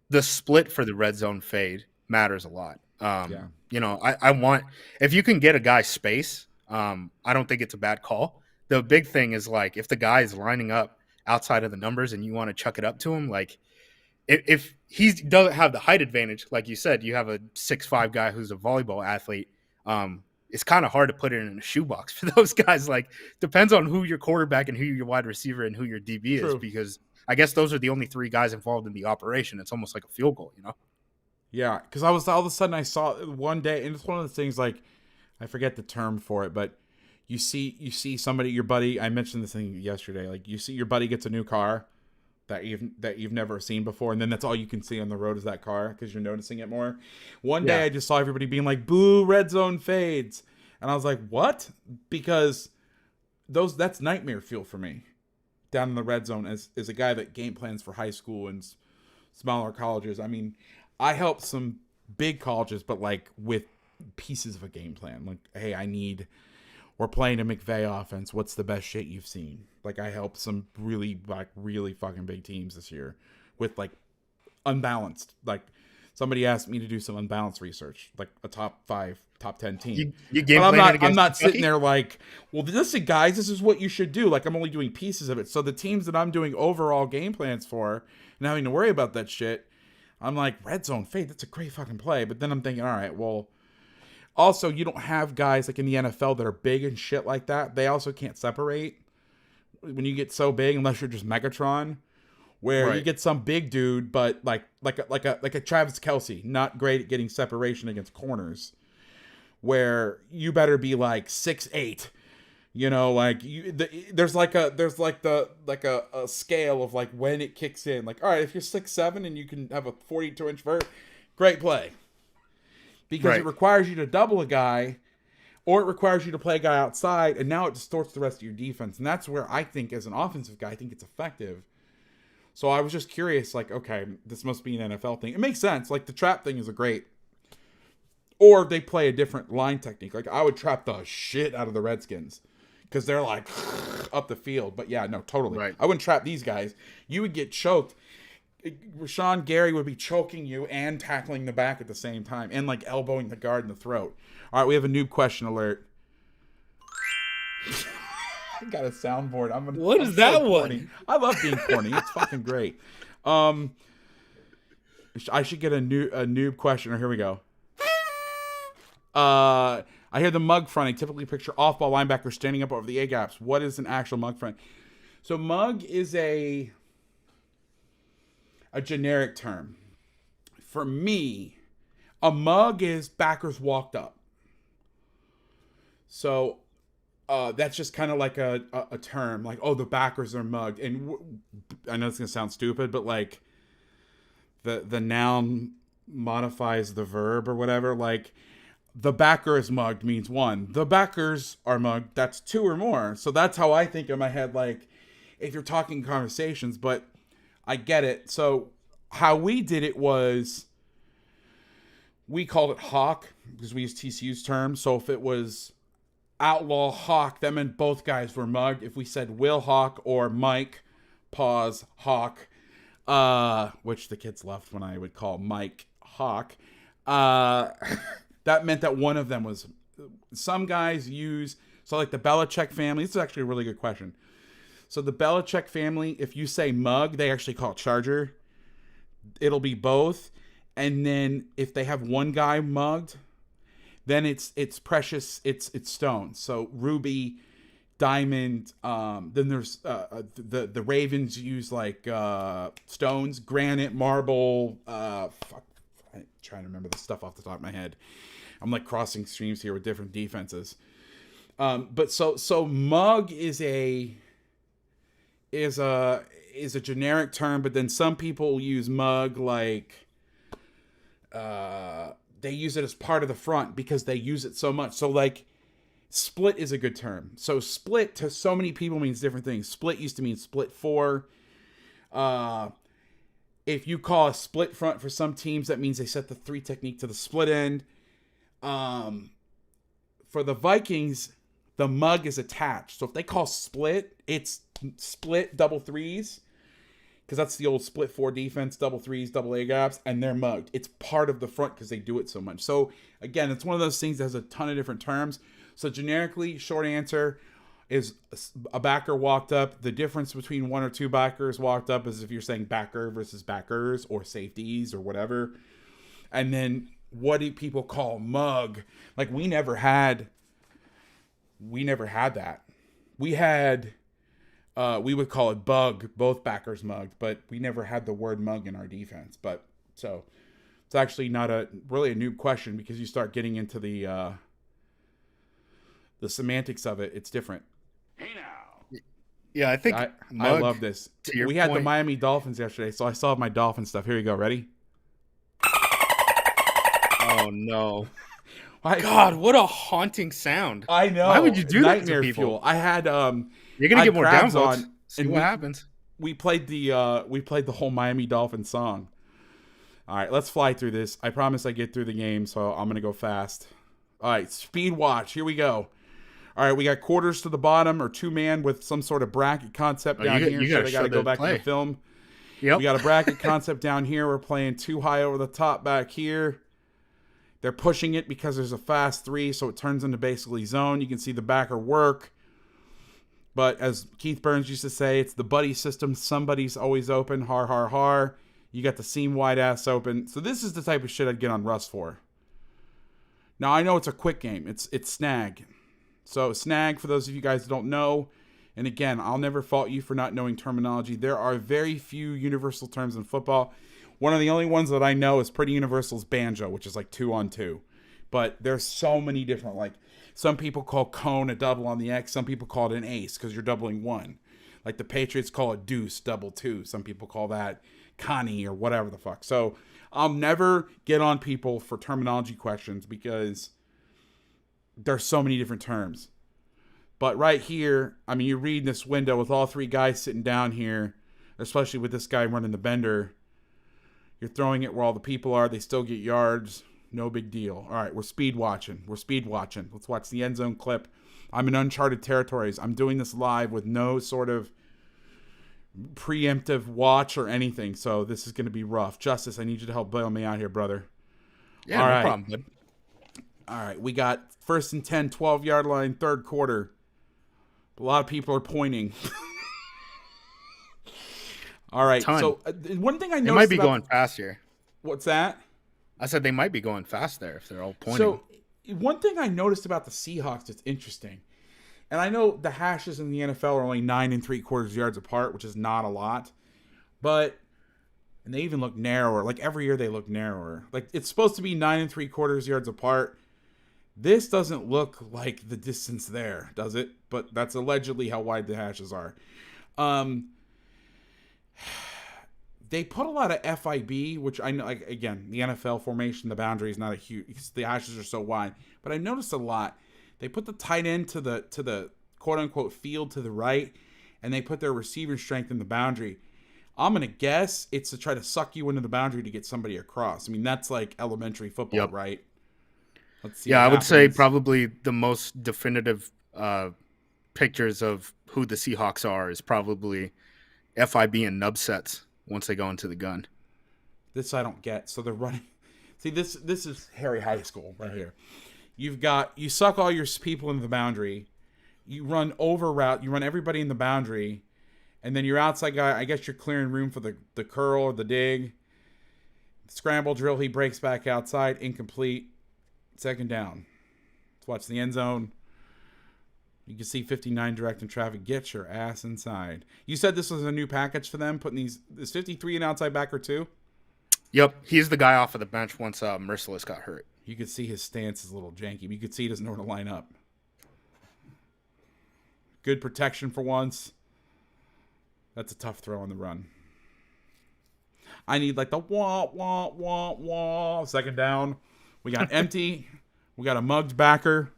the split for the red zone fade matters a lot. You know, I want if you can get a guy space, I don't think it's a bad call. The big thing is like if the guy is lining up outside of the numbers and you want to chuck it up to him, like if he doesn't have the height advantage, like you said, you have a 6'5" guy who's a volleyball athlete. It's kind of hard to put it in a shoebox for those guys. Like depends on who your quarterback and who your wide receiver and who your DB is, because I guess those are the only 3 guys involved in the operation. It's almost like a field goal, you know? Yeah, because all of a sudden I saw one day, and it's one of the things like I forget the term for it, but you see somebody, your buddy. I mentioned this thing yesterday. Like you see your buddy gets a new car that you've never seen before, and then that's all you can see on the road is that car because you're noticing it more. One day I just saw everybody being like, "Boo, red zone fades," and I was like, "What?" Because that's nightmare fuel for me. down in the red zone as a guy that game plans for high school and smaller colleges. I mean, I help some big colleges, but like with pieces of a game plan. Like, hey, we're playing a McVay offense. What's the best shit you've seen? Like, I helped some really fucking big teams this year with like unbalanced. Like, somebody asked me to do some unbalanced research, like a top 5, top 10 team. You game plan I'm not sitting there like, well, listen, guys, this is what you should do. Like, I'm only doing pieces of it. So the teams that I'm doing overall game plans for and having to worry about that shit, I'm like, red zone fade, that's a great fucking play. But then I'm thinking, all right, well, also, you don't have guys like in the NFL that are big and shit like that. They also can't separate when you get so big, unless you're just Megatron, where you get some big dude, but like a Travis Kelce, not great at getting separation against corners. Where you better be like 6'8", you know, like there's a scale of like when it kicks in. Like, all right, if you're 6'7" and you can have a 42-inch vert, great play. Because it requires you to double a guy, or it requires you to play a guy outside, and now it distorts the rest of your defense. And that's where I think, as an offensive guy, I think it's effective. So I was just curious, like, okay, this must be an NFL thing. It makes sense. Like, the trap thing is a great... Or they play a different line technique. Like, I would trap the shit out of the Redskins, because they're, like, up the field. But, yeah, no, totally. Right. I wouldn't trap these guys. You would get choked. Rashawn Gary would be choking you and tackling the back at the same time, and like elbowing the guard in the throat. All right, we have a noob question alert. I got a soundboard. What is that one? I love being corny. It's fucking great. I should get a noob questioner. Here we go. I hear the mug front. I typically picture off-ball linebackers standing up over the A-gaps. What is an actual mug front? So mug is a generic term. For me, a mug is backers walked up. So that's just kind of like a term. Like, oh, the backers are mugged. And I know it's going to sound stupid, but like the noun modifies the verb or whatever. Like, the backer is mugged means one. The backers are mugged, that's two or more. So that's how I think in my head, like, if you're talking conversations, but I get it. So how we did it was we called it hawk because we used TCU's term. So if it was outlaw hawk, that meant both guys were mugged. If we said Will Hawk or Mike, pause, Hawk, which the kids left when I would call Mike Hawk, that meant that one of them was... Some guys use... So like the Belichick family, this is actually a really good question. So the Belichick family, if you say mug, they actually call it charger. It'll be both. And then if they have one guy mugged, then it's precious, it's stones. So ruby, diamond, then there's the Ravens use like stones, granite, marble, I'm trying to remember the stuff off the top of my head. I'm like crossing streams here with different defenses. But so mug is a generic term, but then some people use mug like they use it as part of the front because they use it so much. So like split is a good term. So split to so many people means different things. Split used to mean split four. If you call a split front for some teams, that means they set the 3 technique to the split end. For the Vikings, the mug is attached. So if they call split, it's split double threes, because that's the old split 4 defense, double threes, double A gaps, and they're mugged. It's part of the front because they do it so much. So again, it's one of those things that has a ton of different terms. So generically, short answer is a backer walked up. The difference between 1 or 2 backers walked up is if you're saying backer versus backers or safeties or whatever. And then what do people call mug? Like we never had that. We had, we would call it bug, both backers mugged, but we never had the word mug in our defense. But so it's actually not really a noob question, because you start getting into the semantics of it. It's different. Hey now. Yeah, I think I love this. We had the Miami Dolphins yesterday, so I still have my Dolphin stuff. Here you go. Ready? Oh no. God, what a haunting sound. I know. Why would you do that to Nightmare people? fuel. I had You're gonna get more downvotes See what happens. We played the whole Miami Dolphins song. All right, let's fly through this. I promise I get through the game, so I'm gonna go fast. All right, speed watch. Here we go. All right, we got quarters to the bottom or 2-man with some sort of bracket concept down here. You So they got to go back to the film. Yep. We got a bracket concept down here. We're playing 2 high over the top back here. They're pushing it because there's a fast 3, so it turns into basically zone. You can see the backer work. But as Keith Burns used to say, it's the buddy system. Somebody's always open. Har, har, har. You got the seam wide ass open. So this is the type of shit I'd get on Russ for. Now, I know it's a quick game. It's snag. So snag, for those of you guys that don't know, and again, I'll never fault you for not knowing terminology. There are very few universal terms in football. One of the only ones that I know is pretty universal is banjo, which is like 2-on-2. But there's so many different, like some people call cone a double on the X. Some people call it an ace because you're doubling 1. Like the Patriots call it deuce, double 2. Some people call that Connie or whatever the fuck. So I'll never get on people for terminology questions because there's so many different terms. But right here, I mean, you read this window with all 3 guys sitting down here, especially with this guy running the bender. You're throwing it where all the people are. They still get yards. No big deal. All right, we're speed watching. Let's watch the end zone clip. I'm in uncharted territories. I'm doing this live with no sort of preemptive watch or anything. So this is going to be rough. Justice, I need you to help bail me out here, brother. Yeah, all no right. problem, bud. All right, we got 1st and 10, 12-yard line, 3rd quarter. A lot of people are pointing. All right, so one thing I noticed they might be going fast here. What's that? I said they might be going fast there if they're all pointing. So one thing I noticed about the Seahawks that's interesting, and I know the hashes in the NFL are only 9 3/4 yards apart, which is not a lot, but and they even look narrower. Like every year they look narrower. Like it's supposed to be 9 3/4 yards apart. This doesn't look like the distance there, does it? But that's allegedly how wide the hashes are. They put a lot of FIB, which I know, like, again, the NFL formation, the boundary is not a huge, because the hashes are so wide. But I noticed a lot. They put the tight end to the quote unquote field to the right, and they put their receiver strength in the boundary. I'm gonna guess it's to try to suck you into the boundary to get somebody across. I mean, that's like elementary football, right? Let's see. Yeah, I would say probably the most definitive pictures of who the Seahawks are is probably FIB and nub sets once they go into the gun. This I don't get. So they're running. See, this is Harry High School right here. You suck all your people into the boundary. You run over route. You run everybody in the boundary. And then your outside guy, I guess you're clearing room for the curl or the dig. Scramble drill, he breaks back outside. Incomplete. 2nd down. Let's watch the end zone. You can see 59 directing traffic. Get your ass inside. You said this was a new package for them, putting this 53 an outside backer too? Yep, he's the guy off of the bench once Merciless got hurt. You could see his stance is a little janky. But you could see he doesn't know where to line up. Good protection for once. That's a tough throw on the run. I need like the wah, wah, wah, wah. 2nd down. We got empty. We got a mugged backer.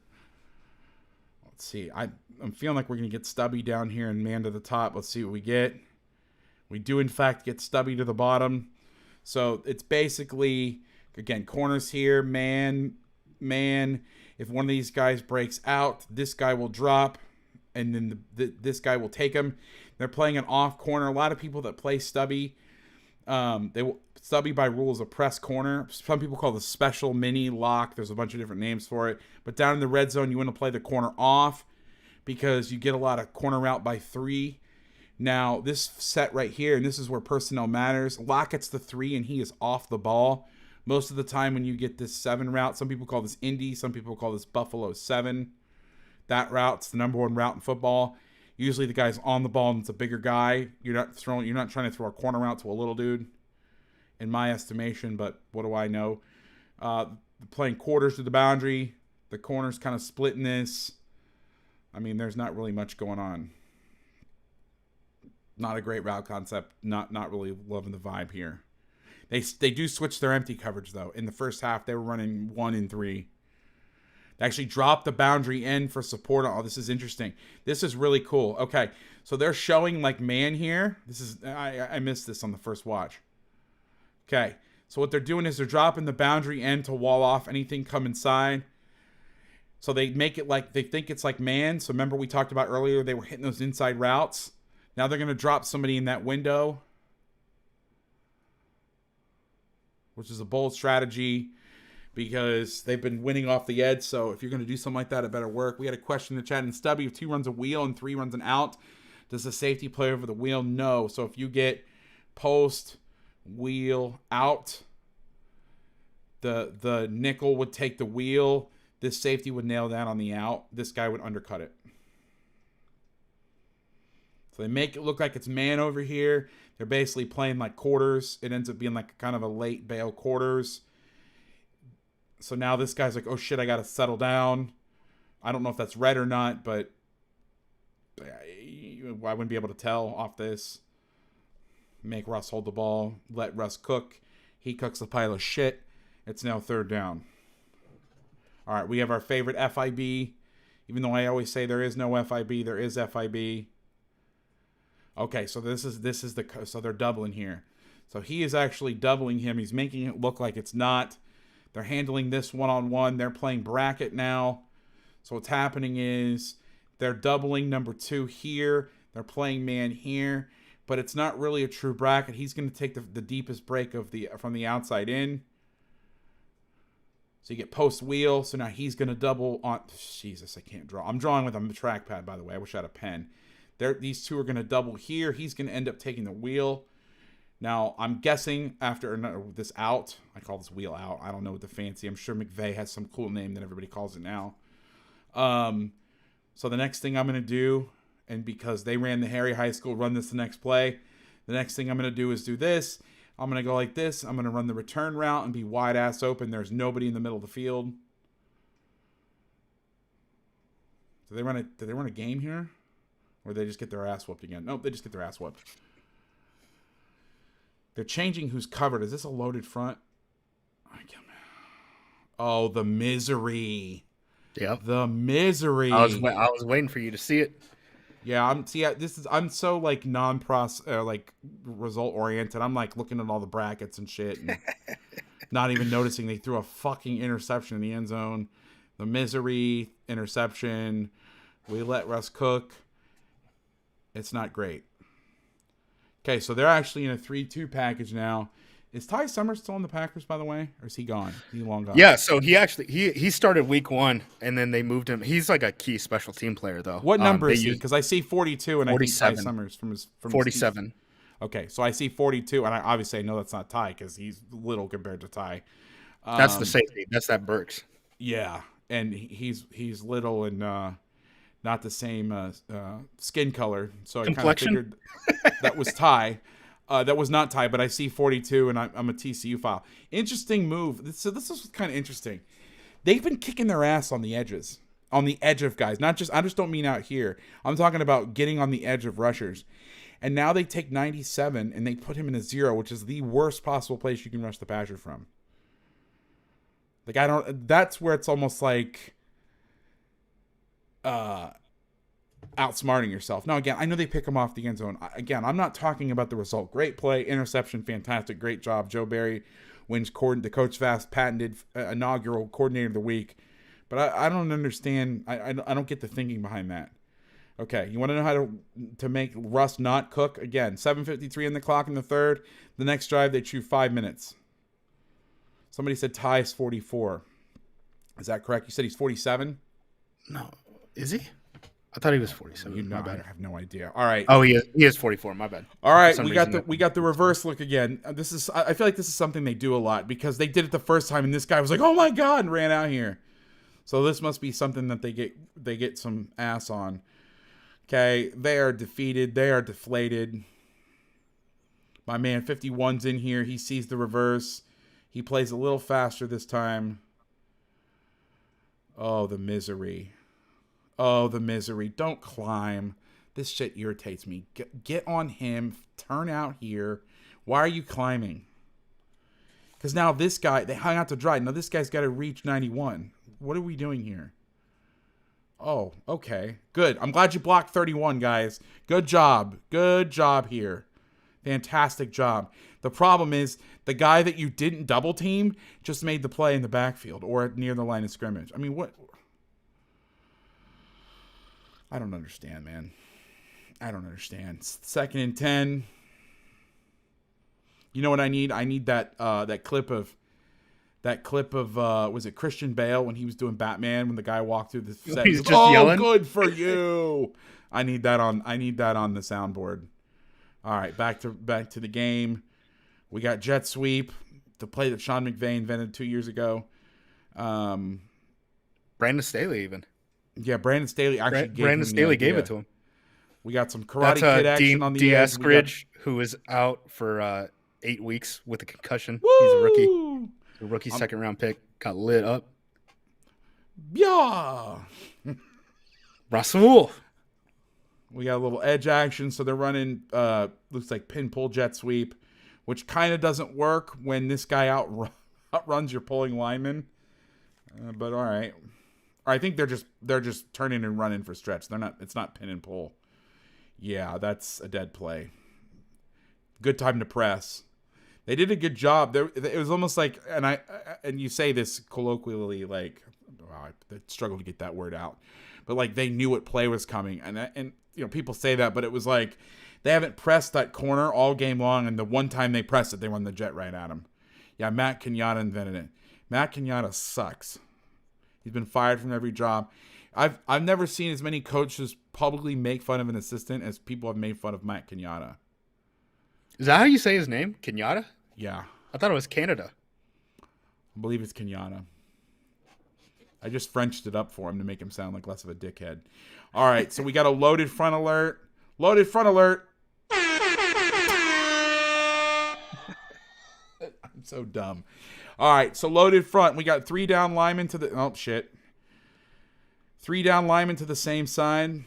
Let's see. I'm feeling like we're going to get Stubby down here and man to the top. Let's see what we get. We do, in fact, get Stubby to the bottom. So it's basically, again, corners here, man. If one of these guys breaks out, this guy will drop, and then this guy will take him. They're playing an off corner. A lot of people that play Stubby, Stubby by rule is a press corner. Some people call it the special mini lock. There's a bunch of different names for it. But down in the red zone, you want to play the corner off because you get a lot of corner route by 3. Now, this set right here, and this is where personnel matters. Lockett's the 3, and he is off the ball. Most of the time when you get this 7 route, some people call this Indy, some people call this Buffalo 7. That route's the number 1 route in football. Usually the guy's on the ball and it's a bigger guy. You're not trying to throw a corner route to a little dude, in my estimation, but what do I know? Playing quarters to the boundary. The corner's kind of splitting this. I mean, there's not really much going on. Not a great route concept. Not really loving the vibe here. They do switch their empty coverage, though. In the first half, they were running 1 and 3. They actually dropped the boundary end for support. Oh, this is interesting. This is really cool. Okay, so they're showing like man here. This is I missed this on the first watch. Okay, so what they're doing is they're dropping the boundary end to wall off anything come inside. So they make it like they think it's like man. So remember we talked about earlier they were hitting those inside routes. Now they're going to drop somebody in that window, which is a bold strategy because they've been winning off the edge. So if you're going to do something like that, it better work. We had a question in the chat. In Stubby, if 2 runs a wheel and 3 runs an out, does the safety play over the wheel? No. So if you get post, wheel, out, the nickel would take the wheel. This safety would nail down on the out. This guy would undercut it. So they make it look like it's man over here. They're basically playing like quarters. It ends up being like kind of a late bail quarters. So now this guy's like, oh shit, I got to settle down. I don't know if that's red or not, but I wouldn't be able to tell off this. Make Russ hold the ball. Let Russ cook. He cooks a pile of shit. It's now 3rd down. All right, we have our favorite FIB. Even though I always say there is no FIB, there is FIB. Okay, so so they're doubling here. So he is actually doubling him. He's making it look like it's not. They're handling this one-on-one. They're playing bracket now. So what's happening is they're doubling number 2 here. They're playing man here, but it's not really a true bracket. He's going to take the deepest break from the outside in. So you get post wheel. So now he's going to double on. Jesus, I can't draw. I'm drawing with a trackpad, by the way. I wish I had a pen. These 2 are going to double here. He's going to end up taking the wheel. Now, I'm guessing after this out, I call this wheel out. I don't know what the fancy. I'm sure McVay has some cool name that everybody calls it now. So the next thing I'm going to do, and because they ran the Harry High School, run this the next play, the next thing I'm going to do is do this. I'm going to go like this. I'm going to run the return route and be wide ass open. There's nobody in the middle of the field. Did they run a game here? Or did they just get their ass whooped again? Nope, they just get their ass whooped. They're changing who's covered. Is this a loaded front? Oh, the misery. Yep. The misery. I was waiting for you to see it. Yeah, I'm so like like result oriented. I'm like looking at all the brackets and shit and not even noticing they threw a fucking interception in the end zone. The misery, interception. We let Russ cook. It's not great. Okay, so they're actually in a 3-2 package now. Is Ty Summers still in the Packers, by the way? Or is he gone? He long gone? Yeah, so he started week 1, and then they moved him. He's like a key special team player, though. What number is he? Because I see 42, and 47. I see Ty Summers from 47. Okay, so I see 42, and I know that's not Ty because he's little compared to Ty. That's the safety. That's that Burks. Yeah, and he's little and not the same skin color. So I kind of figured that was Ty. That was not Ty, but I see 42, and I'm a TCU file. Interesting move. So this is kind of interesting. They've been kicking their ass on the edges, on the edge of guys. I just don't mean out here. I'm talking about getting on the edge of rushers. And now they take 97 and they put him in a 0, which is the worst possible place you can rush the passer from. Like that's where it's almost like outsmarting yourself. Now, again, I know they pick him off the end zone. Again, I'm not talking about the result. Great play, interception, fantastic, great job. Joe Barry wins the Coach Vass patented inaugural coordinator of the week. But I don't understand. I don't get the thinking behind that. Okay, you want to know how to make Russ not cook? Again, 7:53 in the clock in the 3rd. The next drive, they chew 5 minutes. Somebody said Ty's 44. Is that correct? You said he's 47? No. Is he? I thought he was 47. I have no idea. All right. Oh, he is 44. My bad. All right, we got the reverse look again. I feel like this is something they do a lot because they did it the first time and this guy was like, "Oh my god," and ran out here. So this must be something that they get some ass on. Okay, they are defeated. They are deflated. My man 51's in here. He sees the reverse. He plays a little faster this time. Oh, the misery. Oh, the misery. Don't climb. This shit irritates me. Get on him. Turn out here. Why are you climbing? Because now this guy, they hung out to dry. Now this guy's got to reach 91. What are we doing here? Oh, okay. Good. I'm glad you blocked 31, guys. Good job. Good job here. Fantastic job. The problem is the guy that you didn't double team just made the play in the backfield or near the line of scrimmage. I mean, what? I don't understand, man. I don't understand. 2nd and 10. You know what I need? I need that clip of was it Christian Bale when he was doing Batman when the guy walked through the set? He's just yelling. Good for you. I need that on the soundboard. All right, back to the game. We got jet sweep, the play that Sean McVay invented 2 years ago. Brandon Staley even. Yeah, Brandon Staley actually gave it to him. We got some Karate Kid action on the edge. Eskridge, who is out for 8 weeks with a concussion. Woo! He's a rookie. A rookie second-round pick. Got lit up. Yeah. Russell. We got a little edge action, so they're running, looks like pin pull jet sweep, which kind of doesn't work when this guy outruns your pulling lineman. But all right. I think they're just turning and running for stretch. It's not pin and pull. Yeah, that's a dead play. Good time to press. They did a good job. It was almost like, and you say this colloquially, like, I struggle to get that word out, but like they knew what play was coming, and you know people say that, but it was like they haven't pressed that corner all game long, and the one time they pressed it, they run the jet right at him. Yeah, Matt Kenyatta invented it. Matt Kenyatta sucks. He's been fired from every job. I've never seen as many coaches publicly make fun of an assistant as people have made fun of Matt Kenyatta. Is that how you say his name? Kenyatta? Yeah. I thought it was Canada. I believe it's Kenyatta. I just Frenched it up for him to make him sound like less of a dickhead. All right, so we got a loaded front alert. Loaded front alert. I'm so dumb. All right, so loaded front. We got 3 down linemen to the... Oh, shit. 3 down linemen to the same side.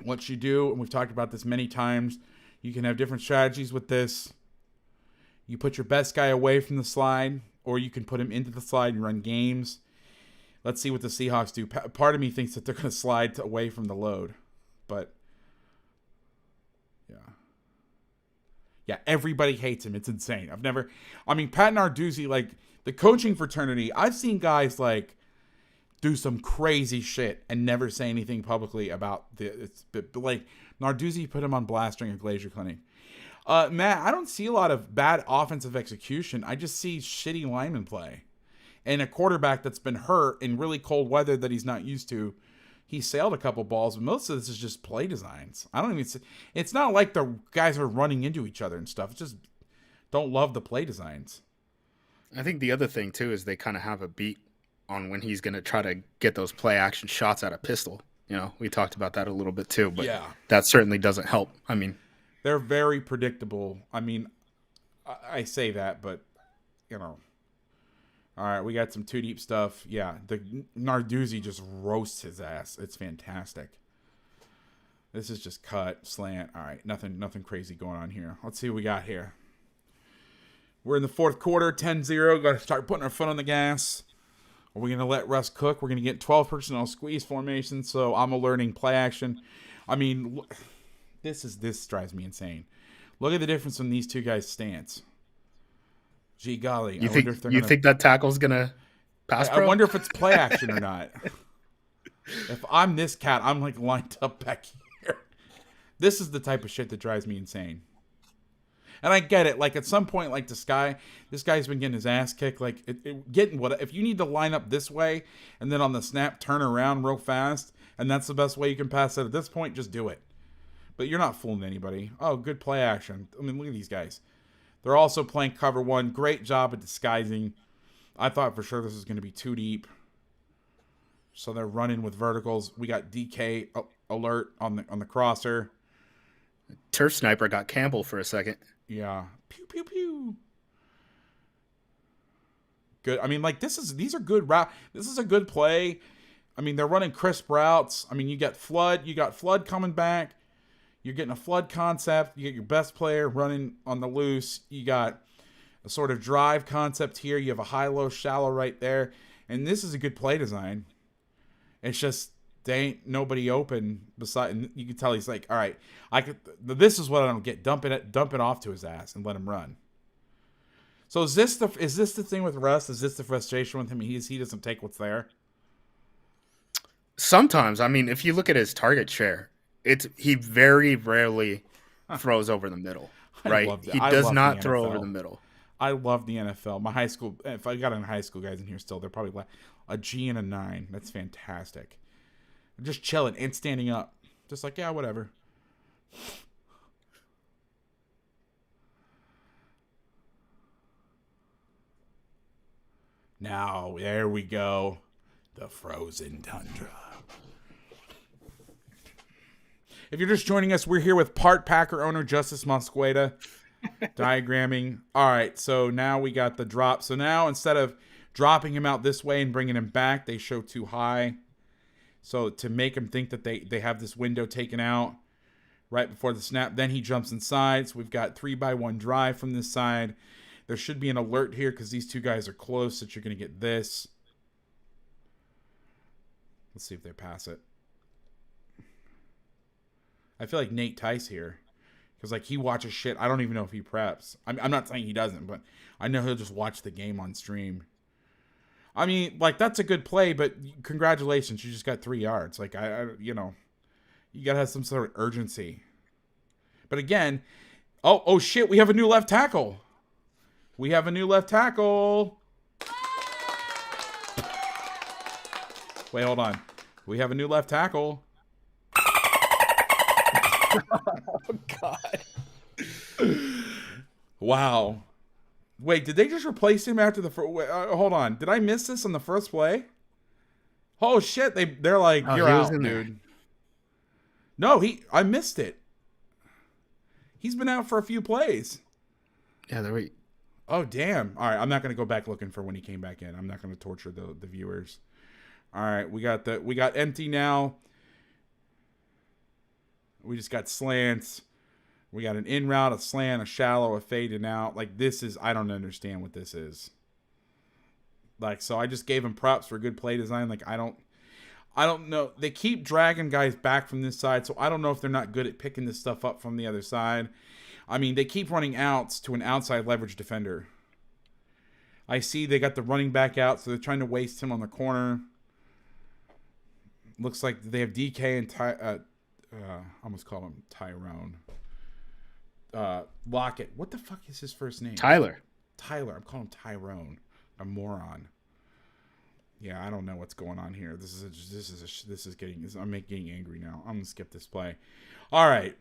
What you do, and we've talked about this many times, you can have different strategies with this. You put your best guy away from the slide, or you can put him into the slide and run games. Let's see what the Seahawks do. Part of me thinks that they're going to slide away from the load. But, yeah, everybody hates him. It's insane. Pat Narduzzi, like, the coaching fraternity, I've seen guys, like, do some crazy shit and never say anything publicly about like, Narduzzi put him on blast during a Glacier clinic. Matt, I don't see a lot of bad offensive execution. I just see shitty lineman play. And a quarterback that's been hurt in really cold weather that he's not used to. He sailed a couple balls, but most of this is just play designs. I don't even see, it's not like the guys are running into each other and stuff. It's just don't love the play designs. I think the other thing, too, is they kind of have a beat on when he's going to try to get those play action shots at a pistol. You know, we talked about that a little bit, too, but that certainly doesn't help. I mean, they're very predictable. I mean, I say that, but, you know. All right, we got some 2-deep stuff. Yeah, the Narduzzi just roasts his ass. It's fantastic. This is just cut, slant. All right, nothing crazy going on here. Let's see what we got here. We're in the fourth quarter, 10-0. Got to start putting our foot on the gas. Are we going to let Russ cook? We're going to get 12 personnel squeeze formation, so I'm learning play action. I mean, this drives me insane. Look at the difference in these two guys' stance. Gee golly. You think that tackle's going to pass pro? I wonder if it's play action or not. If I'm this cat, I'm like lined up back here. This is the type of shit that drives me insane. And I get it. Like at some point, like this guy's been getting his ass kicked. Like if you need to line up this way and then on the snap turn around real fast, and that's the best way you can pass it at this point, just do it. But you're not fooling anybody. Oh, good play action. I mean, look at these guys. They're also playing cover one. Great job at disguising. I thought for sure this was going to be 2 deep. So they're running with verticals. We got DK alert on the crosser. Turf sniper got Campbell for a second. Yeah. Pew, pew, pew. Good. I mean, like, these are good routes. This is a good play. I mean, they're running crisp routes. I mean, you got Flood coming back. You're getting a flood concept. You get your best player running on the loose. You got a sort of drive concept here. You have a high-low, shallow right there. And this is a good play design. It's just they ain't nobody open beside. And you can tell he's like, all right, this is what I don't get. Dump it off to his ass and let him run. So is this the thing with Russ? Is this the frustration with him? He doesn't take what's there. Sometimes, I mean, if you look at his target share, he very rarely throws over the middle, right? He does not throw over the middle. I love the NFL. My high school, if I got any high school guys in here still, they're probably like a G and a 9. That's fantastic. Just chilling and standing up. Just like, yeah, whatever. Now, there we go. The frozen tundra. If you're just joining us, we're here with part Packer owner Justis Mosqueda. Diagramming. All right, so now we got the drop. So now instead of dropping him out this way and bringing him back, they show too high. So to make him think that they have this window taken out right before the snap, then he jumps inside. So we've got 3-by-1 drive from this side. There should be an alert here because these two guys are close that you're going to get this. Let's see if they pass it. I feel like Nate Tice here. Because, like, he watches shit. I don't even know if he preps. I'm not saying he doesn't, but I know he'll just watch the game on stream. I mean, like, that's a good play, but congratulations. You just got 3 yards. Like, you got to have some sort of urgency. But again, oh, shit, we have a new left tackle. We have a new left tackle. Wait, hold on. We have a new left tackle. Oh, God. Wow. Wait, did they just replace him after the first... hold on. Did I miss this on the first play? Oh, shit. They're like, you're out, dude. No, I missed it. He's been out for a few plays. Yeah, they're right. Oh, damn. All right, I'm not going to go back looking for when he came back in. I'm not going to torture the viewers. All right, we got empty now. We just got slants. We got an in route, a slant, a shallow, a fade and out. Like, this is, I don't understand what this is. Like, so I just gave him props for good play design. Like, I don't know. They keep dragging guys back from this side, so I don't know if they're not good at picking this stuff up from the other side. I mean, they keep running outs to an outside leverage defender. I see they got the running back out, so they're trying to waste him on the corner. Looks like they have DK and I almost call him Tyrone. Lockett. What the fuck is his first name? Tyler. I'm calling him Tyrone. A moron. Yeah, I don't know what's going on here. I'm getting angry now. I'm gonna skip this play. All right.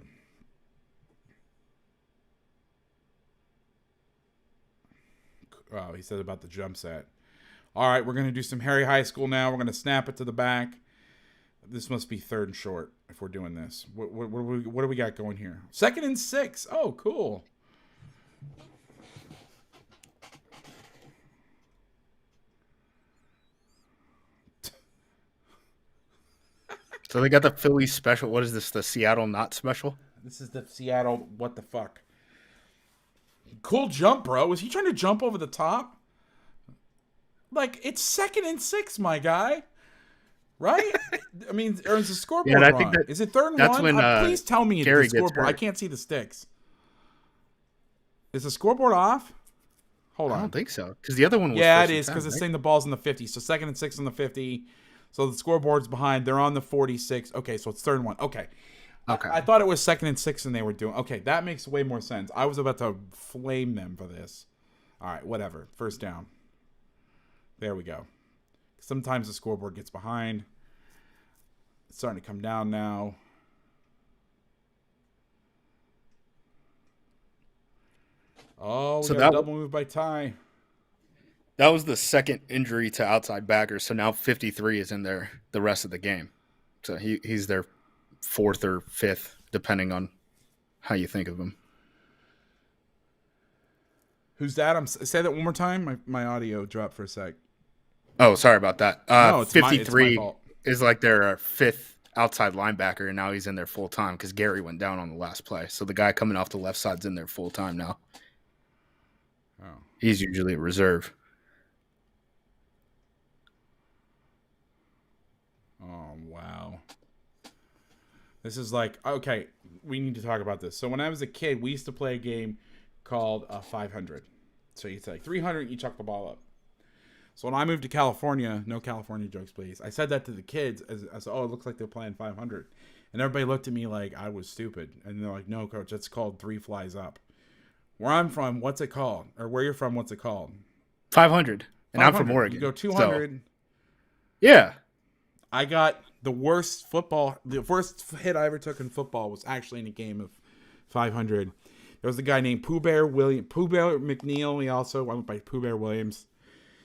Oh, he said about the jump set. All right, we're gonna do some Harry High School now. We're gonna snap it to the back. This must be 3rd and short if we're doing this. What do we got going here? 2nd and 6. Oh, cool. So they got the Philly special. What is this? The Seattle not special? This is the Seattle what the fuck. Cool jump, bro. Was he trying to jump over the top? Like, it's 2nd and 6, my guy. Right? I mean, or is the scoreboard I wrong? think Is it 3rd and 1? that's when, please tell me Gary it's the scoreboard. gets hurt. I can't see the sticks. Is the scoreboard off? Hold on. I don't think so. Because the other one was yeah, it 1st and is, 10, because it's right? saying the ball's in the 50. So 2nd and 6 on the 50. So the scoreboard's behind. They're on the 46. Okay, so it's 3rd and 1. Okay. I thought it was 2nd and 6 and they were doing. Okay, that makes way more sense. I was about to flame them for this. All right, whatever. 1st down. There we go. Sometimes the scoreboard gets behind. It's starting to come down now. Oh, we So got that- a double move by Ty. That was the 2nd injury to outside backers. So now 53 is in there the rest of the game. So he's their 4th or 5th, depending on how you think of him. Who's that? Say that one more time. My audio dropped for a sec. Oh, sorry about that. No, it's my 53 fault. is like their 5th outside linebacker, and now he's in there full time because Gary went down on the last play. So the guy coming off the left side's in there full time now. Oh. He's usually a reserve. This is like, okay, we need to talk about this. So when I was a kid, we used to play a game called 500. So you say 300, you chuck the ball up. So when I moved to California, no California jokes, please. I said that to the kids as oh, it looks like they're playing 500. And everybody looked at me like I was stupid. And they're like, no, coach, that's called 3 flies up. Where I'm from, what's it called? Or where you're from, what's it called? 500. And 500. I'm from Oregon. You go 200. So, yeah. I got the worst hit I ever took in football was actually in a game of 500. There was a guy named Pooh Bear McNeil. He also went by Pooh Bear Williams.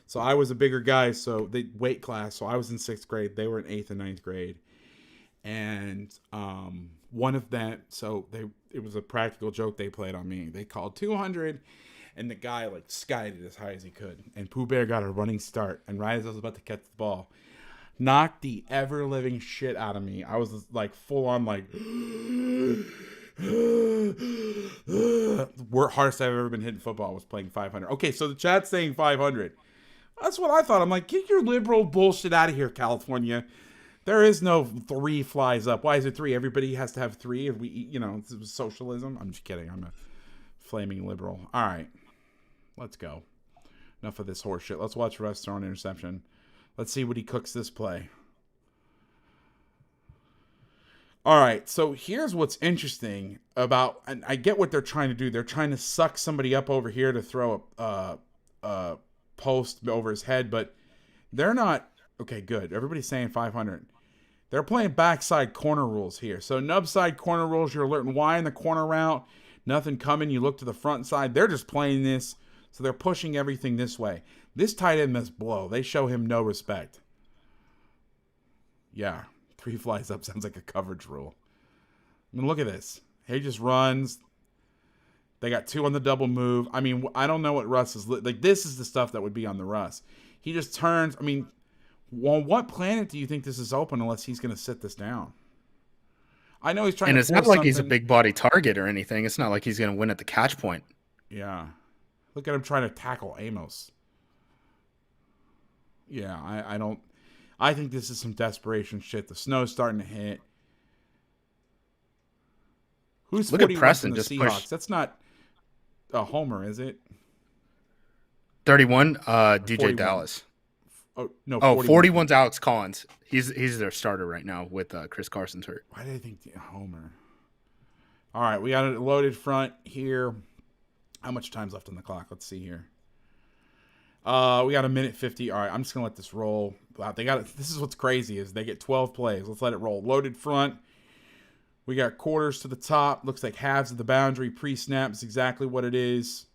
So I was a bigger guy, so they weight class. So I was in 6th grade. They were in 8th and 9th grade. And one of them, it was a practical joke they played on me. They called 200, and the guy like skied it as high as he could. And Pooh Bear got a running start. And right as I was about to catch the ball, knocked the ever living shit out of me. I was like full on like hardest I've ever been hit in football was playing 500. Okay, so the chat's saying 500. That's what I thought. I'm like, get your liberal bullshit out of here, California. There is no 3 flies up. Why is it 3? Everybody has to have 3 if we, it's socialism. I'm just kidding. I'm a flaming liberal. All right, let's go. Enough of this horse shit. Let's watch Russ throw an interception. Let's see what he cooks this play. All right, so here's what's interesting about, and I get what they're trying to do. They're trying to suck somebody up over here to throw a post over his head, but they're not. Okay, good. Everybody's saying 500. They're playing backside corner rules here. So nub side corner rules, you're alerting Y in the corner route. Nothing coming. You look to the front side. They're just playing this, so they're pushing everything this way. This tight end must blow. They show him no respect. Yeah, 3 flies up sounds like a coverage rule. I mean, look at this. He just runs. They got 2 on the double move. I mean, I don't know what Russ is like. This is the stuff that would be on the Russ. He just turns. I mean, on what planet do you think this is open unless he's going to sit this down? I know he's trying. And to it's not like something. He's a big body target or anything. It's not like he's going to win at the catch point. Yeah, look at him trying to tackle Amos. Yeah, I don't. I think this is some desperation shit. The snow's starting to hit. Who's look at Preston the just Seahawks? push. That's not a homer, is it? 31, DJ 41. Dallas. Oh no! 41's Alex Collins. He's their starter right now with Chris Carson's hurt. Why did I think homer? All right, we got a loaded front here. How much time's left on the clock? Let's see here. We got 1:50. All right, I'm just gonna let this roll. Wow, this is what's crazy is they get 12 plays. Let's let it roll. Loaded front. We got quarters to the top. Looks like halves of the boundary. Pre-snap is exactly what it is.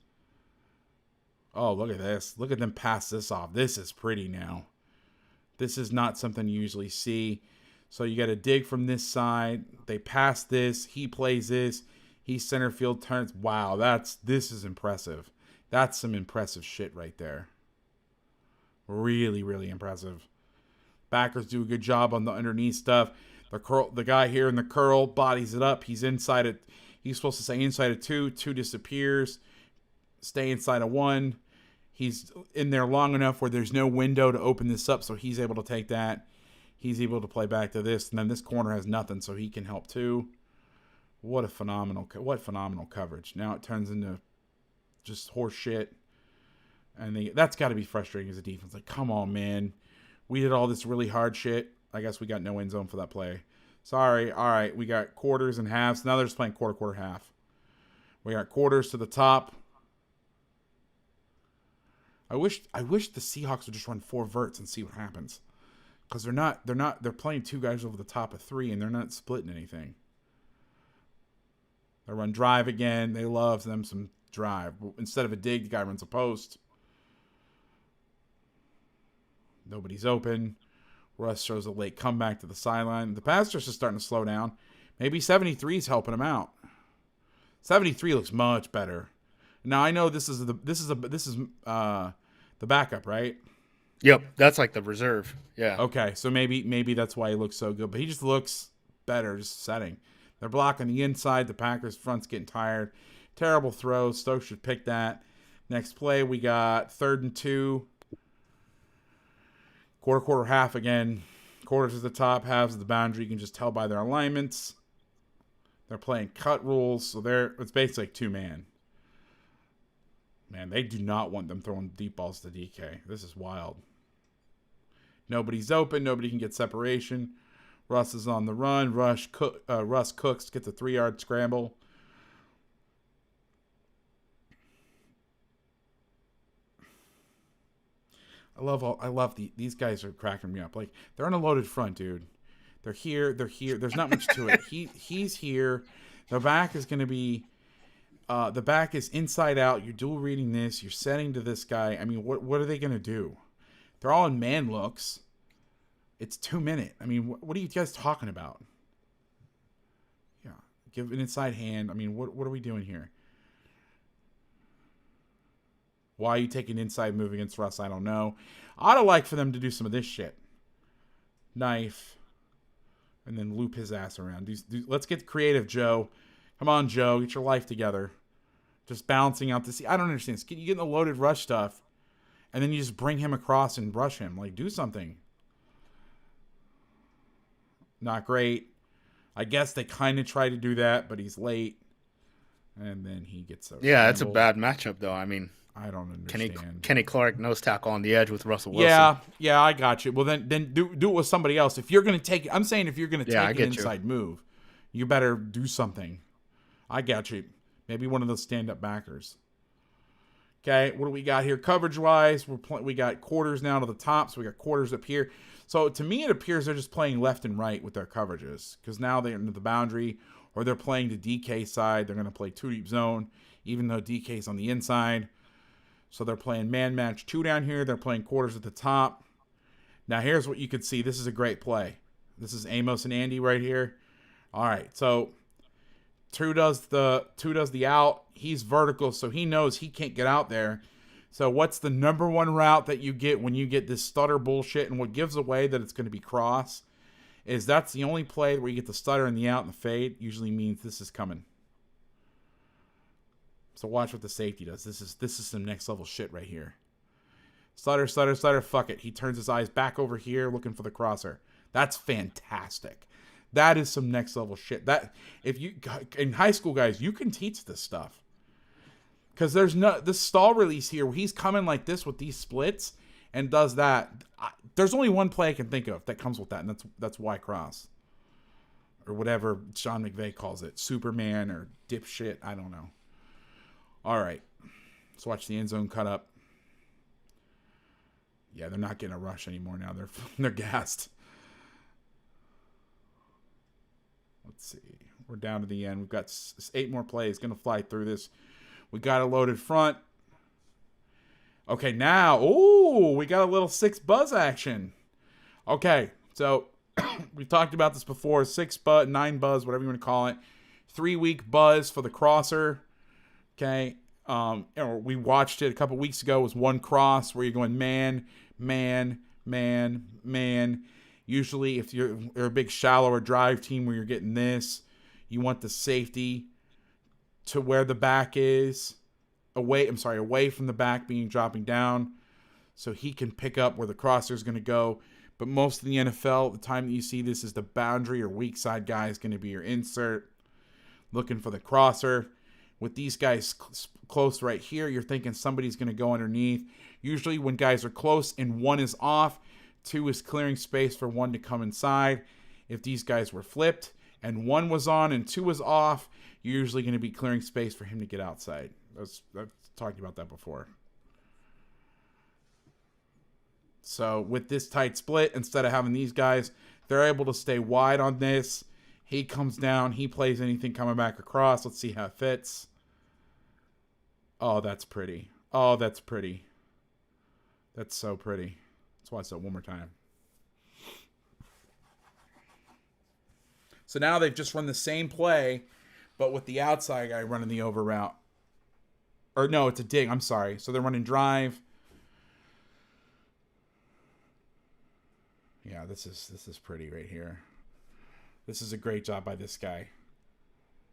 Oh, look at this. Look at them pass this off. This is pretty now. This is not something you usually see. So you got to dig from this side. They pass this. He plays this. He center field turns. Wow, this is impressive. That's some impressive shit right there. Really, really impressive. Backers do a good job on the underneath stuff. The guy here in the curl bodies it up. He's inside it. He's supposed to stay inside of 2. 2 disappears. Stay inside of 1. He's in there long enough where there's no window to open this up, so he's able to take that. He's able to play back to this, and then this corner has nothing, so he can help too. What phenomenal coverage. Now it turns into just horse shit. And that's got to be frustrating as a defense. Like, come on, man. We did all this really hard shit. I guess we got no end zone for that play. Sorry. All right, we got quarters and halves. Now they're just playing quarter, half. We got quarters to the top. I wish the Seahawks would just run 4 verts and see what happens. Because they're playing 2 guys over the top of 3 and they're not splitting anything. They run drive again. They love them some drive. Instead of a dig, the guy runs a post. Nobody's open. Russ shows a late comeback to the sideline. The pass rush is starting to slow down. Maybe 73 is helping him out. 73 looks much better. Now I know this is the backup, right? Yep, that's like the reserve. Yeah. Okay, so maybe that's why he looks so good, but he just looks better just setting. They're blocking the inside. The Packers front's getting tired. Terrible throw. Stokes should pick that. Next play, we got 3rd and 2. Quarter, half again. Quarters at the top, halves at the boundary. You can just tell by their alignments. They're playing cut rules, so it's basically like 2-man. Man, they do not want them throwing deep balls to DK. This is wild. Nobody's open. Nobody can get separation. Russ is on the run. Russ cooks, gets a 3-yard scramble. I love these guys are cracking me up. Like, they're on a loaded front, dude. They're here. There's not much to it. He's here. The back is going to be, the back is inside out. You're dual reading this. You're setting to this guy. I mean, what are they going to do? They're all in man looks. It's 2 minute. I mean, what are you guys talking about? Yeah, give an inside hand. I mean, what are we doing here? Why are you taking inside move against Russ? I don't know. I'd like for them to do some of this shit. Knife. And then loop his ass around. Let's get creative, Joe. Come on, Joe. Get your life together. Just balancing out this. I don't understand. You get in the loaded rush stuff, and then you just bring him across and brush him. Like, do something. Not great. I guess they kind of try to do that, but he's late. And then he gets a Yeah, it's a bad matchup, though. I mean, I don't understand. Kenny Clark nose tackle on the edge with Russell Wilson. Yeah, I got you. Well, then do it with somebody else. If you're going to take, I'm saying if you're going to take an inside move, you better do something. I got you. Maybe one of those stand-up backers. Okay, what do we got here? Coverage-wise, we got quarters now to the top, so we got quarters up here. So to me, it appears they're just playing left and right with their coverages because now they're into the boundary, or they're playing the DK side. They're going to play 2-deep zone, even though DK's on the inside. So they're playing man match 2 down here. They're playing quarters at the top. Now here's what you can see. This is a great play. This is Amos and Andy right here. All right, so two does the out. He's vertical, so he knows he can't get out there. So what's the number one route that you get when you get this stutter bullshit? And what gives away that it's going to be cross is that's the only play where you get the stutter and the out and the fade. Usually means this is coming. So watch what the safety does. This is some next level shit right here. Stutter, stutter, stutter. Fuck it. He turns his eyes back over here looking for the crosser. That's fantastic. That is some next level shit. That if you in high school, guys, you can teach this stuff. Because there's no this stall release here where he's coming like this with these splits and does that. There's only one play I can think of that comes with that, and that's Y cross. Or whatever Sean McVay calls it. Superman or dipshit. I don't know. All right. Let's watch the end zone cut up. Yeah, they're not getting a rush anymore now. They're gassed. Let's see. We're down to the end. We've got 8 more plays. Going to fly through this. We got a loaded front. Okay, now. Ooh, we got a little 6 buzz action. Okay, so we've talked about this before. 6 buzz, 9 buzz, whatever you want to call it. 3-week buzz for the crosser. Okay. We watched it a couple weeks ago. It was 1 cross where you're going man, man, man, man. Usually if you're a big shallow or drive team where you're getting this, you want the safety to where the back is away from the back dropping down so he can pick up where the crosser is going to go. But most of the NFL, the time that you see this is the boundary or weak side guy is going to be your insert looking for the crosser. With these guys close right here, you're thinking somebody's going to go underneath. Usually when guys are close and 1 is off, 2 is clearing space for 1 to come inside. If these guys were flipped and 1 was on and 2 was off, you're usually going to be clearing space for him to get outside. I've talked about that before. So with this tight split, instead of having these guys, they're able to stay wide on this. He comes down. He plays anything coming back across. Let's see how it fits. Oh, that's pretty. Oh, that's pretty. That's so pretty. Let's watch that one more time. So now they've just run the same play, but with the outside guy running the over route. Or no, it's a dig. I'm sorry. So they're running drive. Yeah, this is pretty right here. This is a great job by this guy.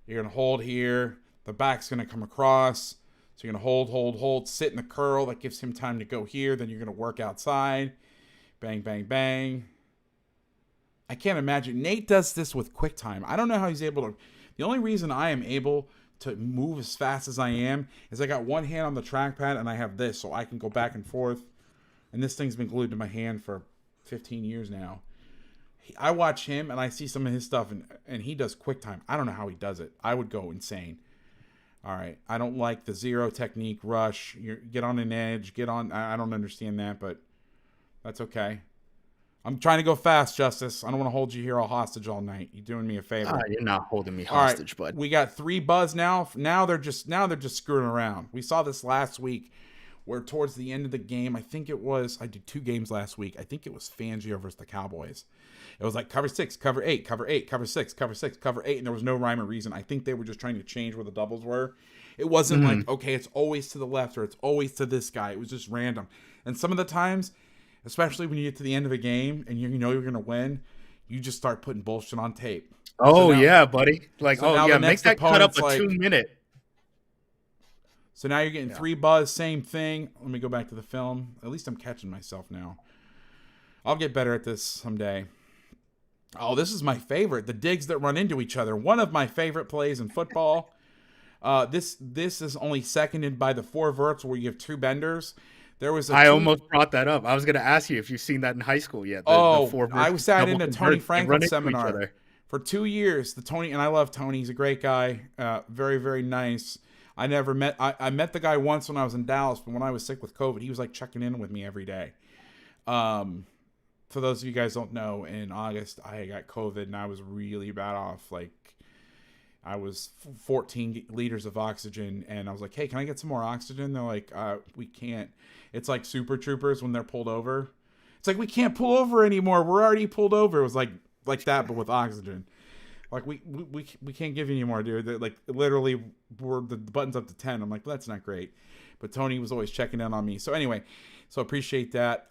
You're going to hold here. The back's going to come across. So you're going to hold, sit in the curl. That gives him time to go here. Then you're going to work outside. Bang, bang, bang. I can't imagine. Nate does this with QuickTime. I don't know how he's able to. The only reason I am able to move as fast as I am is I got one hand on the trackpad and I have this, so I can go back and forth. And this thing's been glued to my hand for 15 years now. I watch him and I see some of his stuff, and he does quick time. I don't know how he does it. I would go insane. All right. I don't like the zero technique rush. You get on an edge, get on. I don't understand that, but that's okay. I'm trying to go fast, Justice. I don't want to hold you here all hostage all night. You're doing me a favor. You're not holding me All right, hostage, bud. we got 3 buzz now. Now they're just screwing around. We saw this last week, where towards the end of the game, I think it was. I did 2 games last week. I think it was Fangio versus the Cowboys. It was like cover 6, cover 8, cover 8, cover 6, cover 6, cover 8, and there was no rhyme or reason. I think they were just trying to change where the doubles were. It wasn't like, okay, it's always to the left or it's always to this guy. It was just random. And some of the times, especially when you get to the end of a game and you know you're going to win, you just start putting bullshit on tape. Oh, yeah, buddy. Like, so the make next that cut up opponent's a like- 2-minute. So now you're getting 3 buzz, same thing. Let me go back to the film. At least I'm catching myself now. I'll get better at this someday. Oh, this is my favorite. The digs that run into each other. One of my favorite plays in football. This is only seconded by the 4 verts where you have 2 benders. There was I almost brought that up. I was going to ask you if you've seen that in high school yet. I sat in a Tony Franklin Franklin seminar for 2 years. And I love Tony. He's a great guy. Very, very nice. I met the guy once when I was in Dallas, but when I was sick with COVID, he was like checking in with me every day. For those of you guys don't know, in August, I got COVID and I was really bad off. Like, I was 14 liters of oxygen, and I was like, hey, can I get some more oxygen? They're like, we can't. It's like Super Troopers when they're pulled over. It's like, we can't pull over anymore. We're already pulled over. It was like that, but with oxygen. Like, we can't give you any more, dude. They're like, literally, the button's up to 10. I'm like, well, that's not great. But Tony was always checking in on me. So anyway, so appreciate that.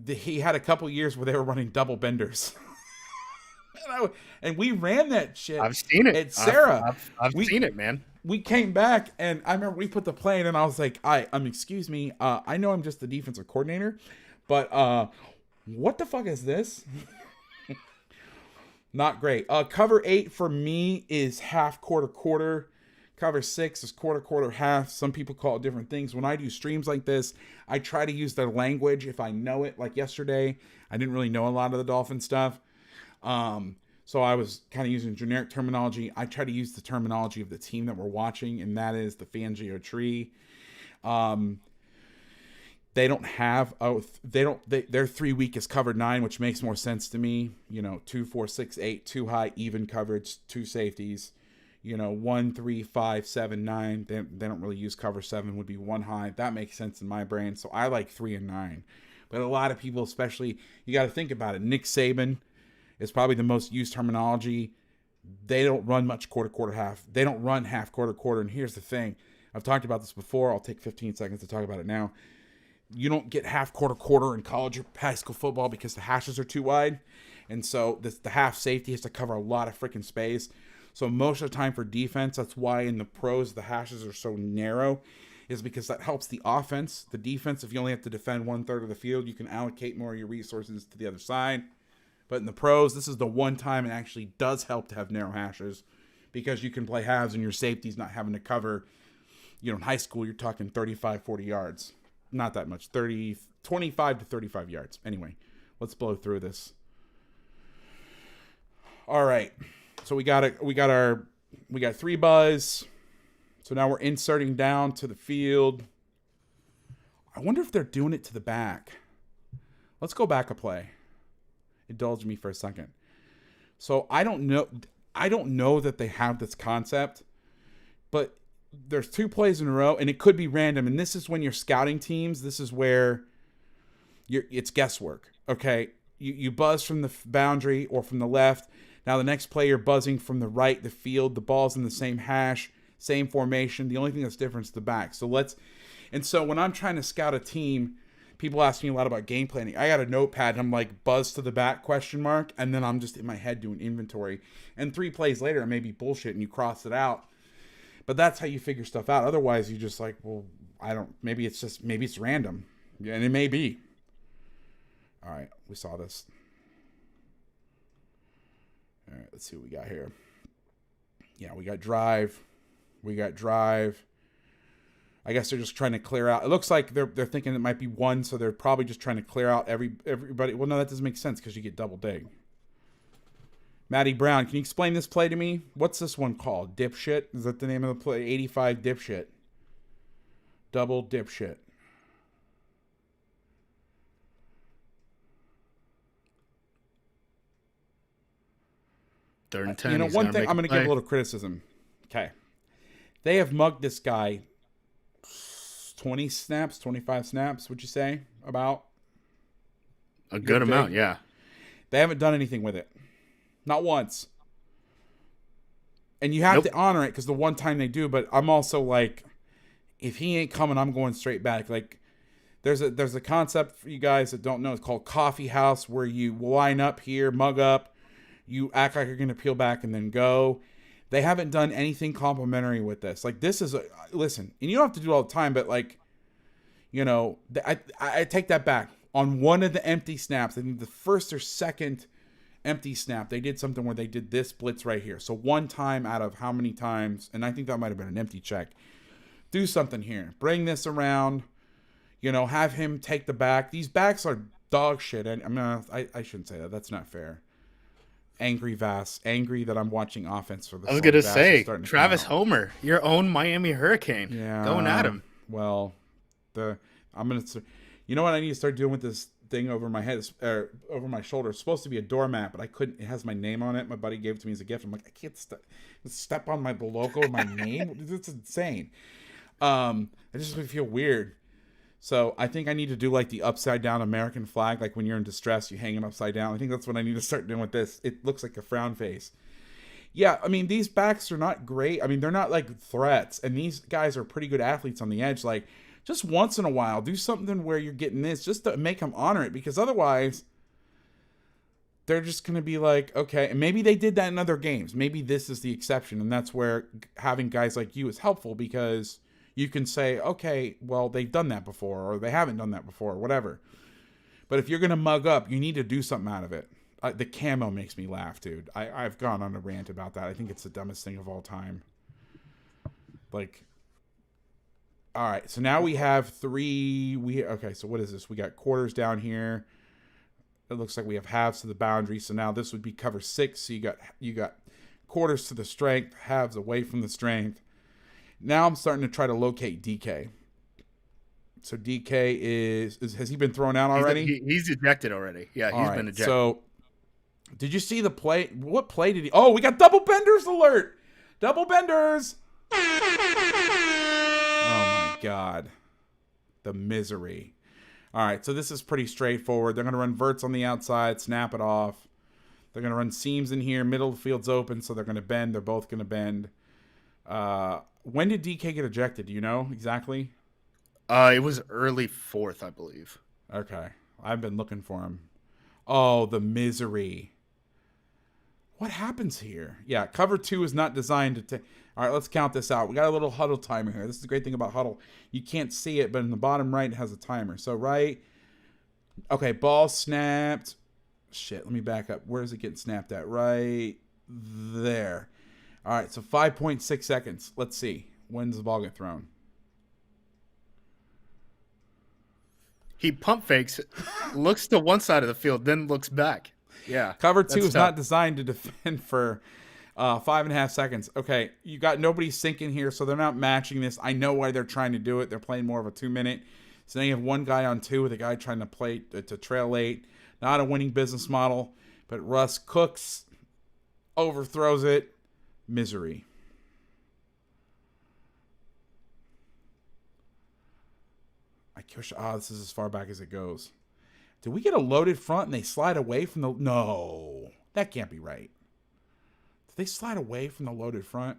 He had a couple years where they were running double benders. and we ran that shit. I've seen it. At Sarah. I've seen it, man. We came back, and I remember we put the play in, and I was like, excuse me. I know I'm just the defensive coordinator, but what the fuck is this? Not great. Cover 8 for me is half, quarter. Cover 6 is quarter, half. Some people call it different things. When I do streams like this, I try to use their language if I know it. Like yesterday, I didn't really know a lot of the Dolphin stuff. So I was kind of using generic terminology. I try to use the terminology of the team that we're watching, and that is the Fangio tree. They don't have their 3 week is covered 9, which makes more sense to me. 2, 4, 6, 8, 2 high, even coverage, 2 safeties. 1, 3, 5, 7, 9. They don't really use cover 7, would be 1 high. That makes sense in my brain. So I like 3 and 9. But a lot of people, especially, you got to think about it. Nick Saban is probably the most used terminology. They don't run much quarter, half. They don't run half, quarter. And here's the thing. I've talked about this before. I'll take 15 seconds to talk about it now. You don't get half, quarter in college or high school football because the hashes are too wide. And so the half safety has to cover a lot of freaking space. So most of the time for defense, that's why in the pros, the hashes are so narrow, is because that helps the offense. The defense, if you only have to defend 1/3 of the field, you can allocate more of your resources to the other side. But in the pros, this is the one time it actually does help to have narrow hashes because you can play halves and your safety's not having to cover. In high school, you're talking 35, 40 yards. Not that much, 25 to 35 yards. Anyway, let's blow through this. All right. So we got 3 buzz. So now we're inserting down to the field. I wonder if they're doing it to the back. Let's go back a play. Indulge me for a second. So I don't know that they have this concept, but there's 2 plays in a row, and it could be random. And this is when you're scouting teams. This is where it's guesswork. Okay, you buzz from the boundary or from the left. Now the next play you're buzzing from the right, the field. The ball's in the same hash, same formation. The only thing that's different is the back. So when I'm trying to scout a team, people ask me a lot about game planning. I got a notepad and I'm like, buzz to the back, ? And then I'm just in my head doing inventory. And 3 plays later, it may be bullshit and you cross it out. But that's how you figure stuff out. Otherwise, you just like, well, maybe it's random. Yeah, and it may be. All right, we saw this. All right, let's see what we got here. Yeah, we got drive. We got drive. I guess they're just trying to clear out. It looks like they're thinking it might be one, so they're probably just trying to clear out everybody. Well, no, that doesn't make sense because you get double dig. Matty Brown, can you explain this play to me? What's this one called? Dipshit? Is that the name of the play? 85 dipshit. Double dipshit. Third and 10. You know, one thing I'm going to give a little criticism. Okay. They have mugged this guy 20 snaps, 25 snaps, would you say? About? A good amount, yeah. They haven't done anything with it. Not once. And you have to honor it because the one time they do, but I'm also like, if he ain't coming, I'm going straight back. Like, there's a concept for you guys that don't know. It's called coffee house, where you line up here, mug up, you act like you're going to peel back and then go. They haven't done anything complimentary with this. Like, this is listen, and you don't have to do it all the time, but like, you know, I take that back. On one of the empty snaps, I think the first or second empty snap, they did something where they did this blitz right here. So one time out of how many times, and I think that might have been an empty check. Do something here. Bring this around. You know, have him take the back. These backs are dog shit. And I shouldn't say that. That's not fair. Angry Vass. Angry that I'm watching offense for the. I was gonna say Travis Homer, your own Miami Hurricane. Yeah, going at him. Well, I'm gonna. You know what I need to start doing with this thing over my head, over my shoulder? It's supposed to be a doormat, but I couldn't. It has my name on it. My buddy gave it to me as a gift. I'm like, I can't step on the logo of my name. It's insane. It just makes me feel weird. So I think I need to do like the upside down American flag. Like when you're in distress, you hang it upside down. I think that's what I need to start doing with this. It looks like a frown face. Yeah, I mean, these backs are not great. I mean, they're not like threats. And these guys are pretty good athletes on the edge. Like, just once in a while, do something where you're getting this just to make them honor it. Because otherwise, they're just going to be like, okay. And maybe they did that in other games. Maybe this is the exception. And that's where having guys like you is helpful, because you can say, okay, well, they've done that before, or they haven't done that before, or whatever. But if you're going to mug up, you need to do something out of it. The camo makes me laugh, dude. I've gone on a rant about that. I think it's the dumbest thing of all time. Like, all right, so now we have three. Okay, so what is this? We got quarters down here. It looks like we have halves to the boundary. So now this would be cover 6. So you got quarters to the strength, halves away from the strength. Now I'm starting to try to locate DK. So DK has he been thrown out already? He's ejected already. Yeah, he's been ejected. So did you see the play? What play did he? Oh, we got double benders alert. Double benders. Oh my God. The misery. All right, so this is pretty straightforward. They're going to run verts on the outside, snap it off. They're going to run seams in here. Middle of the field's open, so they're going to bend. They're both going to bend. When did DK get ejected? Do you know exactly? It was early 4th, I believe. Okay. I've been looking for him. Oh, the misery. What happens here? Yeah, cover 2 is not designed to all right, let's count this out. We got a little huddle timer here. This is the great thing about huddle. You can't see it, but in the bottom right, it has a timer. So, right. Okay, ball snapped. Shit, let me back up. Where is it getting snapped at? Right there. All right, so 5.6 seconds. Let's see. When does the ball get thrown? He pump fakes, looks to one side of the field, then looks back. Yeah. Cover 2 is not designed to defend for 5.5 seconds. Okay, you got nobody sinking here, so they're not matching this. I know why they're trying to do it. They're playing more of a 2-minute. So now you have one guy on 2 with a guy trying to play to trail 8. Not a winning business model, but Russ cooks, overthrows it. Misery. This is as far back as it goes. Did we get a loaded front and they slide away from the... No, that can't be right. Did they slide away from the loaded front?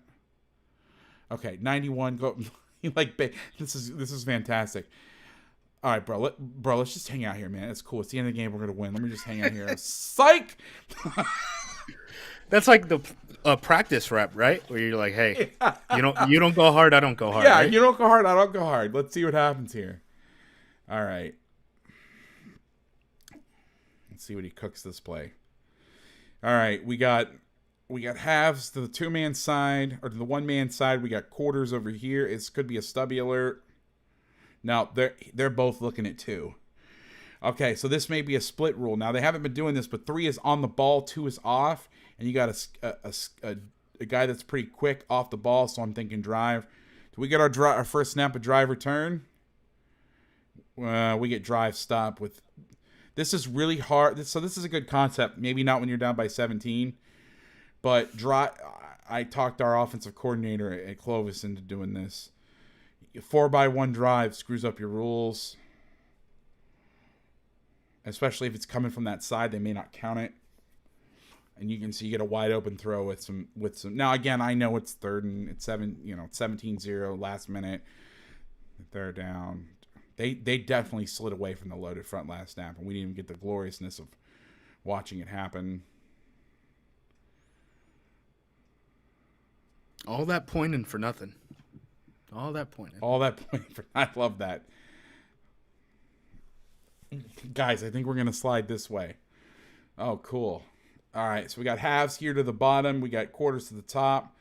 Okay, 91. Go. This is fantastic. All right, bro. Let's just hang out here, man. It's cool. It's the end of the game. We're gonna win. Let me just hang out here. Psych. That's like the practice rep, right? Where you're like, hey, you don't go hard, I don't go hard. Yeah, right? You don't go hard, I don't go hard. Let's see what happens here. All right. Let's see what he cooks this play. All right, we got halves to the 2-man side, or to the 1-man side. We got quarters over here. It could be a stubby alert. Now, they're both looking at 2. Okay, so this may be a split rule. Now, they haven't been doing this, but 3 is on the ball, 2 is off, and you got a guy that's pretty quick off the ball, so I'm thinking drive. Do we get our first snap of drive return? We get drive stop with... This is really hard. So this is a good concept. Maybe not when you're down by 17. But I talked our offensive coordinator at Clovis into doing this. 4x1 drive screws up your rules. Especially if it's coming from that side, they may not count it. And you can see you get a wide open throw with some. Now again, I know it's third and it's 17-0 last minute. They're down. They definitely slid away from the loaded front last snap, and we didn't even get the gloriousness of watching it happen. All that pointing for nothing. All that pointing. I love that. Guys, I think we're going to slide this way. Oh, cool. All right, so we got halves here to the bottom. We got quarters to the top.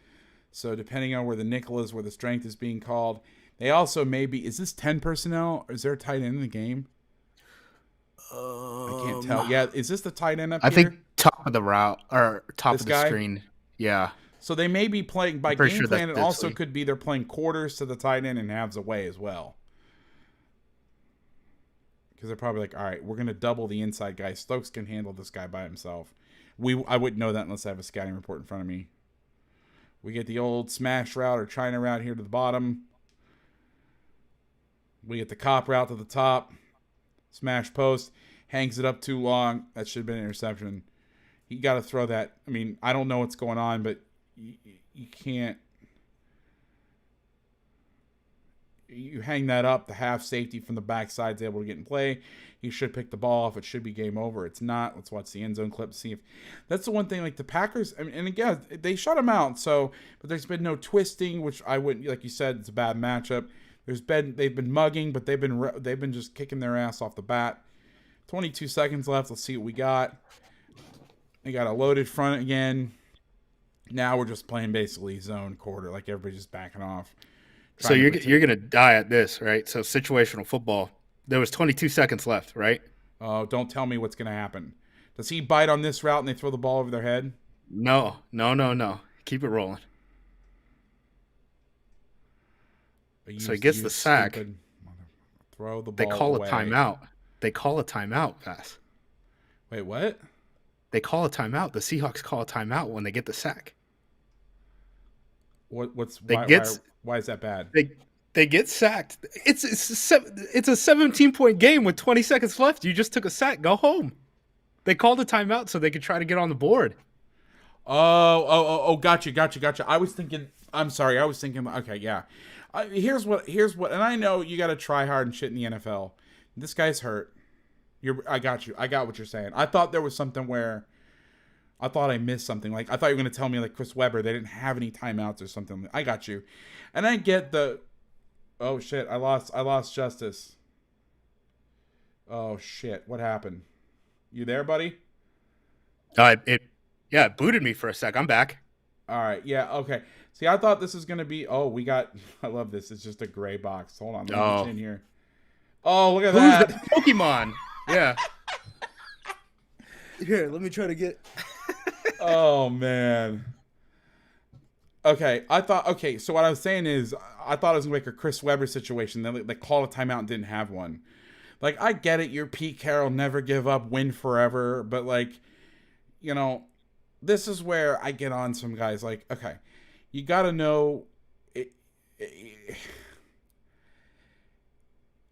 So depending on where the nickel is, where the strength is being called. They also is this 10 personnel? Or is there a tight end in the game? I can't tell. Yeah, is this the tight end up here? I think top of the route, or top This of the guy? screen. Yeah. So they may be playing, by pretty game sure plan, it that's also Ditsley. could be they're playing quarters to the tight end and halves away as well. Because they're probably like, all right, we're going to double the inside guy. Stokes can handle this guy by himself. I wouldn't know that unless I have a scouting report in front of me. We get the old smash route or China route here to the bottom. We get the cop route to the top. Smash post. Hangs it up too long. That should have been an interception. You got to throw that. I mean, I don't know what's going on, but you can't. You hang that up. The half safety from the backside's able to get in play. He should pick the ball off. It should be game over. It's not. Let's watch the end zone clip. See if that's the one thing. Like the Packers, I mean, and again, they shut him out. So, but there's been no twisting, which I wouldn't. Like you said, it's a bad matchup. They've been mugging, but they've been just kicking their ass off the bat. 22 seconds left. Let's see what we got. They got a loaded front again. Now we're just playing basically zone quarter, like everybody's just backing off. So you're gonna die at this, right? So situational football. There was 22 seconds left, right? Oh, don't tell me what's gonna happen. Does he bite on this route and they throw the ball over their head? No. Keep it rolling. So he gets the sack. Throw the ball. They call away. a timeout. They call a timeout, Vass. Wait, what? They call a timeout. The Seahawks call a timeout when they get the sack. Why is that bad? They get sacked. It's a 17-point game with 20 seconds left. You just took a sack. Go home. They called a timeout so they could try to get on the board. Oh, gotcha. I'm sorry. I was thinking, okay, yeah. Here's what, and I know you got to try hard and shit in the NFL. This guy's hurt. I got you. I got what you're saying. I thought there was something where I thought I missed something. Like, I thought you were going to tell me, like, Chris Webber, they didn't have any timeouts or something. I got you. And I get oh, shit, I lost Justice. Oh, shit, what happened? You there, buddy? It booted me for a sec. I'm back. All right, yeah, okay. See, I thought this was going to be, I love this. It's just a gray box. Hold on, let me get in here. Oh, look at that. Who's the Pokemon? Yeah. Here, let me try to get. Oh, man. Okay, so what I was saying is, I thought it was going to be like a Chris Webber situation. They called a timeout and didn't have one. Like, I get it. You're Pete Carroll, never give up, win forever. But, like, this is where I get on some guys. Like, okay, you got to know.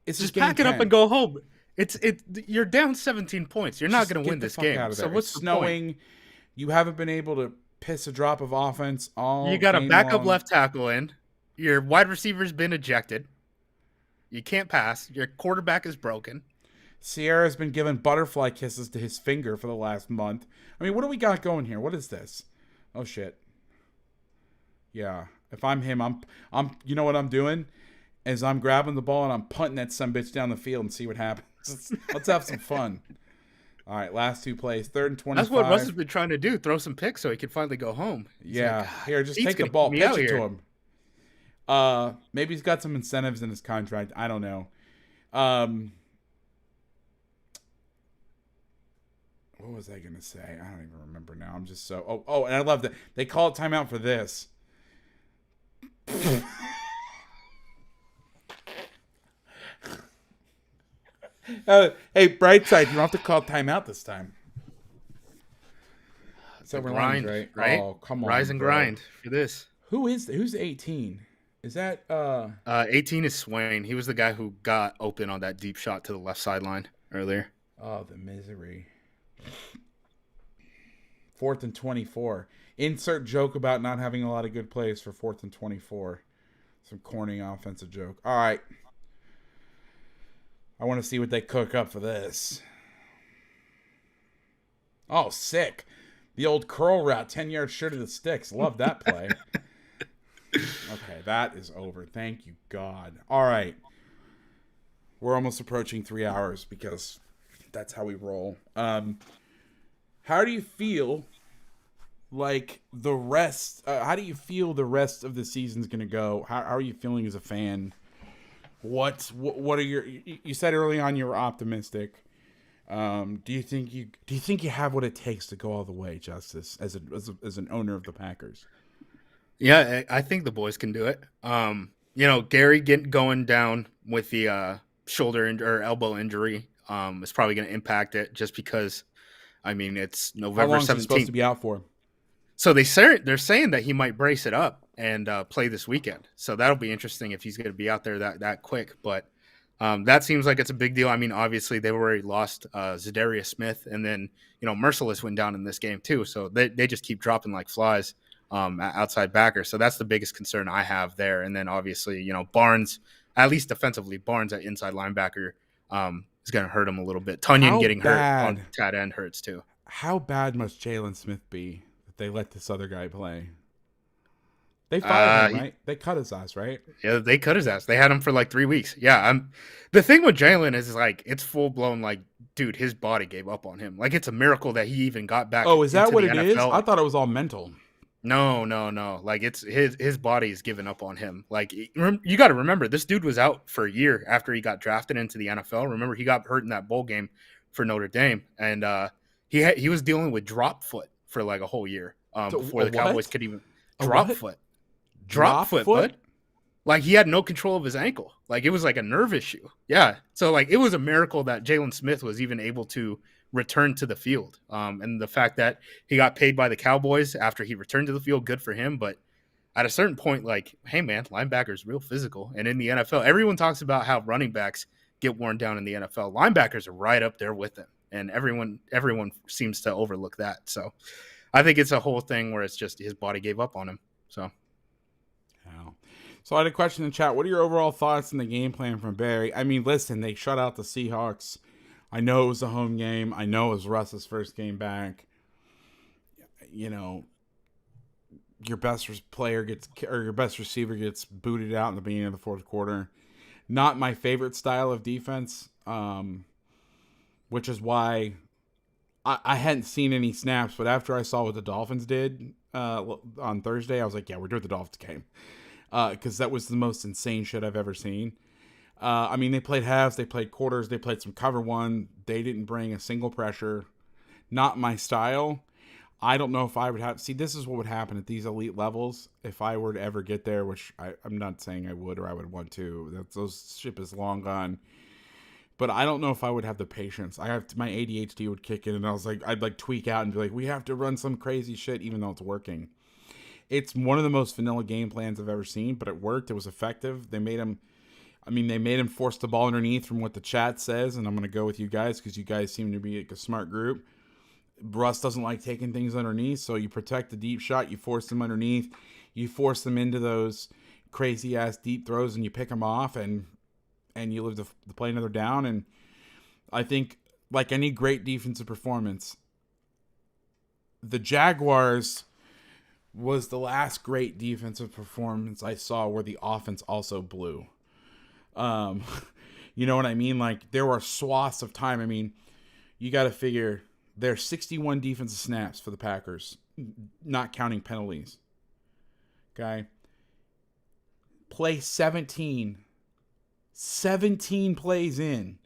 It's just pack it up and go home. You're down 17 points. You're not going to win this game. So what's snowing? You haven't been able to piss a drop of offense all. You got a backup left tackle in. Your wide receiver's been ejected. You can't pass. Your quarterback is broken. Sierra's been giving butterfly kisses to his finger for the last month. I mean, what do we got going here? What is this? Oh shit. Yeah. If I'm him, I'm. You know what I'm doing? Is I'm grabbing the ball and I'm punting that sumbitch down the field and see what happens. Let's have some fun. All right, last two plays. 3rd and 25. That's what Russ has been trying to do. Throw some picks so he can finally go home. He's Yeah. like, Here, just Pete's take the gonna ball. keep me Pitch out it to here. him. Maybe he's got some incentives in his contract. I don't know. What was I gonna say? I don't even remember now. I'm just so and I love that they call it timeout for this. Hey, bright side, you don't have to call timeout this time. So we're Grind, right? right? Oh, come on, Rise and bro. grind for this. Who's 18? Is that 18 is Swain. He was the guy who got open on that deep shot to the left sideline earlier. Oh, the misery. 4th and 24. Insert joke about not having a lot of good plays for 4th and 24. Some corny offensive joke. All right. I want to see what they cook up for this. Oh, sick. The old curl route, 10 yards short of the sticks. Love that play. Okay, that is over. Thank you, God. All right. We're almost approaching 3 hours because that's how we roll. How do you feel like the rest? How do you feel the rest of the season's going to go? How are you feeling as a fan? What are your? You said early on you were optimistic. Do you think you have what it takes to go all the way, Justice, as an owner of the Packers? Yeah, I think the boys can do it. Gary going down with the shoulder or elbow injury is probably going to impact it just because, I mean, it's November 17th. How long is he supposed to be out for? So they're saying that he might brace it up and play this weekend. So that'll be interesting if he's going to be out there that quick. But that seems like it's a big deal. I mean, obviously they already lost Zadarius Smith, and then Merciless went down in this game too. So they just keep dropping like flies. Outside backer. So that's the biggest concern I have there. And then obviously, Barnes, at least defensively, Barnes at inside linebacker is going to hurt him a little bit. Tunyon getting hurt on tight end hurts too. How bad must Jalen Smith be that they let this other guy play? They fired him, right? They cut his ass, right? Yeah, they cut his ass. They had him for like 3 weeks. Yeah, the thing with Jalen is like it's full blown like, dude, his body gave up on him. Like it's a miracle that he even got back. Oh, is that what it NFL. is? I thought it was all mental. No. Like it's his body's given up on him. Like you got to remember, this dude was out for a year after he got drafted into the NFL. Remember, he got hurt in that bowl game for Notre Dame, and he was dealing with drop foot for like a whole year before the Cowboys could even drop foot. Bud. Like he had no control of his ankle. Like it was like a nerve issue. Yeah. So like it was a miracle that Jalen Smith was even able to return to the field. And the fact that he got paid by the Cowboys after he returned to the field, good for him. But at a certain point, like, hey man, linebacker is real physical. And in the NFL, everyone talks about how running backs get worn down in the NFL. Linebackers are right up there with them. And everyone seems to overlook that. So I think it's a whole thing where it's just his body gave up on him. So. So I had a question in the chat. What are your overall thoughts on the game plan from Barry? I mean, listen, they shut out the Seahawks. I know it was a home game. I know it was Russ's first game back. Your best player your best receiver gets booted out in the beginning of the fourth quarter. Not my favorite style of defense, which is why I hadn't seen any snaps. But after I saw what the Dolphins did on Thursday, I was like, yeah, we're doing the Dolphins game. Because that was the most insane shit I've ever seen. I mean, they played halves, they played quarters, they played some cover one. They didn't bring a single pressure. Not my style. I don't know if I would have... See, this is what would happen at these elite levels if I were to ever get there, which I'm not saying I would or I would want to. Those ship is long gone. But I don't know if I would have the patience. My ADHD would kick in, and I'd like tweak out and be like, we have to run some crazy shit, even though it's working. It's one of the most vanilla game plans I've ever seen, but it worked. It was effective. They made him force the ball underneath from what the chat says, and I'm going to go with you guys because you guys seem to be like a smart group. Russ doesn't like taking things underneath, so you protect the deep shot. You force them underneath. You force them into those crazy-ass deep throws, and you pick them off, and you live to play another down. And I think, like any great defensive performance, the Jaguars was the last great defensive performance I saw where the offense also blew. You know what I mean? Like, there were swaths of time. I mean, you got to figure there's 61 defensive snaps for the Packers, not counting penalties. Okay. Play 17 plays in.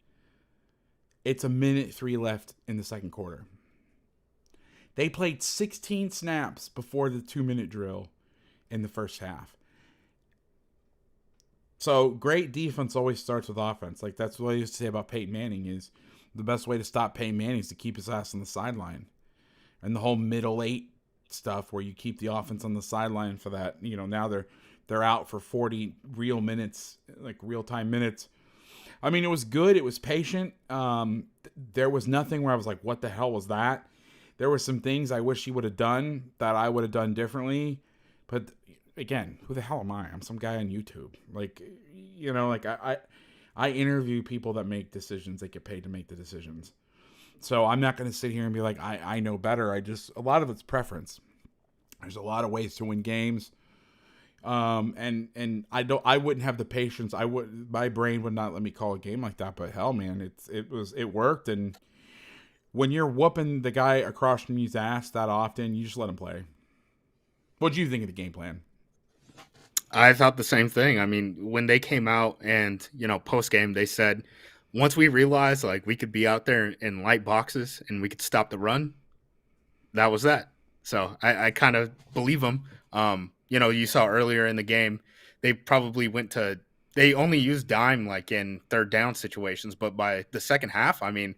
It's 1:03 left in the second quarter. They played 16 snaps before the 2-minute drill in the first half. So great defense always starts with offense. Like that's what I used to say about Peyton Manning is the best way to stop Peyton Manning is to keep his ass on the sideline. And the whole middle 8 stuff where you keep the offense on the sideline for that, you know, now they're out for 40 real minutes, like real-time minutes. I mean, it was good. It was patient. There was nothing where I was like, what the hell was that? There were some things I wish he would have done that I would have done differently. But again, who the hell am I? I'm some guy on YouTube. Like, you know, like I interview people that make decisions. They get paid to make the decisions. So I'm not going to sit here and be like, I know better. A lot of it's preference. There's a lot of ways to win games. And I wouldn't have the patience. My brain would not let me call a game like that, but hell, man, it worked. And when you're whooping the guy across from you's ass that often, you just let him play. What do you think of the game plan? I thought the same thing. I mean, when they came out and, you know, post game, they said, once we realized like we could be out there in light boxes and we could stop the run, that was that. So I kind of believe them. You know, you saw earlier in the game, they only used dime like in third down situations, but by the second half, I mean,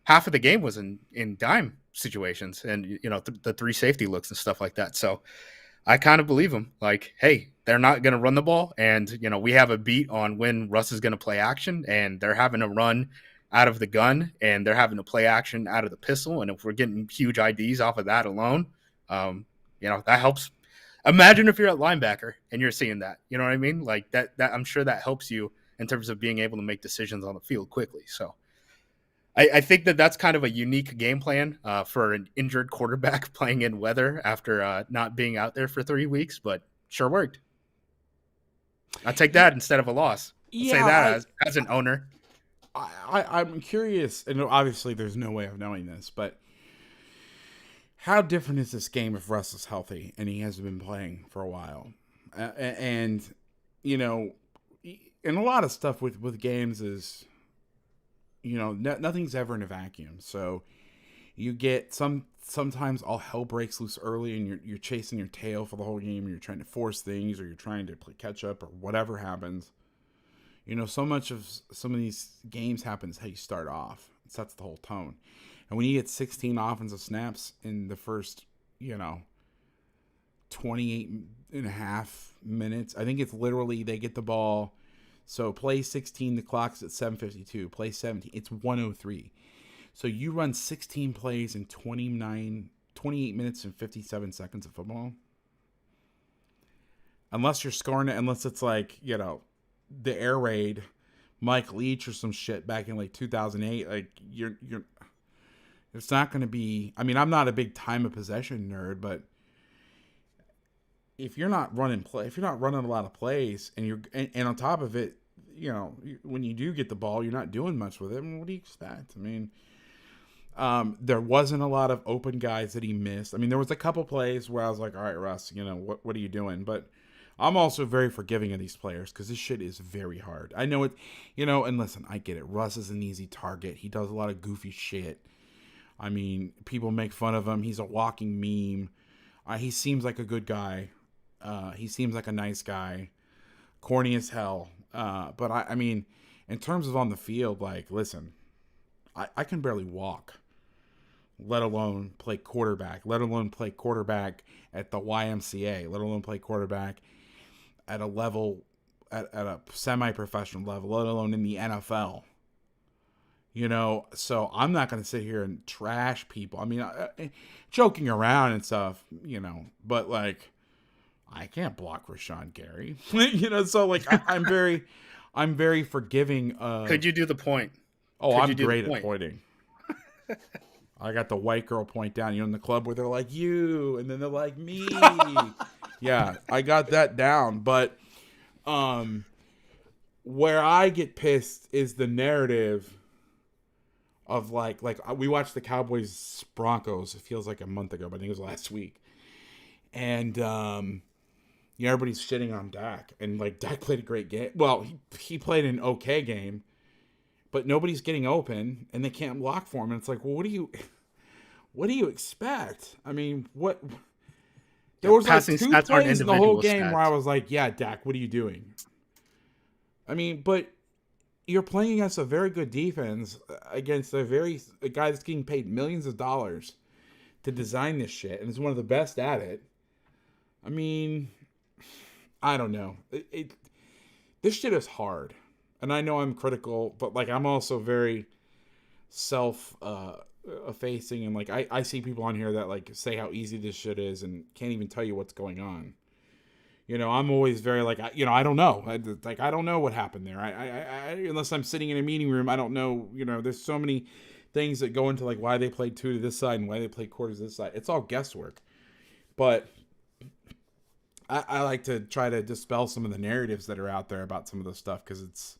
half of the game was in dime situations and, you know, the 3 safety looks and stuff like that. So I kind of believe them. Like, hey, they're not going to run the ball. And, you know, we have a beat on when Russ is going to play action and they're having to run out of the gun and they're having to play action out of the pistol. And if we're getting huge IDs off of that alone, you know, that helps. Imagine if you're at linebacker and you're seeing that, you know what I mean? Like that I'm sure that helps you in terms of being able to make decisions on the field quickly. So I think that's kind of a unique game plan for an injured quarterback playing in weather after not being out there for 3 weeks, but sure worked. I'll take that instead of a loss. I'll say that as an owner. I'm curious, and obviously there's no way of knowing this, but how different is this game if Russ is healthy and he hasn't been playing for a while? And, you know, and a lot of stuff with games is, you know, nothing's ever in a vacuum. So you get sometimes all hell breaks loose early and you're chasing your tail for the whole game. You're trying to force things or you're trying to play catch up or whatever happens. You know, so much of some of these games happens how you start off. It sets the whole tone. And when you get 16 offensive snaps in the first, you know, 28 and a half minutes, I think it's literally they get the ball. So play 16, the clock's at 7:52. Play 17, it's 1:03. So you run 16 plays in 28 minutes and 57 seconds of football. Unless you're scoring it, unless it's like, you know, the air raid, Mike Leach or some shit back in like 2008, like you're it's not going to be, I mean, I'm not a big time of possession nerd, but if you're not running a lot of plays and on top of it, you know, when you do get the ball, you're not doing much with it. I mean, what do you expect? I mean, there wasn't a lot of open guys that he missed. I mean, there was a couple plays where I was like, all right, Russ, you know, what are you doing? But I'm also very forgiving of these players because this shit is very hard. I know it, you know, and listen, I get it. Russ is an easy target. He does a lot of goofy shit. I mean, people make fun of him. He's a walking meme. He seems like a good guy. He seems like a nice guy. Corny as hell. But I mean, in terms of on the field, like, listen, I can barely walk, let alone play quarterback, let alone play quarterback at the YMCA, let alone play quarterback at a level, at a semi-professional level, let alone in the NFL. You know, so I'm not going to sit here and trash people. I mean, joking around and stuff, you know, but like, I can't block Rashawn Gary, you know, so like, I'm very forgiving. Could you do the point? Oh, I'm great at pointing. I got the white girl point down, you know, in the club where they're like, you, and then they're like, me. Yeah, I got that down. But where I get pissed is the narrative of like we watched the Cowboys Broncos. It feels like a month ago, but I think it was last week. And everybody's shitting on Dak, and like Dak played a great game. Well, he played an okay game, but nobody's getting open, and they can't block for him. And it's like, well, what do you expect? I mean, what? There was like 2 plays in the whole game where I was like, yeah, Dak, what are you doing? I mean, but you're playing against a very good defense, against a guy that's getting paid millions of dollars to design this shit, and is one of the best at it. I mean, I don't know. This shit is hard, and I know I'm critical, but like I'm also very self-effacing, and like I see people on here that like say how easy this shit is and can't even tell you what's going on. I'm always very like, I don't know. I don't know what happened there. I unless I'm sitting in a meeting room, I don't know. There's so many things that go into like why they played 2 to this side and why they played quarters to this side. It's all guesswork. But I like to try to dispel some of the narratives that are out there about some of this stuff, because it's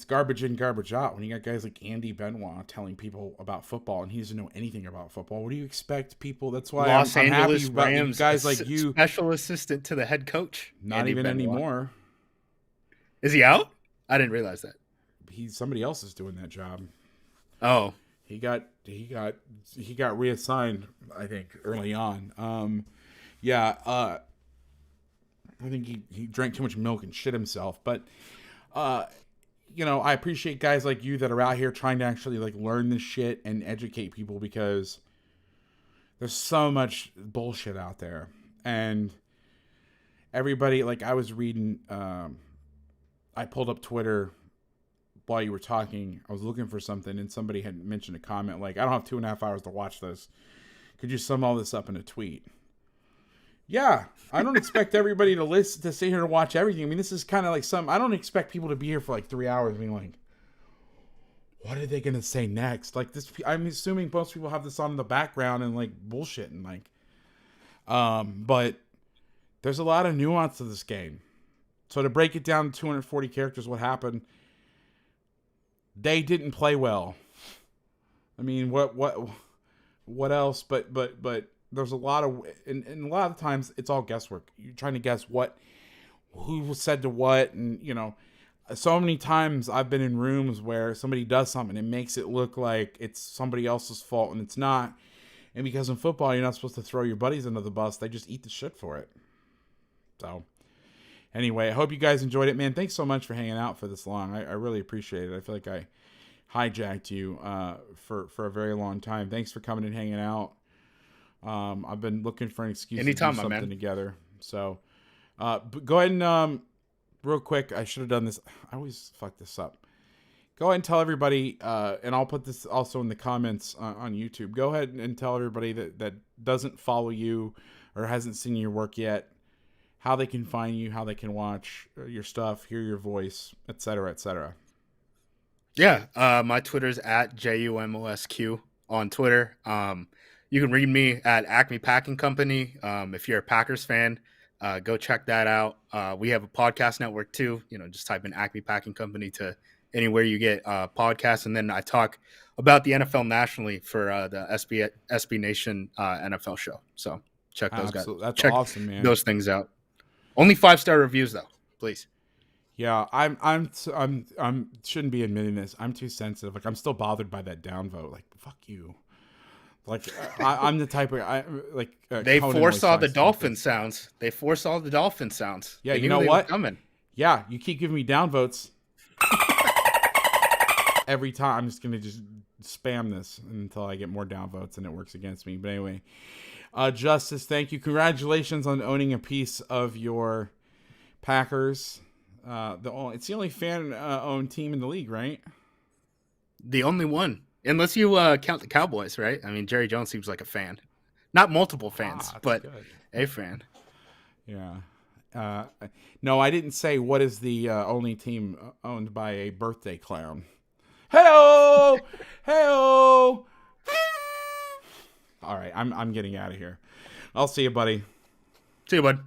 garbage in, garbage out. When you got guys like Andy Benoit telling people about football, and he doesn't know anything about football, what do you expect people? That's why I'm happy about you guys like you. Special assistant to the head coach. Not Andy even Benoit. Anymore. Is he out? I didn't realize that. Somebody else is doing that job. Oh. He got reassigned, I think, early on. I think he drank too much milk and shit himself. But I appreciate guys like you that are out here trying to actually like learn this shit and educate people, because there's so much bullshit out there. And everybody, like I was reading, I pulled up Twitter while you were talking. I was looking for something, and somebody had mentioned a comment like, I don't have 2.5 hours to watch this. Could you sum all this up in a tweet? Yeah, I don't expect everybody to sit here and watch everything. I mean, this is kind of like I don't expect people to be here for like 3 hours being like, what are they going to say next? Like this, I'm assuming most people have this on in the background and like bullshit and like, but there's a lot of nuance to this game. So to break it down to 240 characters, what happened? They didn't play well. I mean, what else? But there's a lot of, and a lot of times it's all guesswork. You're trying to guess who said to what, and so many times I've been in rooms where somebody does something and it makes it look like it's somebody else's fault, and it's not. And because in football you're not supposed to throw your buddies under the bus, they just eat the shit for it. So anyway, I hope you guys enjoyed it, man. Thanks so much for hanging out for this long. I really appreciate it. I feel like I hijacked you for a very long time. Thanks for coming and hanging out. I've been looking for an excuse Anytime, to do something together. So go ahead and real quick, I should have done this. I always fuck this up. Go ahead and tell everybody, and I'll put this also in the comments on YouTube. Go ahead and tell everybody that doesn't follow you or hasn't seen your work yet, how they can find you, how they can watch your stuff, hear your voice, etc., etc. Yeah, my Twitter's at JUMOSQ on Twitter. You can read me at Acme Packing Company. If you're a Packers fan, go check that out. We have a podcast network too. Just type in Acme Packing Company to anywhere you get podcasts. And then I talk about the NFL nationally for the SB Nation NFL show. So check those guys. That's check awesome, man. Those things out. Only 5-star reviews though, please. Yeah, I'm shouldn't be admitting this. I'm too sensitive. Like I'm still bothered by that downvote. Like fuck you. Like I'm the type of they foresaw the dolphin sounds. They foresaw the dolphin sounds. Yeah, you know what? Coming. Yeah, you keep giving me downvotes every time. I'm just gonna spam this until I get more downvotes and it works against me. But anyway, Justice, thank you. Congratulations on owning a piece of your Packers. It's the only fan-owned team in the league, right? The only one. Unless you count the Cowboys, right? I mean, Jerry Jones seems like a fan. Not multiple fans, but good. A fan. Yeah. No, I didn't say what is the only team owned by a birthday clown. Hey-oh! Hey-oh! All right, I'm getting out of here. I'll see you, buddy. See you, bud.